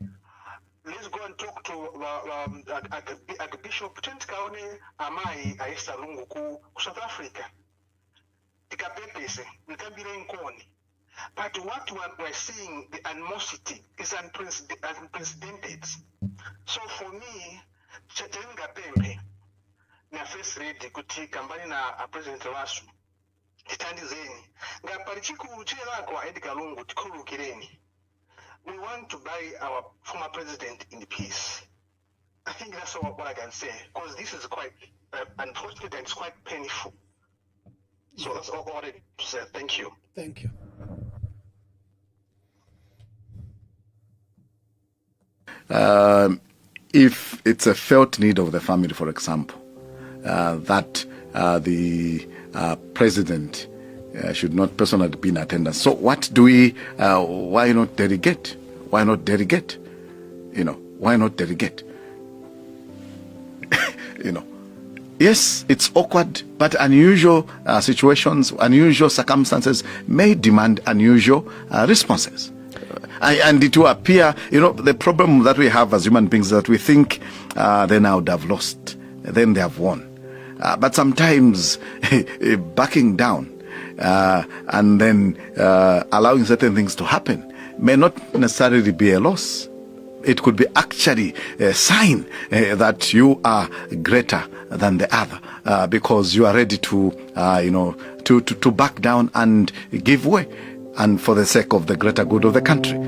Let's go and talk to at the Bishop Tentkaone Amai Aisa Lungu ku South Africa. Tikapepese, nikabire nkoni. But what we're seeing, the animosity is unprecedented. So for me, Chatenga Pempe, na first lady kuti kambani na president wasu titandizeni ngaparichiku chela kwa Edgar Lungu tikhululukireni. We want to buy our former president in peace. I think that's what I can say, because this is quite unfortunate and it's quite painful. So that's all I wanted to say. Thank you. Thank you. If it's a felt need of the family, for example, that the president should not personally be in attendance. So what do we, why not delegate? Why not delegate? Why not delegate? Yes, it's awkward, but unusual situations, unusual circumstances may demand unusual responses. And it will appear, the problem that we have as human beings is that we think they now would have lost, then they have won. But sometimes backing down and then allowing certain things to happen may not necessarily be a loss. It could be actually a sign that you are greater than the other because you are ready to, to back down and give way, and for the sake of the greater good of the country.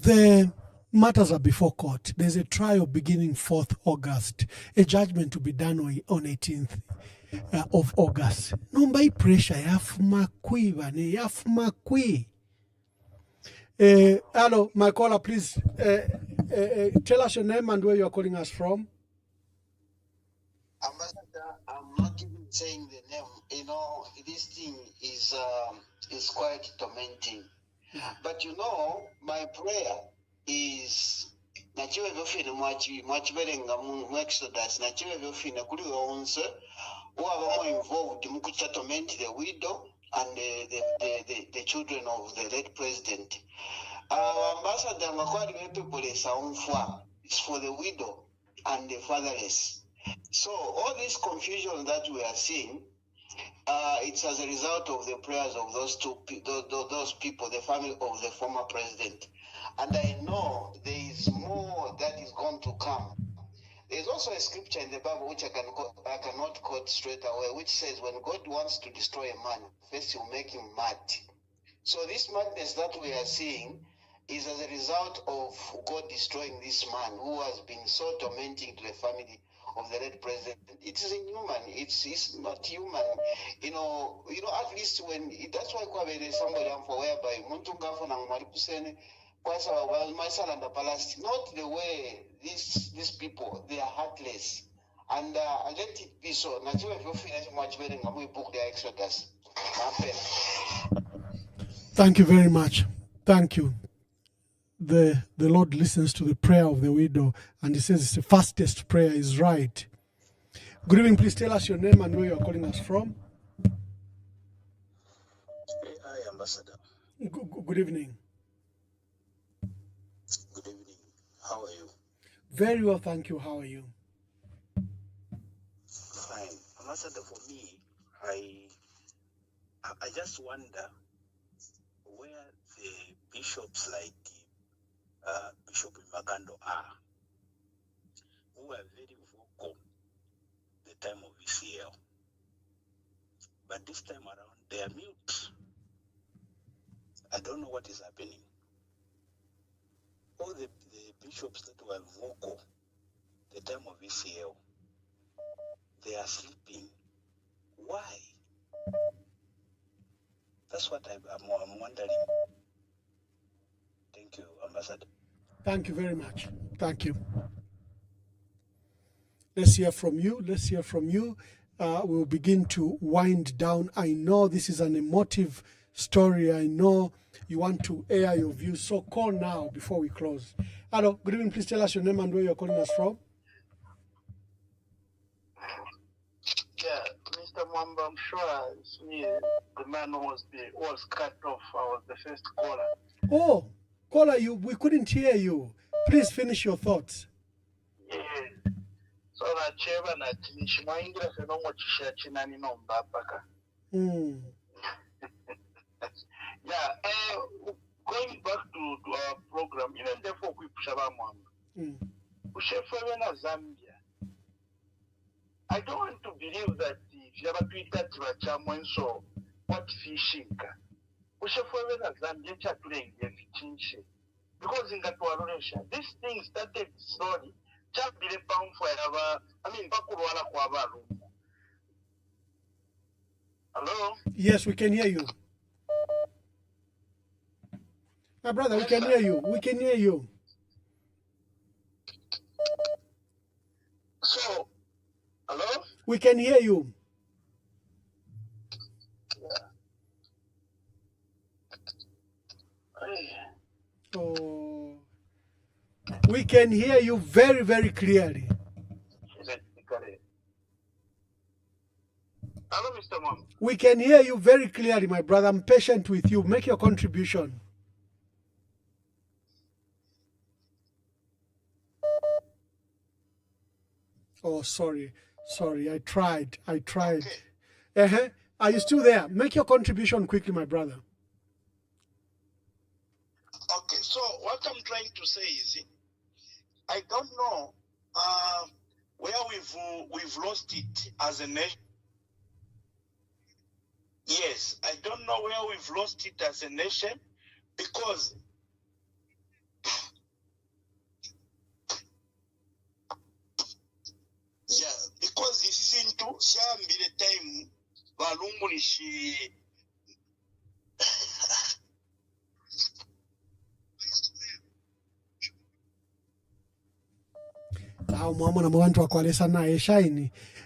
The matters are before court. There's a trial beginning 4th August, a judgment to be done on 18th of August. Number pressure, yafuma kwi. Hello, my caller, please tell us your name and where you are calling us from. Ambassador, I'm not even saying the name. This thing is quite tormenting. But my prayer is nachiwe vyofine mwachiverenga mu Exodus nachiwe vyofine kuli onse who more involved mukucha torment the widow and the children of the late president. Ambassador ngakwali people it's for the widow and the fatherless. So all this confusion that we are seeing, it's as a result of the prayers of those people, the family of the former president. And I know there is more that is going to come. There's also a scripture in the Bible which I cannot quote straight away, which says when God wants to destroy a man, first he'll make him mad. So this madness that we are seeing is as a result of God destroying this man who has been so tormenting to the family of the late president. It is inhuman. It's not human. At least when that's why somebody for whereby not the way these people, they are heartless. And let it be so. Thank you very much. Thank you. The Lord listens to the prayer of the widow, and he says the fastest prayer is right. Good evening. Please tell us your name and where you are calling us from. Hi, Ambassador. Good evening. Good evening. How are you? Very well, thank you. How are you? Fine. Ambassador, for me, I just wonder where the bishops like Bishop Magando are, who are very vocal the time of ECL. But this time around, they are mute. I don't know what is happening. All the bishops that were vocal the time of ECL, they are sleeping. Why? That's what I'm wondering. Thank you, Ambassador. Thank you very much. Thank you. Let's hear from you. Let's hear from you. We'll begin to wind down. I know this is an emotive story. I know you want to air your views. So call now before we close. Hello, good evening. Please tell us your name and where you're calling us from. Yeah, Mr. Mwamba, I'm sure it's me, the man who was cut off. I was the first caller. Oh, caller, we couldn't hear you. Please finish your thoughts. Yeah. So that cheva na nishimwaingira fenongo chisha chinani no mbapaka. Yeah, going back to our program, even therefore we push about Mwamba. Ushefwe na Zambia. I don't want to believe that if you ever tweet that so what fishing. Ushefwe na Zambia chatulengi efichinche. Because in Gatuarusha, this thing started slowly. Hello? Yes, we can hear you. My brother, we can hear you. We can hear you. So, hello? We can hear you. Oh. We can hear you very, very clearly. Hello, Mr. Mom. We can hear you very clearly, my brother. I'm patient with you. Make your contribution. Oh, sorry. Sorry, I tried. Okay. Are you still there? Make your contribution quickly, my brother. Okay, so what I'm trying to say is, I don't know where we've lost it as a nation. Yes, I don't know where we've lost it as a nation, because this is into shambile time balungu nishi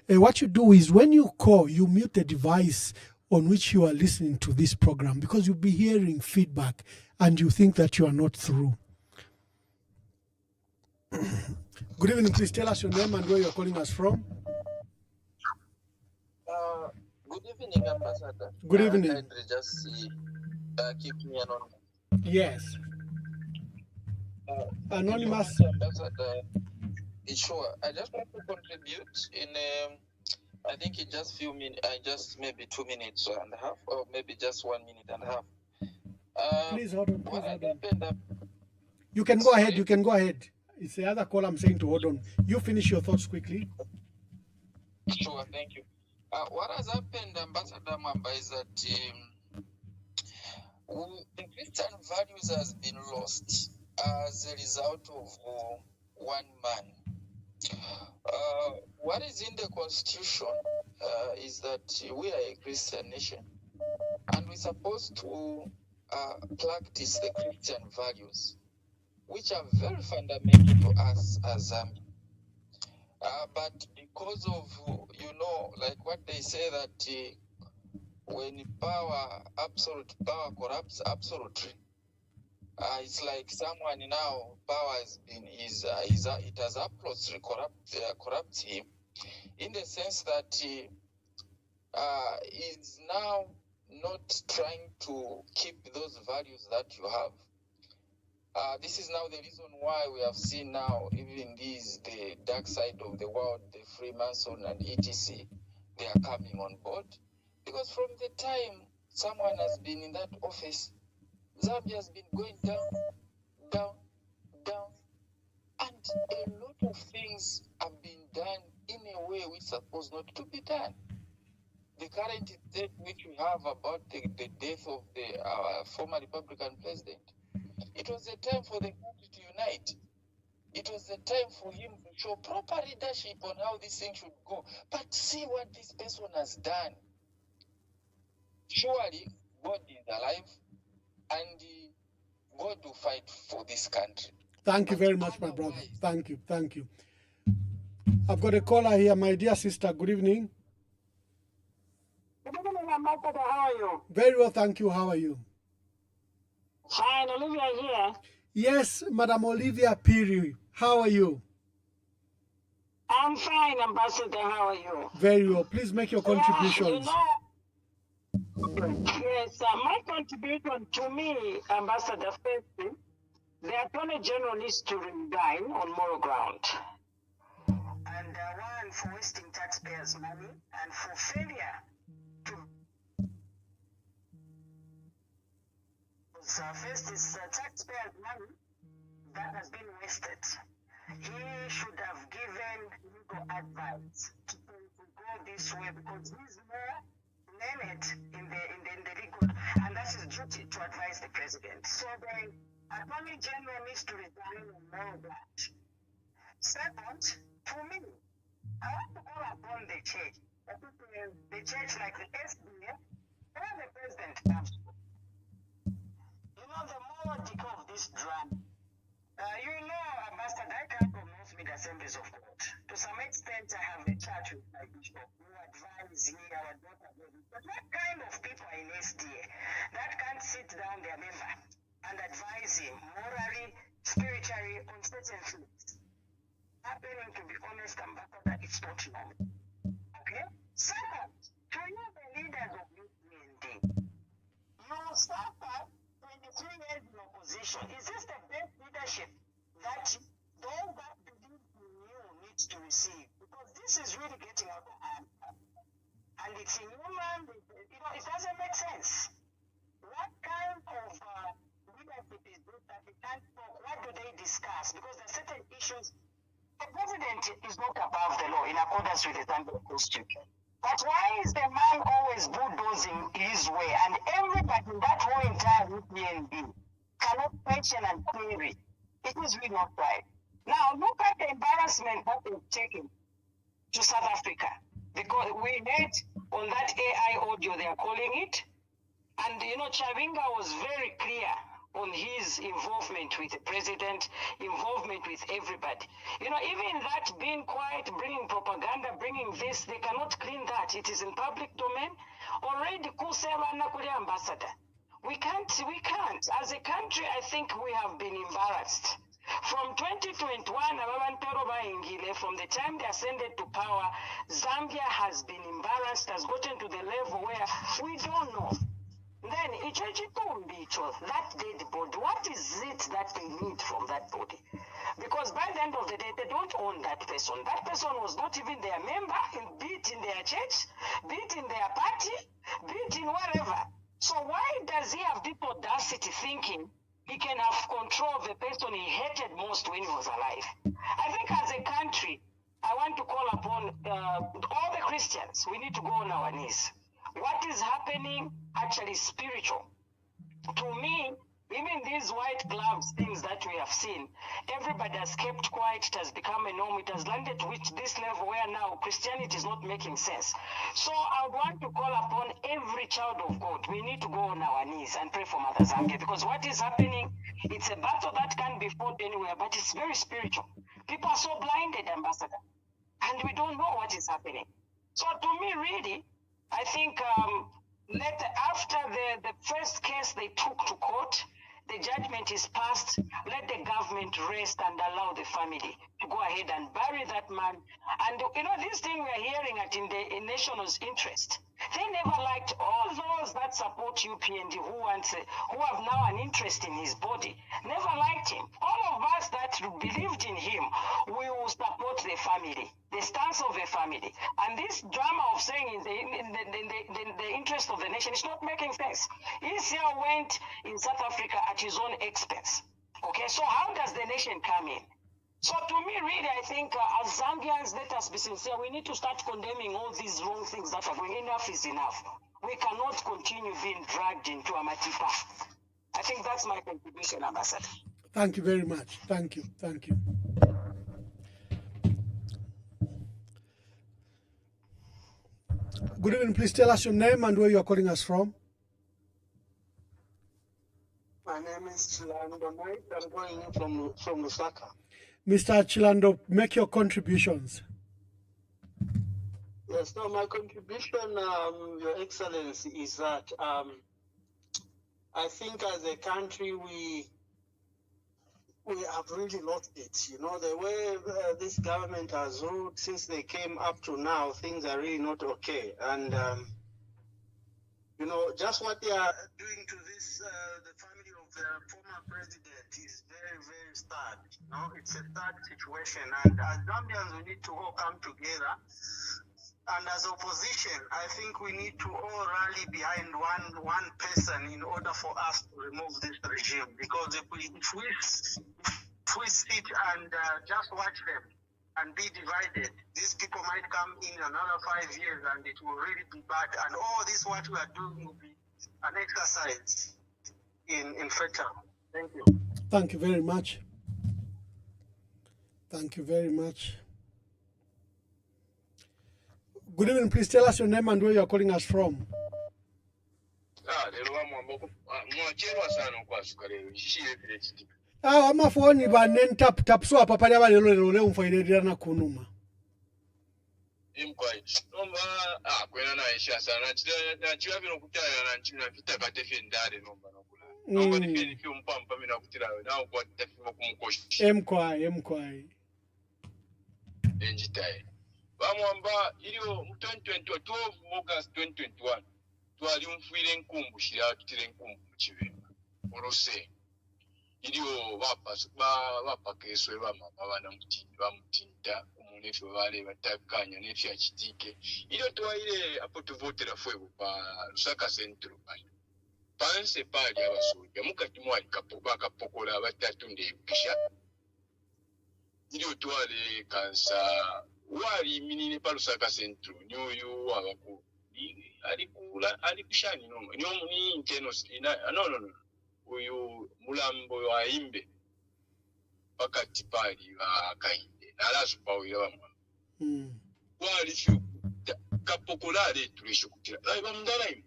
what you do is when you call, you mute the device on which you are listening to this program, because you'll be hearing feedback and you think that you are not through. Good evening, please tell us your name and where you're calling us from. Good evening, Ambassador. Good evening. Kindly just keep me anonymous. Yes. Anonymous. Ambassador, sure. I just want to contribute in, I think in just few minutes, just maybe 2 minutes and a half, or maybe just 1 minute and a half. Please hold on. What happened? You can go ahead. You can go ahead. It's the other call I'm saying to hold on. You finish your thoughts quickly. Sure, thank you. What has happened, Ambassador Mamba, is that the Christian values has been lost as a result of one man. What is in the Constitution is that we are a Christian nation, and we're supposed to practice the Christian values, which are very fundamental to us as Zambia. But because of, like what they say that when absolute power corrupts absolutely, it's like someone now power has been it has absolutely corrupt him, in the sense that he's now not trying to keep those values that you have. This is now the reason why we have seen now even the dark side of the world, the Freemason and etc., they are coming on board. Because from the time someone has been in that office, Zambia has been going down, and a lot of things have been done in a way which is supposed not to be done. The current state which we have about the death of our former Republican president, it was a time for the country to unite. It was a time for him to show proper leadership on how this thing should go. But see what this person has done. Surely God is alive, and God will fight for this country. Thank you very much, my brother. Thank you. I've got a caller here, my dear sister. Good evening. Good evening, Ambassador. How are you? Very well, thank you. How are you? Fine, Olivia here. Yes, Madam Olivia Piri. How are you? I'm fine, Ambassador. How are you? Very well. Please make your contributions. Yes, my contribution to me, Ambassador, first, the Attorney General needs to resign on moral ground. And one, for wasting taxpayers' money, and for failure to... first is taxpayers' money that has been wasted. He should have given legal advice to go this way, because he's more learned in the legal, and that's his duty to advise the president. So the Attorney General needs to resign on moral ground. Second, for me, I want to call upon the church. The church, like the SBF, where the president comes from. The melody of this drama. Ambassador, I come from North Mid Assemblies of God. To some extent, I have a church with my bishop who advise me, our daughter. But what kind of people are in SDA that can't sit down their member and advise him morally, spiritually, on certain things? Happening, to be honest, Ambassador, it's not normal. Okay? Second, to you, taxpayers of UPND. You suffer 23 years in opposition. Is this the best leadership that those that believe in you needs to receive? Because this is really getting out of hand. And it's inhuman, it doesn't make sense. What kind of leadership is this that they can't talk? What do they discuss? Because there are certain issues. The president is not above the law in accordance with the Standoff Constitution. But why is the man always bulldozing his way? And everybody in that whole entire UPNB cannot question and query. It is really not right. Now, look at the embarrassment that they've taken to South Africa. Because we heard on that AI audio, they are calling it. And, Chavinga was very clear on his involvement with the president, involvement with everybody. Even that being quiet, bringing propaganda, bringing this, they cannot clean that. It is in public domain. Already, ambassador. We can't. As a country, I think we have been embarrassed. From 2021, from the time they ascended to power, Zambia has been embarrassed, has gotten to the level where we don't know. Then, that dead body, what is it that they need from that body? Because by the end of the day, they don't own that person. That person was not even their member, be it in their church, be it in their party, be it in wherever. So why does he have the audacity thinking he can have control of the person he hated most when he was alive? I think as a country, I want to call upon all the Christians. We need to go on our knees. What is happening actually spiritual. To me, even these white gloves things that we have seen, everybody has kept quiet. It has become a norm. It has landed to this level where now Christianity is not making sense. So I want to call upon every child of God. We need to go on our knees and pray for Mother Zambia, because what is happening, it's a battle that can be fought anywhere, but it's very spiritual. People are so blinded, Ambassador, and we don't know what is happening. So to me, really, I think after the first case they took to court, the judgment is passed. Let the government rest and allow the family to go ahead and bury that man. And this thing we're hearing in national's interest. They never liked all those that support UPND who have now an interest in his body. Never liked him. All of us that believed in him, we will support the family, the stance of the family. And this drama of saying in the interest of the nation is not making sense. ECL went in South Africa at his own expense. Okay, so how does the nation come in? So to me, really, I think as Zambians, let us be sincere. We need to start condemning all these wrong things that are going. Enough is enough. We cannot continue being dragged into a matipa. I think that's my contribution, Ambassador. Thank you very much. Thank you. Thank you. Good evening. Please tell us your name and where you are calling us from. My name is Chilando Knight. I'm calling in from Lusaka. Mr. Chilando, make your contributions. Yes, no, my contribution, Your Excellency, is that I think as a country we have really lost it. The way this government has ruled since they came up to now, things are really not okay. And, just what they are doing to this, the family of the former president is very, very sad. It's a sad situation. And as Zambians, we need to all come together. And as opposition, I think we need to all rally behind one person in order for us to remove this regime. Because if we sit and just watch them and be divided, these people might come in another 5 years and it will really be bad. And all this what we are doing will be an exercise in fatal. Thank you. Thank you very much. Thank you very much. Good evening. Please tell us your name and where you are calling us from. Amafoni banen tap so papa ya lero umfaidira na kunuma. Kwena na isha sana na chiwa bino kutaya na nchina fita katefi ndare nomba nakula. Nomba ni fi mpampa mina kutira na kwa tefi kumkoshi. Emkwai. Enjitai. Bamwamba ilio 2022 August 2021. twali nfuire enkumbu shira tutire enkumbu mu kibemba oluse iliyo bapakeswe bamama bamutinda umuntu efyo bale batakanya n'efyo akitike iliyo twaire apo tuvotera fwe pa Lusaka Central panse pali abasoja mukati mwali bakapokola batatu ndebukisha iliyo twale kansa wali minine pa Lusaka Central nyoyo abakulu ali kushani noma nyomu ni inteno no uyu mulambo wa imbe pakati pali Hakainde nalazupawira bamwe wali fyo kapokolale tulishukutira bamndala ime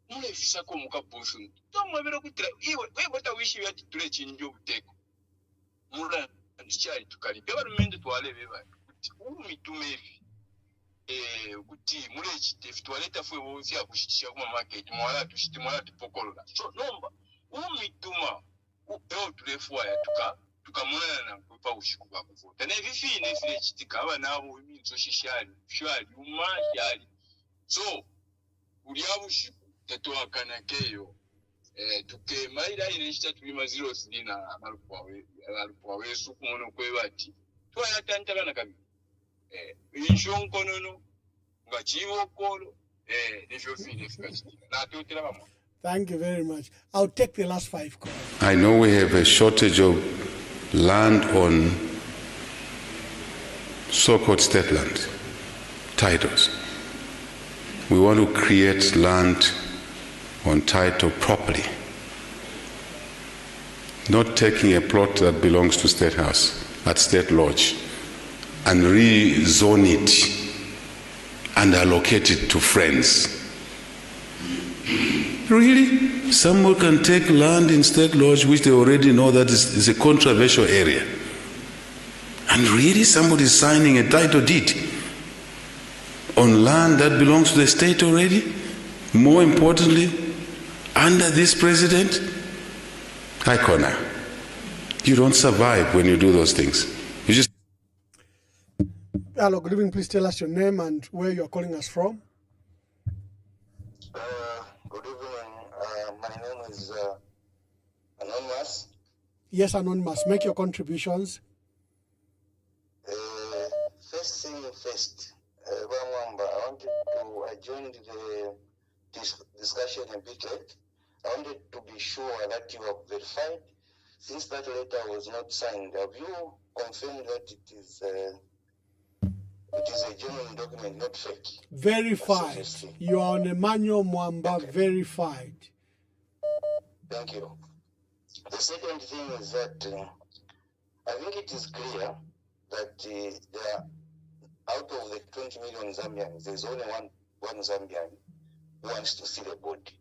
mulefisako mukapusu tomwebera kutira iwe webota wishi byati tule chinjo buteko mula ndichali tukali government twalebe ba kuti umitumefi kuti mule chitefi twaleta fwe bozya kushikisha kuma market mwala tushiti mwala tupokolola so nomba umituma upeo tulefwa ya tukamuna na kupa ushiku kwa kuvota na vifi nefile chitika aba nabo iminzo shishali umashali so uliabu shiku tatuakana keyo tuke maila ineshita tulima zero sidina malupu wawesu kumono kwe bati tuwa yatantala na kami inshonko nono nga chivo kolo nefyo fi nefika chitika na tuotela mamo. Thank you very much. I'll take the last 5 calls. I know we have a shortage of land on so-called state land, titles. We want to create land on title properly, not taking a plot that belongs to State House, at State Lodge, and rezone it and allocate it to friends. Really? Someone can take land in State Lodge which they already know that is a controversial area. And really somebody is signing a title deed on land that belongs to the state already? More importantly, under this president? Icona. You don't survive when you do those things. You just... Hello, good evening. Please tell us your name and where you are calling us from. Good evening. My name is Anonymous. Yes, Anonymous. Make your contributions. First thing first, I joined the discussion a bit late. I wanted to be sure that you have verified. Since that letter was not signed, have you confirmed that it is a genuine document, not fake? Verified. You are on Emmanuel Mwamba, okay. Verified. Thank you. The second thing is that I think it is clear that there, out of the 20 million Zambians, there's only one Zambian who wants to see the body.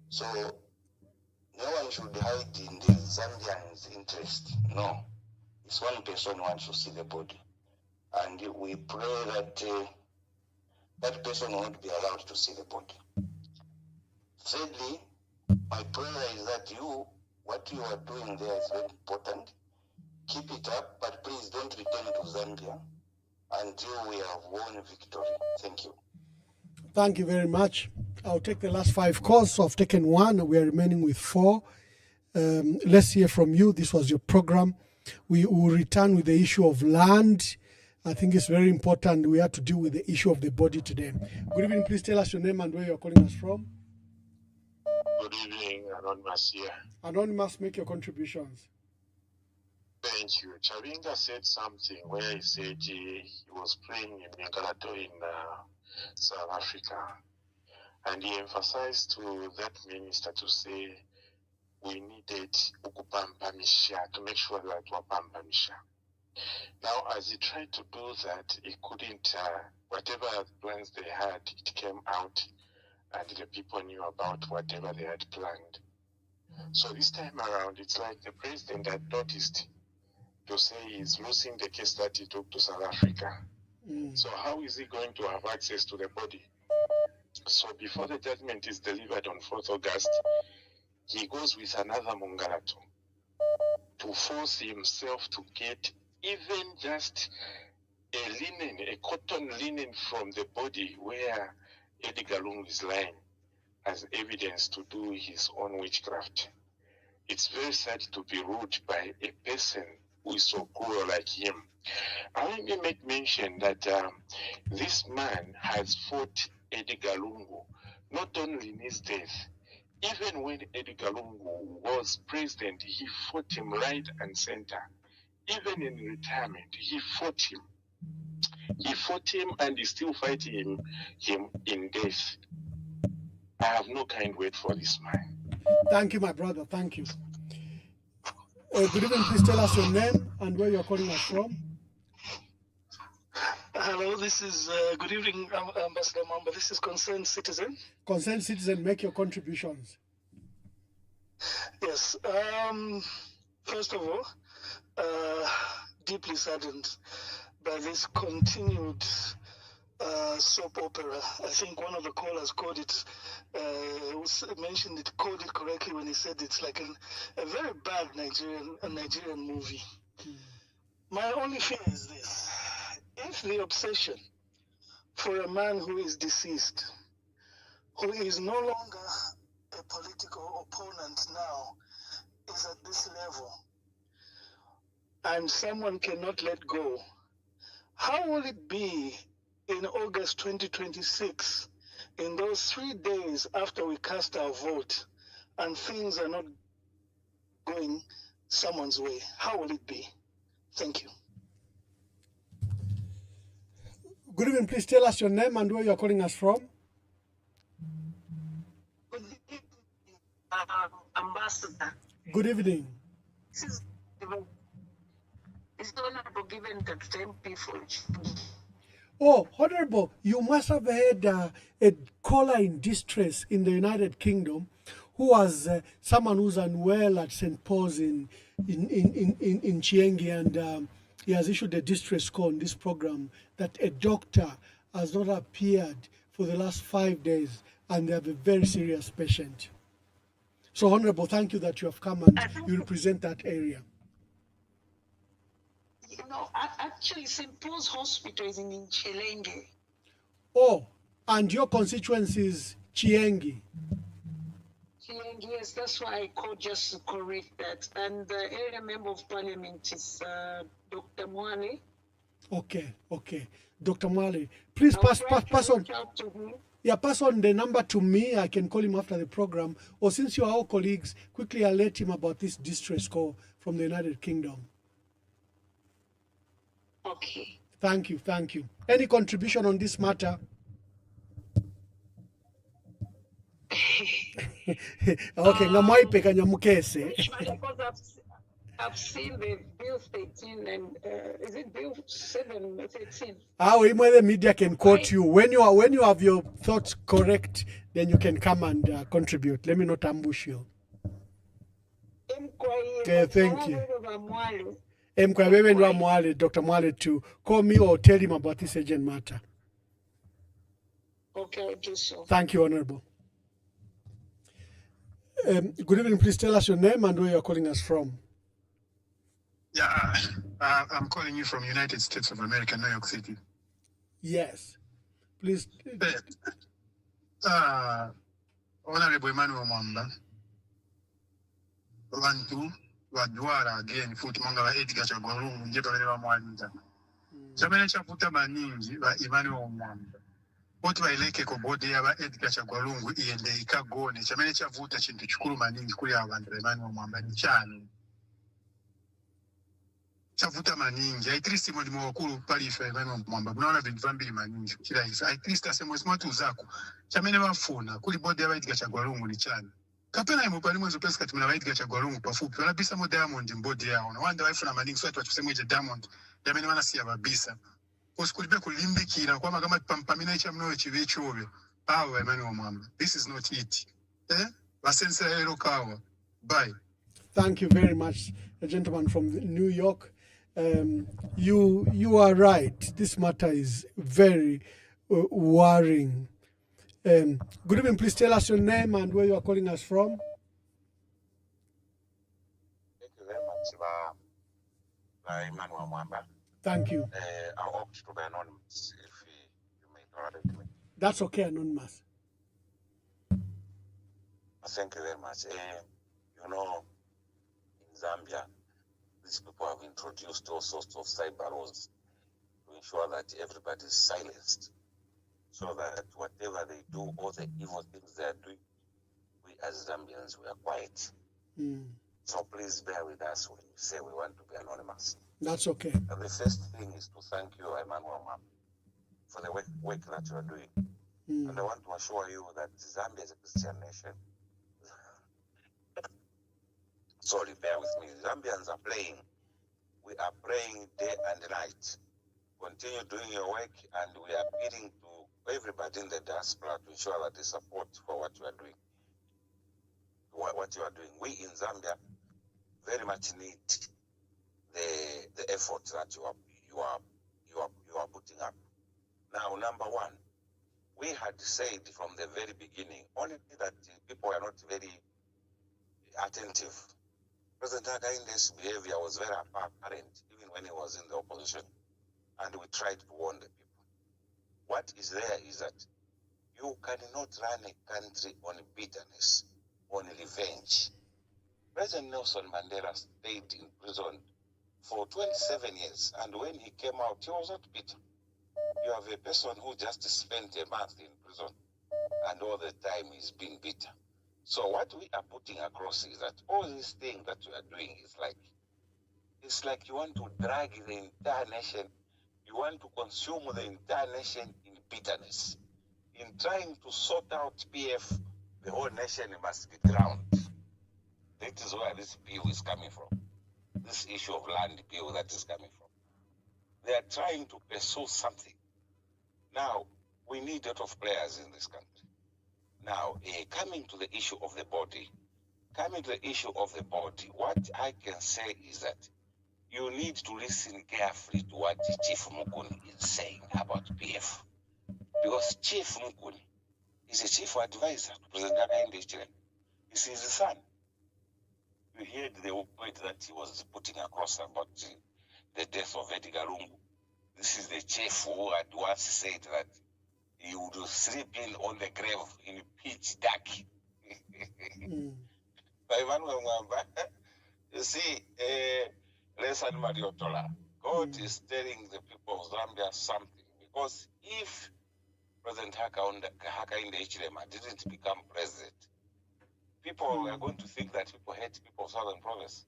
So no one should hide in the Zambians' interest. No. It's one person who wants to see the body. And we pray that that person will not be allowed to see the body. Thirdly, my prayer is that what you are doing there is very important. Keep it up, but please don't return to Zambia until we have won victory. Thank you. Thank you very much. I'll take the last 5 calls. So I've taken 1. We are remaining with 4. Let's hear from you. This was your program. We will return with the issue of land. I think it's very important. We have to deal with the issue of the body today. Good evening. Please tell us your name and where you're calling us from. Good evening, Anonymous here. Anonymous, make your contributions. Thank you. Chavinga said something where he said he was playing in Ngalato in South Africa. And he emphasized to that minister to say we needed Ukupampamisha to make sure that Wapampamisha. Now, as he tried to do that, he couldn't, whatever plans they had, it came out and the people knew about whatever they had planned. So this time around, it's like the president had noticed to say he's losing the case that he took to South Africa. So how is he going to have access to the body? So before the judgment is delivered on 4th August, he goes with another Mungalato to force himself to get even just a linen, a cotton linen from the body where Edgar Lungu is lying, as evidence to do his own witchcraft. It's very sad to be ruled by a person who is so cruel like him. Let me make mention that this man has fought Edgar Lungu, not only in his death. Even when Edgar Lungu was president, he fought him right and center. Even in retirement, he fought him. He fought him and is still fighting him in death. I have no kind word for this man. Thank you, my brother. Thank you. Good evening. Please tell us your name and where you're calling us from. Hello, this is good evening, Ambassador Mamba. This is Concerned Citizen. Concerned Citizen, make your contributions. Yes. First of all, deeply saddened by this continued soap opera. I think one of the callers called it, called it correctly when he said it's like a very bad Nigerian movie. My only fear is this. If the obsession for a man who is deceased, who is no longer a political opponent now, is at this level, and someone cannot let go, how will it be in August 2026, in those 3 days after we cast our vote, and things are not going someone's way? How will it be? Thank you. Good evening. Please tell us your name and where you're calling us from. Good evening, Ambassador. Good evening. This is honorable given the MP for Oh, Honorable, you must have heard a caller in distress in the United Kingdom who was someone who's unwell at St. Paul's in Chiengi, and he has issued a distress call in this program that a doctor has not appeared for the last 5 days, and they have a very serious patient. So, Honorable, thank you that you have come and you represent that area. You know, actually, St. Paul's Hospital is in Chilenge. Oh, and your constituency is Chiengi. Chilenge, yes, that's why I called just to correct that. And the area member of parliament is Dr. Mwale. Okay. Dr. Mwale, please pass on. Yeah, pass on the number to me. I can call him after the program. Or since you are all colleagues, quickly alert him about this distress call from the United Kingdom. Okay. Thank you. Any contribution on this matter? Okay, ngamaipe kanyamukese. Because I've seen the Bill 13 and is it Bill 713? When the media can quote you. When you have your thoughts correct, then you can come and contribute. Let me not ambush you. Okay, thank you. Dr. Mwale to call me or tell him about this urgent matter. Okay, I'll do so. Thank you, Honorable. Good evening. Please tell us your name and where you're calling us from. Yeah, I'm calling you from United States of America, New York City. Yes. Please. Honorable Emmanuel Mwamba, Bantu, Wadwara again, Footmonga wa Edgar Chagwa Lungu, Njeto Lewa Mwalita. Chamene chafuta baningi ba Emmanuel Mwamba. Otu baileke ko bodi ya ba Edgar Chagwa Lungu iende ikagone. Chamene chafuta chintu chikuru maningi kuli abantu Emmanuel Mwamba ni chani. Chafuta maningi. Aitristi mwalimu wakuru palifa Emmanuel Mwamba. Kunaona vintu vambili maningi. Kila hivi. Aitristi asemwe smatu zako. Chamene wafuna. Kuli bodi ya ba Edgar Chagwa Lungu ni chani. Kapena imupani mwezo pesa kati mna Edgar Chagwa Lungu pafupi. Wanabisa mo Diamond mbodi yao. Na wanda waifu na maningi. Swatu wachusemweje Diamond. Yamene wana siya babisa. Kulibe kulimbikira kwama kama pampamina icha mnowe chivechobe. Awa Emmanuel Mwamba. This is not it. Basense hero kawa. Bye. Thank you very much, a gentleman from New York. You are right. This matter is very worrying. Good evening. Please tell us your name and where you are calling us from. Thank you very much, Emmanuel Mwamba. Thank you. I opt to be anonymous if you may tolerate me. That's okay, anonymous. Thank you very much. You know, in Zambia, these people have introduced all sorts of cyber laws to ensure that everybody is silenced, so that whatever they do, all the evil things they are doing, we as Zambians, we are quiet. So please bear with us when we say we want to be anonymous. That's okay. And the first thing is to thank you, Emmanuel Mam, for the work that you are doing. And I want to assure you that Zambia is a Christian nation. Sorry, bear with me. Zambians are praying. We are praying day and night. Continue doing your work, and we are appealing to everybody in the diaspora to ensure that they support for what you are doing. What you are doing. We in Zambia very much need the effort that you are putting up. Now, number one, we had said from the very beginning only that people are not very attentive. President Hakaine's behavior was very apparent even when he was in the opposition, and we tried to warn the people. What is there is that you cannot run a country on bitterness, on revenge. President Nelson Mandela stayed in prison for 27 years, and when he came out, he was not bitter. You have a person who just spent a month in prison, and all the time he's being bitter. So what we are putting across is that all these things that we are doing is it's like you want to drag the entire nation, you want to consume the entire nation in bitterness. In trying to sort out PF, the whole nation must be drowned. That is where this bill is coming from. This issue of land bill that is coming from. They are trying to pursue something. Now, we need a lot of players in this country. Now, coming to the issue of the body, what I can say is that you need to listen carefully to what Chief Mukuni is saying about PF. Because Chief Mukuni is a chief advisor to President Hakainde Hichilema. He's his son. You heard the point that he was putting across about the death of Edgar Lungu. This is the chief who had once said that he would sleep in on the grave in pitch dark. You see, Lesson Mariotola, God is telling the people of Zambia something. Because if President Hakainde Hichilema didn't become president, people are going to think that people hate people of Southern Province.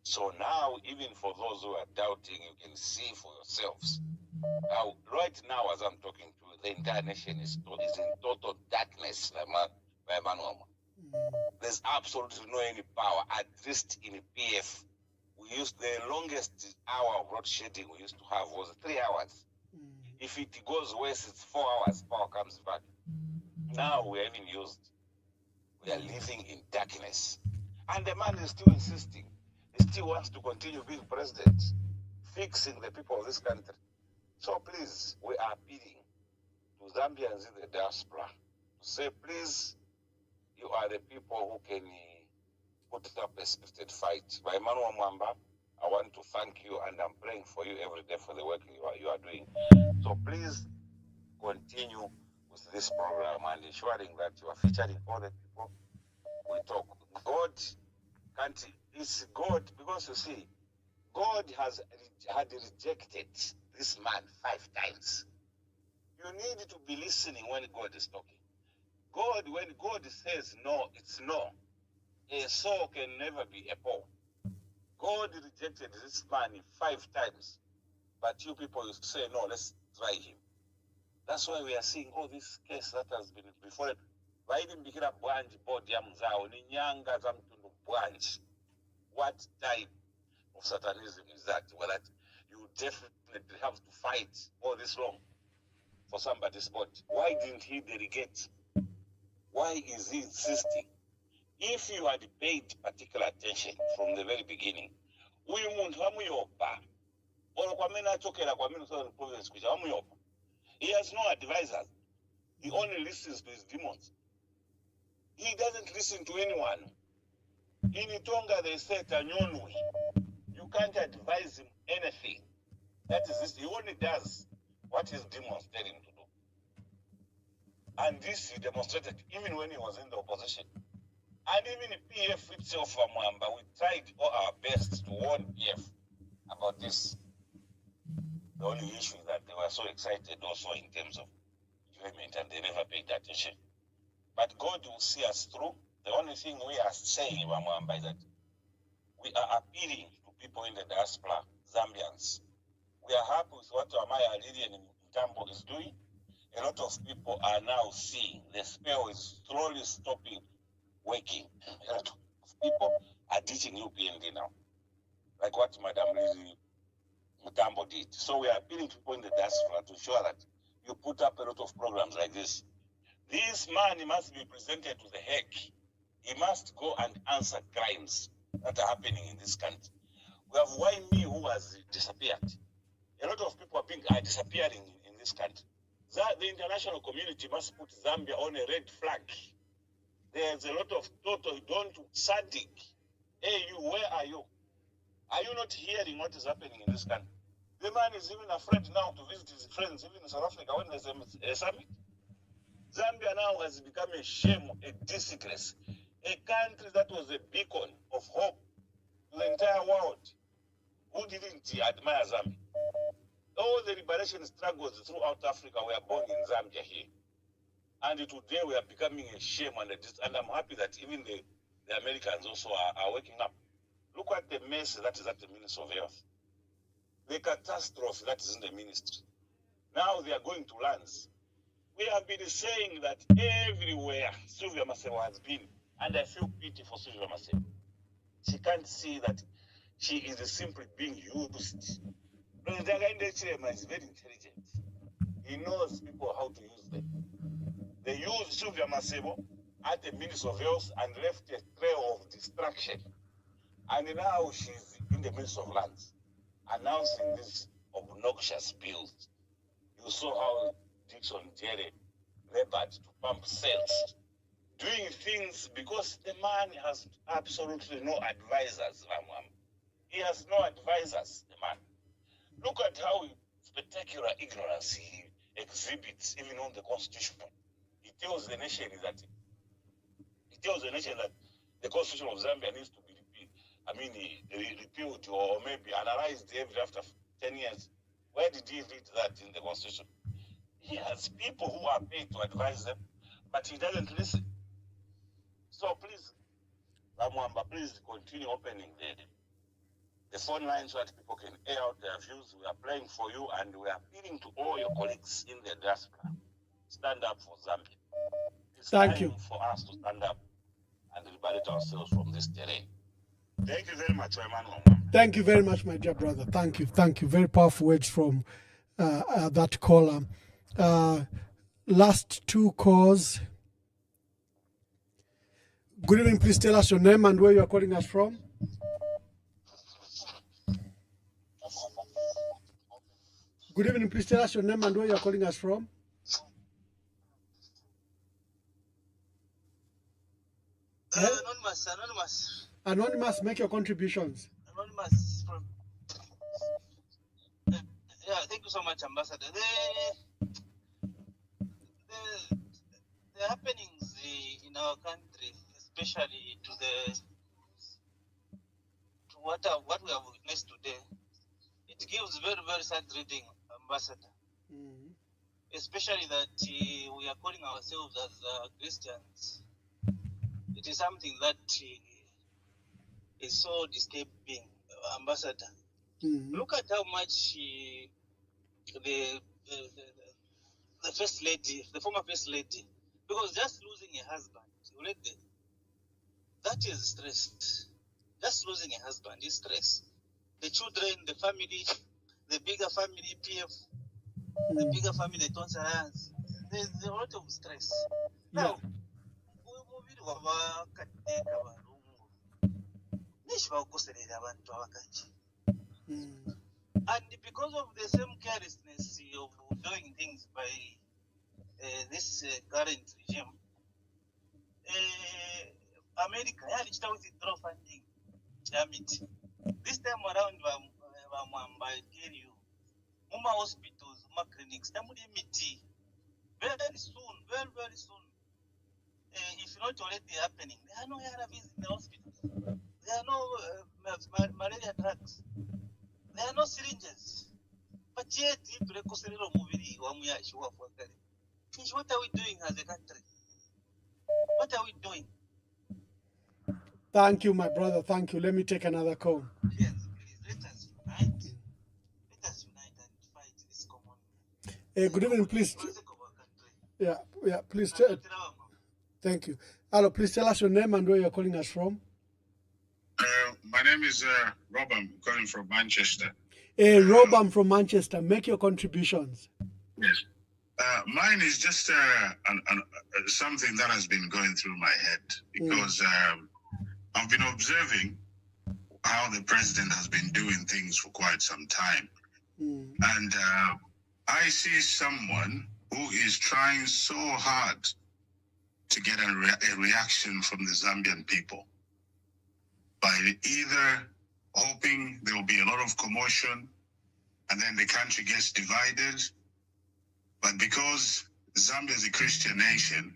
So now, even for those who are doubting, you can see for yourselves. Now, right now, as I'm talking to you, the entire nation is in total darkness by Emmanuel. There's absolutely no any power, at least in PF. We used the longest hour of road shedding we used to have was 3 hours. If it goes west, it's 4 hours, power comes back. Now we are even used. We are living in darkness. And the man is still insisting. He still wants to continue being president, fixing the people of this country. So please, we are appealing to Zambians in the diaspora to say, please, you are the people who can put up a spirited fight. By Emmanuel Mwamba, I want to thank you, and I'm praying for you every day for the work you are doing. So please continue with this program and ensuring that you are featuring all the people we talk. God can't, it's God, because you see, God had rejected this man 5 times. You need to be listening when God is talking. God, when God says no, it's no. A soul can never be a Paul. God rejected this man 5 times. But you people used to say, no, let's try him. That's why we are seeing all this case that has been before it. What type of satanism is that? Well, that you definitely have to fight all this long for somebody's body. Why didn't he delegate? Why is he insisting? If you had paid particular attention from the very beginning, he has no advisors. He only listens to his demons. He doesn't listen to anyone. In Tonga, they say Tanyonui. You can't advise him anything. That is this. He only does what his demons tell him to do. And this he demonstrated even when he was in the opposition. And even PF itself, Mwamba, we tried all our best to warn PF about this. The only issue is that they were so excited also in terms of enjoyment and they never paid attention. But God will see us through. The only thing we are saying, Mwamba, is that we are appealing to people in the diaspora, Zambians. We are happy with what Amaya Lilian Tambo is doing. A lot of people are now seeing the spell is slowly stopping working. A lot of people are ditching UPND now, like what Madam Lizzie Mutambo did. So we are appealing to people in the diaspora to show that you put up a lot of programs like this. This man must be presented to the Hague. He must go and answer crimes that are happening in this country. We have YME who has disappeared. A lot of people are disappearing in this country. The international community must put Zambia on a red flag. There's a lot of total don't SADC. Hey, you, where are you? Are you not hearing what is happening in this country? The man is even afraid now to visit his friends, even in South Africa, when there's a summit. Zambia now has become a shame, a disgrace, a country that was a beacon of hope to the entire world. Who didn't admire Zambia? All the liberation struggles throughout Africa were born in Zambia here. And today we are becoming a shame and I'm happy that even the Americans also are waking up. Look at the mess that is at the Ministry of Health. The catastrophe that is in the ministry. Now they are going to lands. We have been saying that everywhere Sylvia Masebo has been, and I feel pity for Sylvia Masebo. She can't see that she is simply being used. President Hakainde Hichilema is very intelligent. He knows people how to use them. They used Sylvia Masebo at the Ministry of Health and left a trail of destruction. And now she's in the Ministry of Lands, announcing these obnoxious bills. You saw how Dixon Jerry labored to pump cells, doing things because the man has absolutely no advisors. He has no advisors, the man. Look at how spectacular ignorance he exhibits even on the Constitution. He tells the nation that the Constitution of Zambia needs to be repealed or maybe analyzed every after 10 years. Where did he read that in the Constitution? He has people who are paid to advise them, but he doesn't listen. So please, Ramwamba, please continue opening the phone lines so that people can air out their views. We are praying for you and we are appealing to all your colleagues in the diaspora. Stand up for Zambia. It's Thank time you. for us to stand up and liberate ourselves from this terrain. Thank you very much, Emmanuel. Thank you very much, my dear brother. Thank you. Thank you. Very powerful words from that caller. Last two calls. Good evening. Please tell us your name and where you are calling us from. Good evening. Please tell us your name and where you are calling us from. Anonymous. Anonymous, make your contributions. Anonymous from. Yeah, thank you so much, Ambassador. The happenings in our country, especially to what we have witnessed today, it gives very, very sad reading, Ambassador. Mm-hmm. Especially that we are calling ourselves as Christians. It is something that is so disturbing, Ambassador. Mm-hmm. Look at how much the first lady, the former first lady, because just losing a husband, already, that is stress. Just losing a husband is stress. The children, the family, the bigger family, PF, the bigger family, the Tons Alliance, there's a lot of stress. Now, and because of the same carelessness of doing things by this current regime, America had to withdraw funding. This time around, I tell you, Muma hospitals, Muma clinics, very soon, very, very soon. If not already happening, there are no ARVs in the hospitals. There are no malaria drugs. There are no syringes. But yet, what are we doing as a country? What are we doing? Thank you, my brother. Thank you. Let me take another call. Yes, please, let us unite. Let us unite and fight this common. Good evening, please. Yeah, please. Thank you. Hello, please tell us your name and where you're calling us from. My name is Rob. I'm calling from Manchester. Rob, I'm from Manchester. Make your contributions. Yes. Mine is just something that has been going through my head because I've been observing how the president has been doing things for quite some time. And I see someone who is trying so hard to get a reaction from the Zambian people by either hoping there will be a lot of commotion and then the country gets divided. But because Zambia is a Christian nation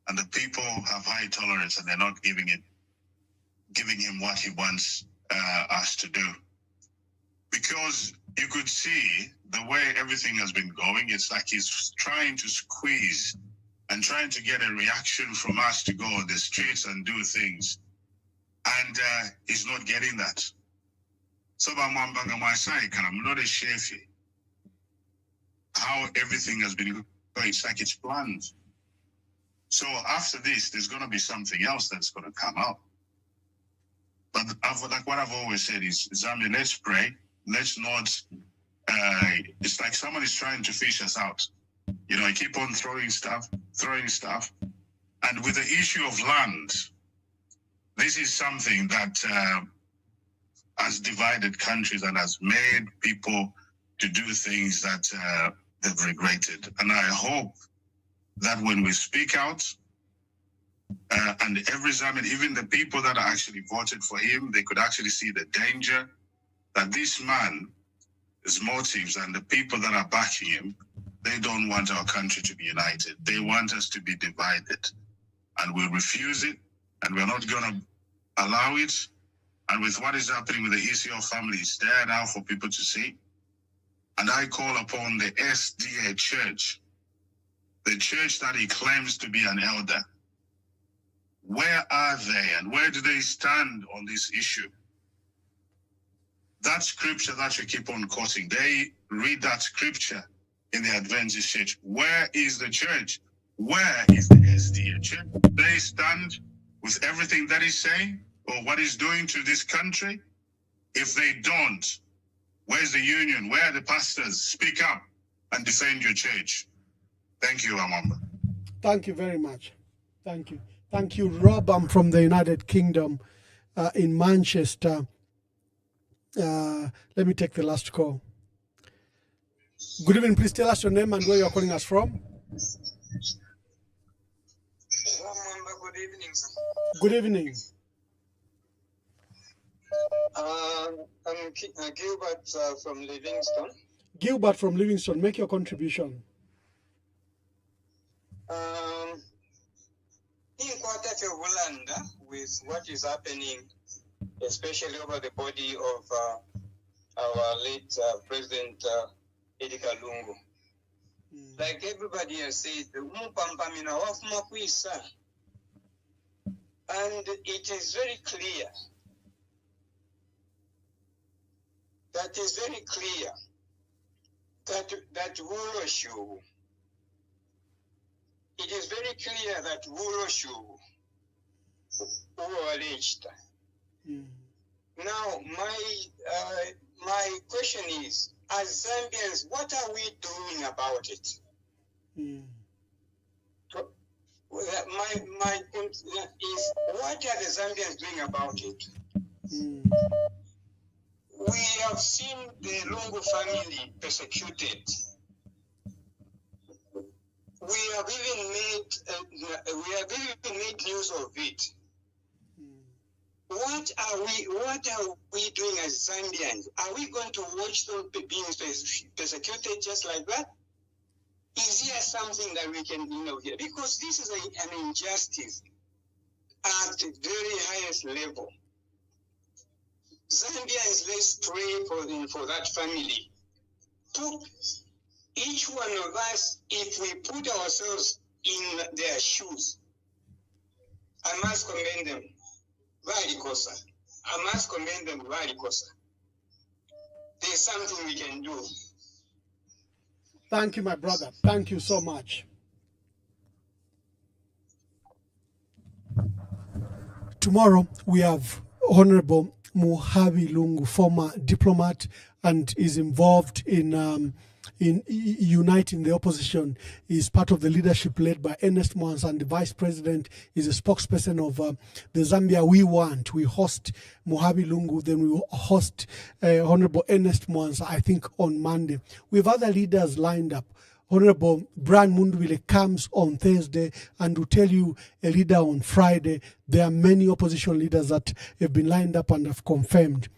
and the people have high tolerance and they're not giving him what he wants us to do. Because you could see the way everything has been going, it's like he's trying to squeeze and trying to get a reaction from us to go on the streets and do things. And he's not getting that. So I'm not a chef. How everything has been going, it's like it's planned. So after this, there's going to be something else that's going to come out. But like what I've always said is, Zambia, let's pray. Let's not, it's like someone is trying to fish us out. You know, I keep on throwing stuff. And with the issue of land, this is something that has divided countries and has made people to do things that they've regretted. And I hope that when we speak out, and every Zambian, even the people that actually voted for him, they could actually see the danger that this man, his motives and the people that are backing him, they don't want our country to be united. They want us to be divided. And we refuse it, and we're not going to allow it. And with what is happening with the ECL family, it's there now for people to see. And I call upon the SDA church, the church that he claims to be an elder. Where are they and where do they stand on this issue? That scripture that you keep on quoting, they read that scripture in the Adventist church. Where is the church? Where is the SDA church? They stand with everything that he's saying or what he's doing to this country? If they don't, where's the union? Where are the pastors? Speak up and defend your church. Thank you, Amamba. Thank you very much. Thank you. Thank you, Rob. I'm from the United Kingdom in Manchester. Let me take the last call. Good evening. Please tell us your name and where you're calling us from. Good evening, sir. Good evening. I'm Gilbert from Livingston. Gilbert from Livingston, make your contribution. In quarter of Ulanda, with what is happening, especially over the body of our late President Edgar Lungu. Like everybody has said, and it is very clear. That is very clear that Wuloshu. It is very clear that Wuloshu were alleged. Now, my question is, as Zambians, what are we doing about it? My point is, what are the Zambians doing about it? We have seen the Lungu family persecuted. We have even made news of it. What are we doing as Zambians? Are we going to watch them being persecuted just like that? Is there something that we can here? Because this is an injustice at the very highest level. Zambians, let's pray for that family. Each one of us, if we put ourselves in their shoes, I must commend them. Varikosa. I must commend them. Varikosa. There's something we can do. Thank you, my brother. Thank you so much. Tomorrow, we have Honorable Muhabi Lungu, former diplomat, and is involved in uniting the opposition. He's part of the leadership led by Ernest Mwanza, and the vice president is a spokesperson of the Zambia We Want. We host Muhabi Lungu, then we will host Honorable Ernest Mwanza, I think, on Monday. We have other leaders lined up. Honorable Brian Mundwile comes on Thursday and will tell you a leader on Friday. There are many opposition leaders that have been lined up and have confirmed.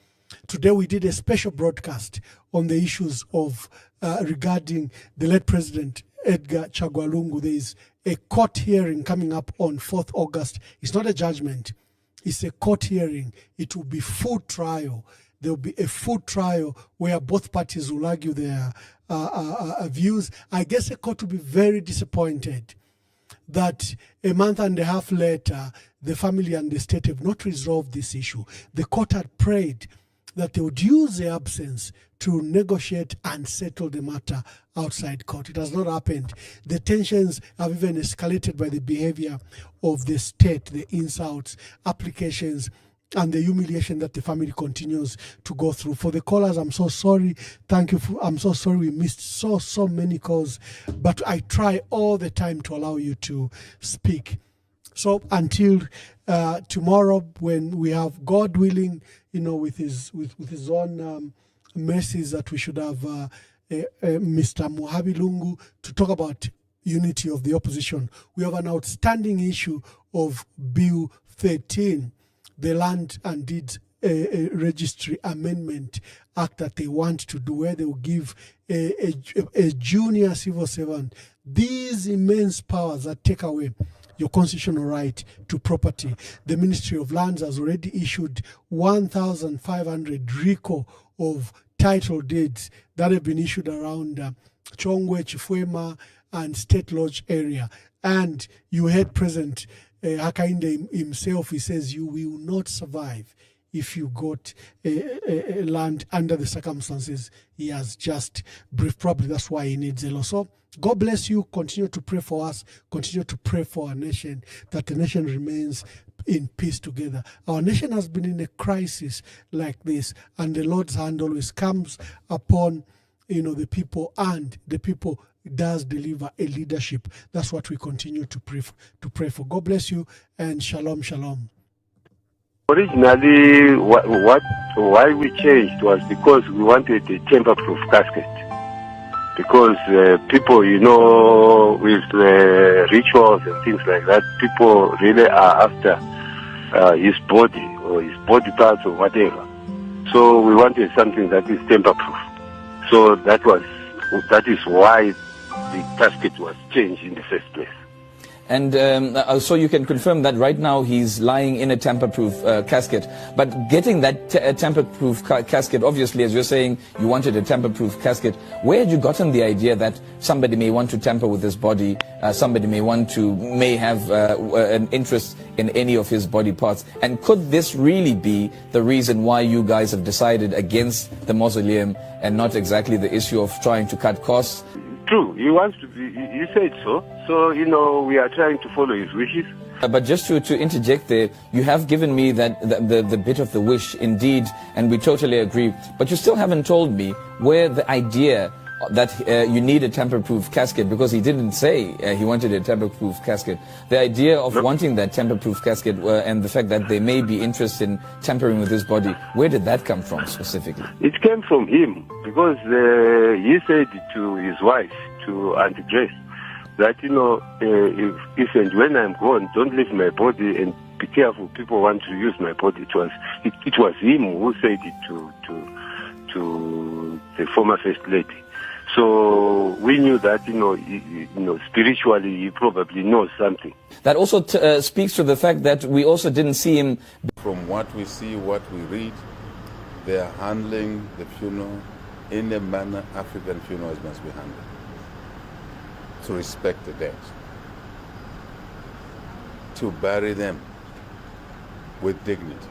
Today we did a special broadcast on the issues of regarding the late President Edgar Chagwa Lungu. There is a court hearing coming up on 4th August. It's not a judgment. It's a court hearing. It will be full trial. There will be a full trial where both parties will argue their views. I guess the court will be very disappointed that a month and a half later, the family and the state have not resolved this issue. The court had prayed that they would use the absence to negotiate and settle the matter outside court. It has not happened. The tensions have even escalated by the behavior of the state, the insults, applications, and the humiliation that the family continues to go through. For the callers, I'm so sorry. Thank you. I'm so sorry we missed so many calls, but I try all the time to allow you to speak. So until tomorrow, when we have, God willing, with his own mercies, that we should have Mr. Muhabi Lungu to talk about unity of the opposition. We have an outstanding issue of Bill 13, the Land and Deeds Registry Amendment Act that they want to do, where they will give a junior civil servant these immense powers that take away your constitutional right to property. The Ministry of Lands has already issued 1,500 RICO of title deeds that have been issued around Chongwe, Chifwema, and State Lodge area. And you heard President Hakainde himself, he says you will not survive if you got a land under the circumstances he has just briefed. Probably that's why he needs a law. So God bless you. Continue to pray for us. Continue to pray for our nation, that the nation remains in peace together. Our nation has been in a crisis like this, and the Lord's hand always comes upon the people, and the people does deliver a leadership. That's what we continue to pray for. God bless you, and shalom, shalom. Originally, why we changed was because we wanted a tamper-proof casket. Because people, with rituals and things like that, people really are after his body or his body parts or whatever. So we wanted something that is tamper-proof. So that is why the casket was changed in the first place. And so you can confirm that right now he's lying in a tamper-proof casket. But getting that tamper-proof casket, obviously, as you're saying, you wanted a tamper-proof casket. Where had you gotten the idea that somebody may want to tamper with his body, somebody may have an interest in any of his body parts? And could this really be the reason why you guys have decided against the mausoleum and not exactly the issue of trying to cut costs? True, he wants to be, you said so. So, we are trying to follow his wishes. But just to interject there, you have given me that the bit of the wish, indeed, and we totally agree. But you still haven't told me where the idea that you need a tamper-proof casket, because he didn't say he wanted a tamper-proof casket. The idea of wanting that tamper-proof casket and the fact that they may be interested in tampering with his body, where did that come from specifically? It came from him, because he said to his wife, to Auntie Grace, that, if and when I'm gone, don't leave my body and be careful, people want to use my body. It was him who said it to the former First Lady. So we knew that, spiritually he probably knows something. That also speaks to the fact that we also didn't see him. From what we see, what we read, they are handling the funeral in the manner African funerals must be handled. To respect the dead. To bury them with dignity.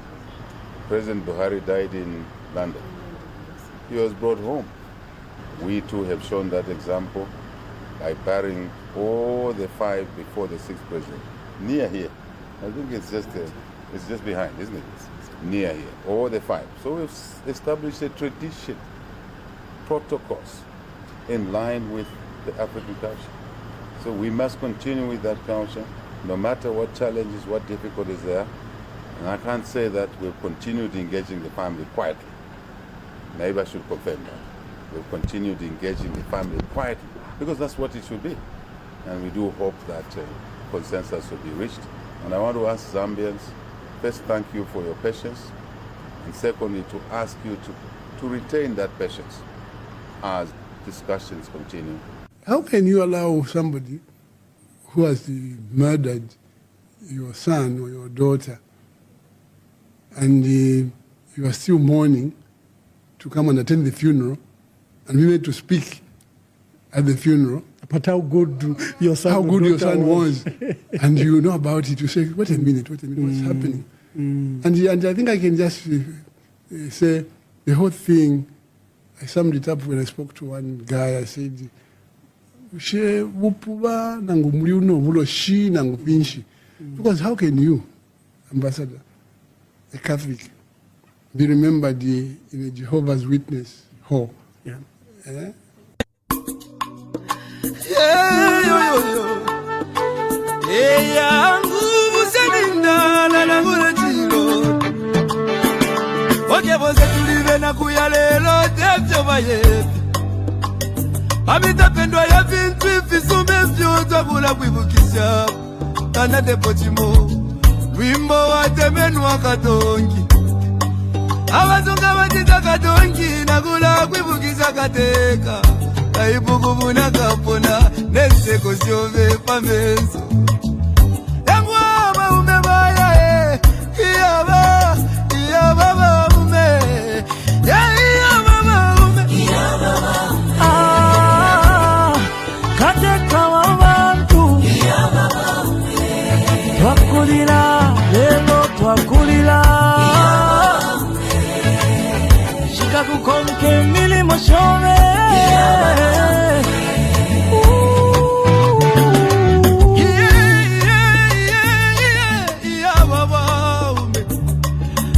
President Buhari died in London. He was brought home. We too have shown that example by burying all the 5 before the 6th president. Near here. I think it's just behind, isn't it? Near here. All the 5. So we've established a tradition, protocols in line with the African culture. So we must continue with that culture, no matter what challenges, what difficulties there are. And I can't say that we've continued engaging the family quietly. Maybe I should confirm that. We've continued engaging the family quietly, because that's what it should be. And we do hope that consensus will be reached. And I want to ask Zambians, first, thank you for your patience. And secondly, to ask you to retain that patience as discussions continue. How can you allow somebody who has murdered your son or your daughter and you are still mourning to come and attend the funeral and we made to speak at the funeral? But how good your son was. And you know about it, you say, wait a minute, what's happening? And I think I can just say the whole thing, I summed it up when I spoke to one guy. I said, because how can you, Ambassador, a Catholic, be remembered in a Jehovah's Witness hall? Yeah. Abitapendwa ya vintu ifisume vyota kula kuibukisha Tana depotimo Wimbo wa temenu wa katongi Awazunga watita katongi Nakula kuibukisha kateka Kaibukubu na kapona Neseko siove pamenso Yangwa umebaya Iyaba ume Iyaba ume Kateka wabantu Twakulira lelo twakulira Shikakukonke milimo shove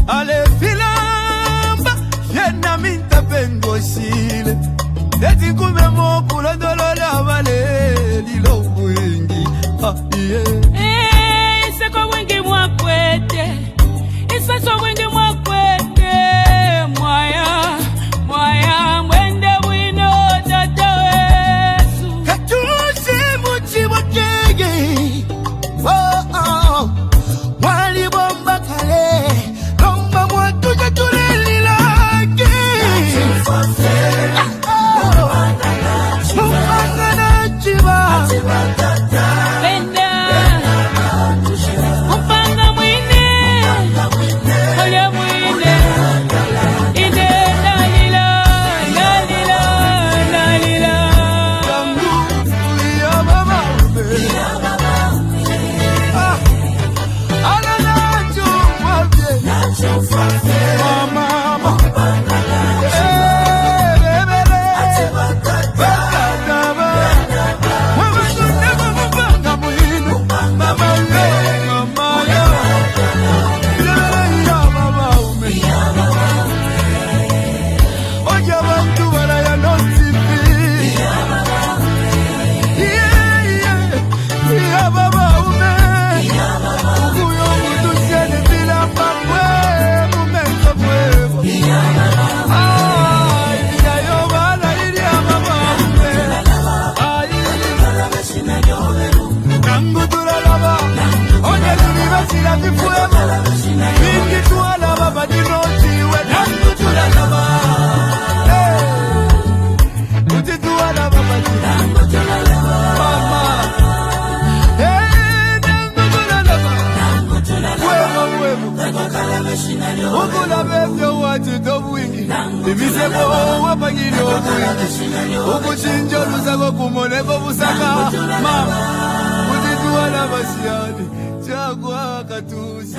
Ale filamba Yena minta pengo sile Deti kume mokula dolola vale Lilo wingi Iseko wingi mwakwete Iseko wingi mwakwete Mwaya mwende wino tata wesu Katusi muchi motege Wali bomba kale Lomba mwatu jatuleli laki Mupanga na chiba Penda Mupanga mwine Oya mwine Ide lalila Ya mama Ala nacho mwabye Mama Hey, Ukula bebyo watu tobwingi Ibisebo wapangili obwingi Ukuchinjo lusako kumoneko busaka Mama Kutituwa na basiani Chagwa katusi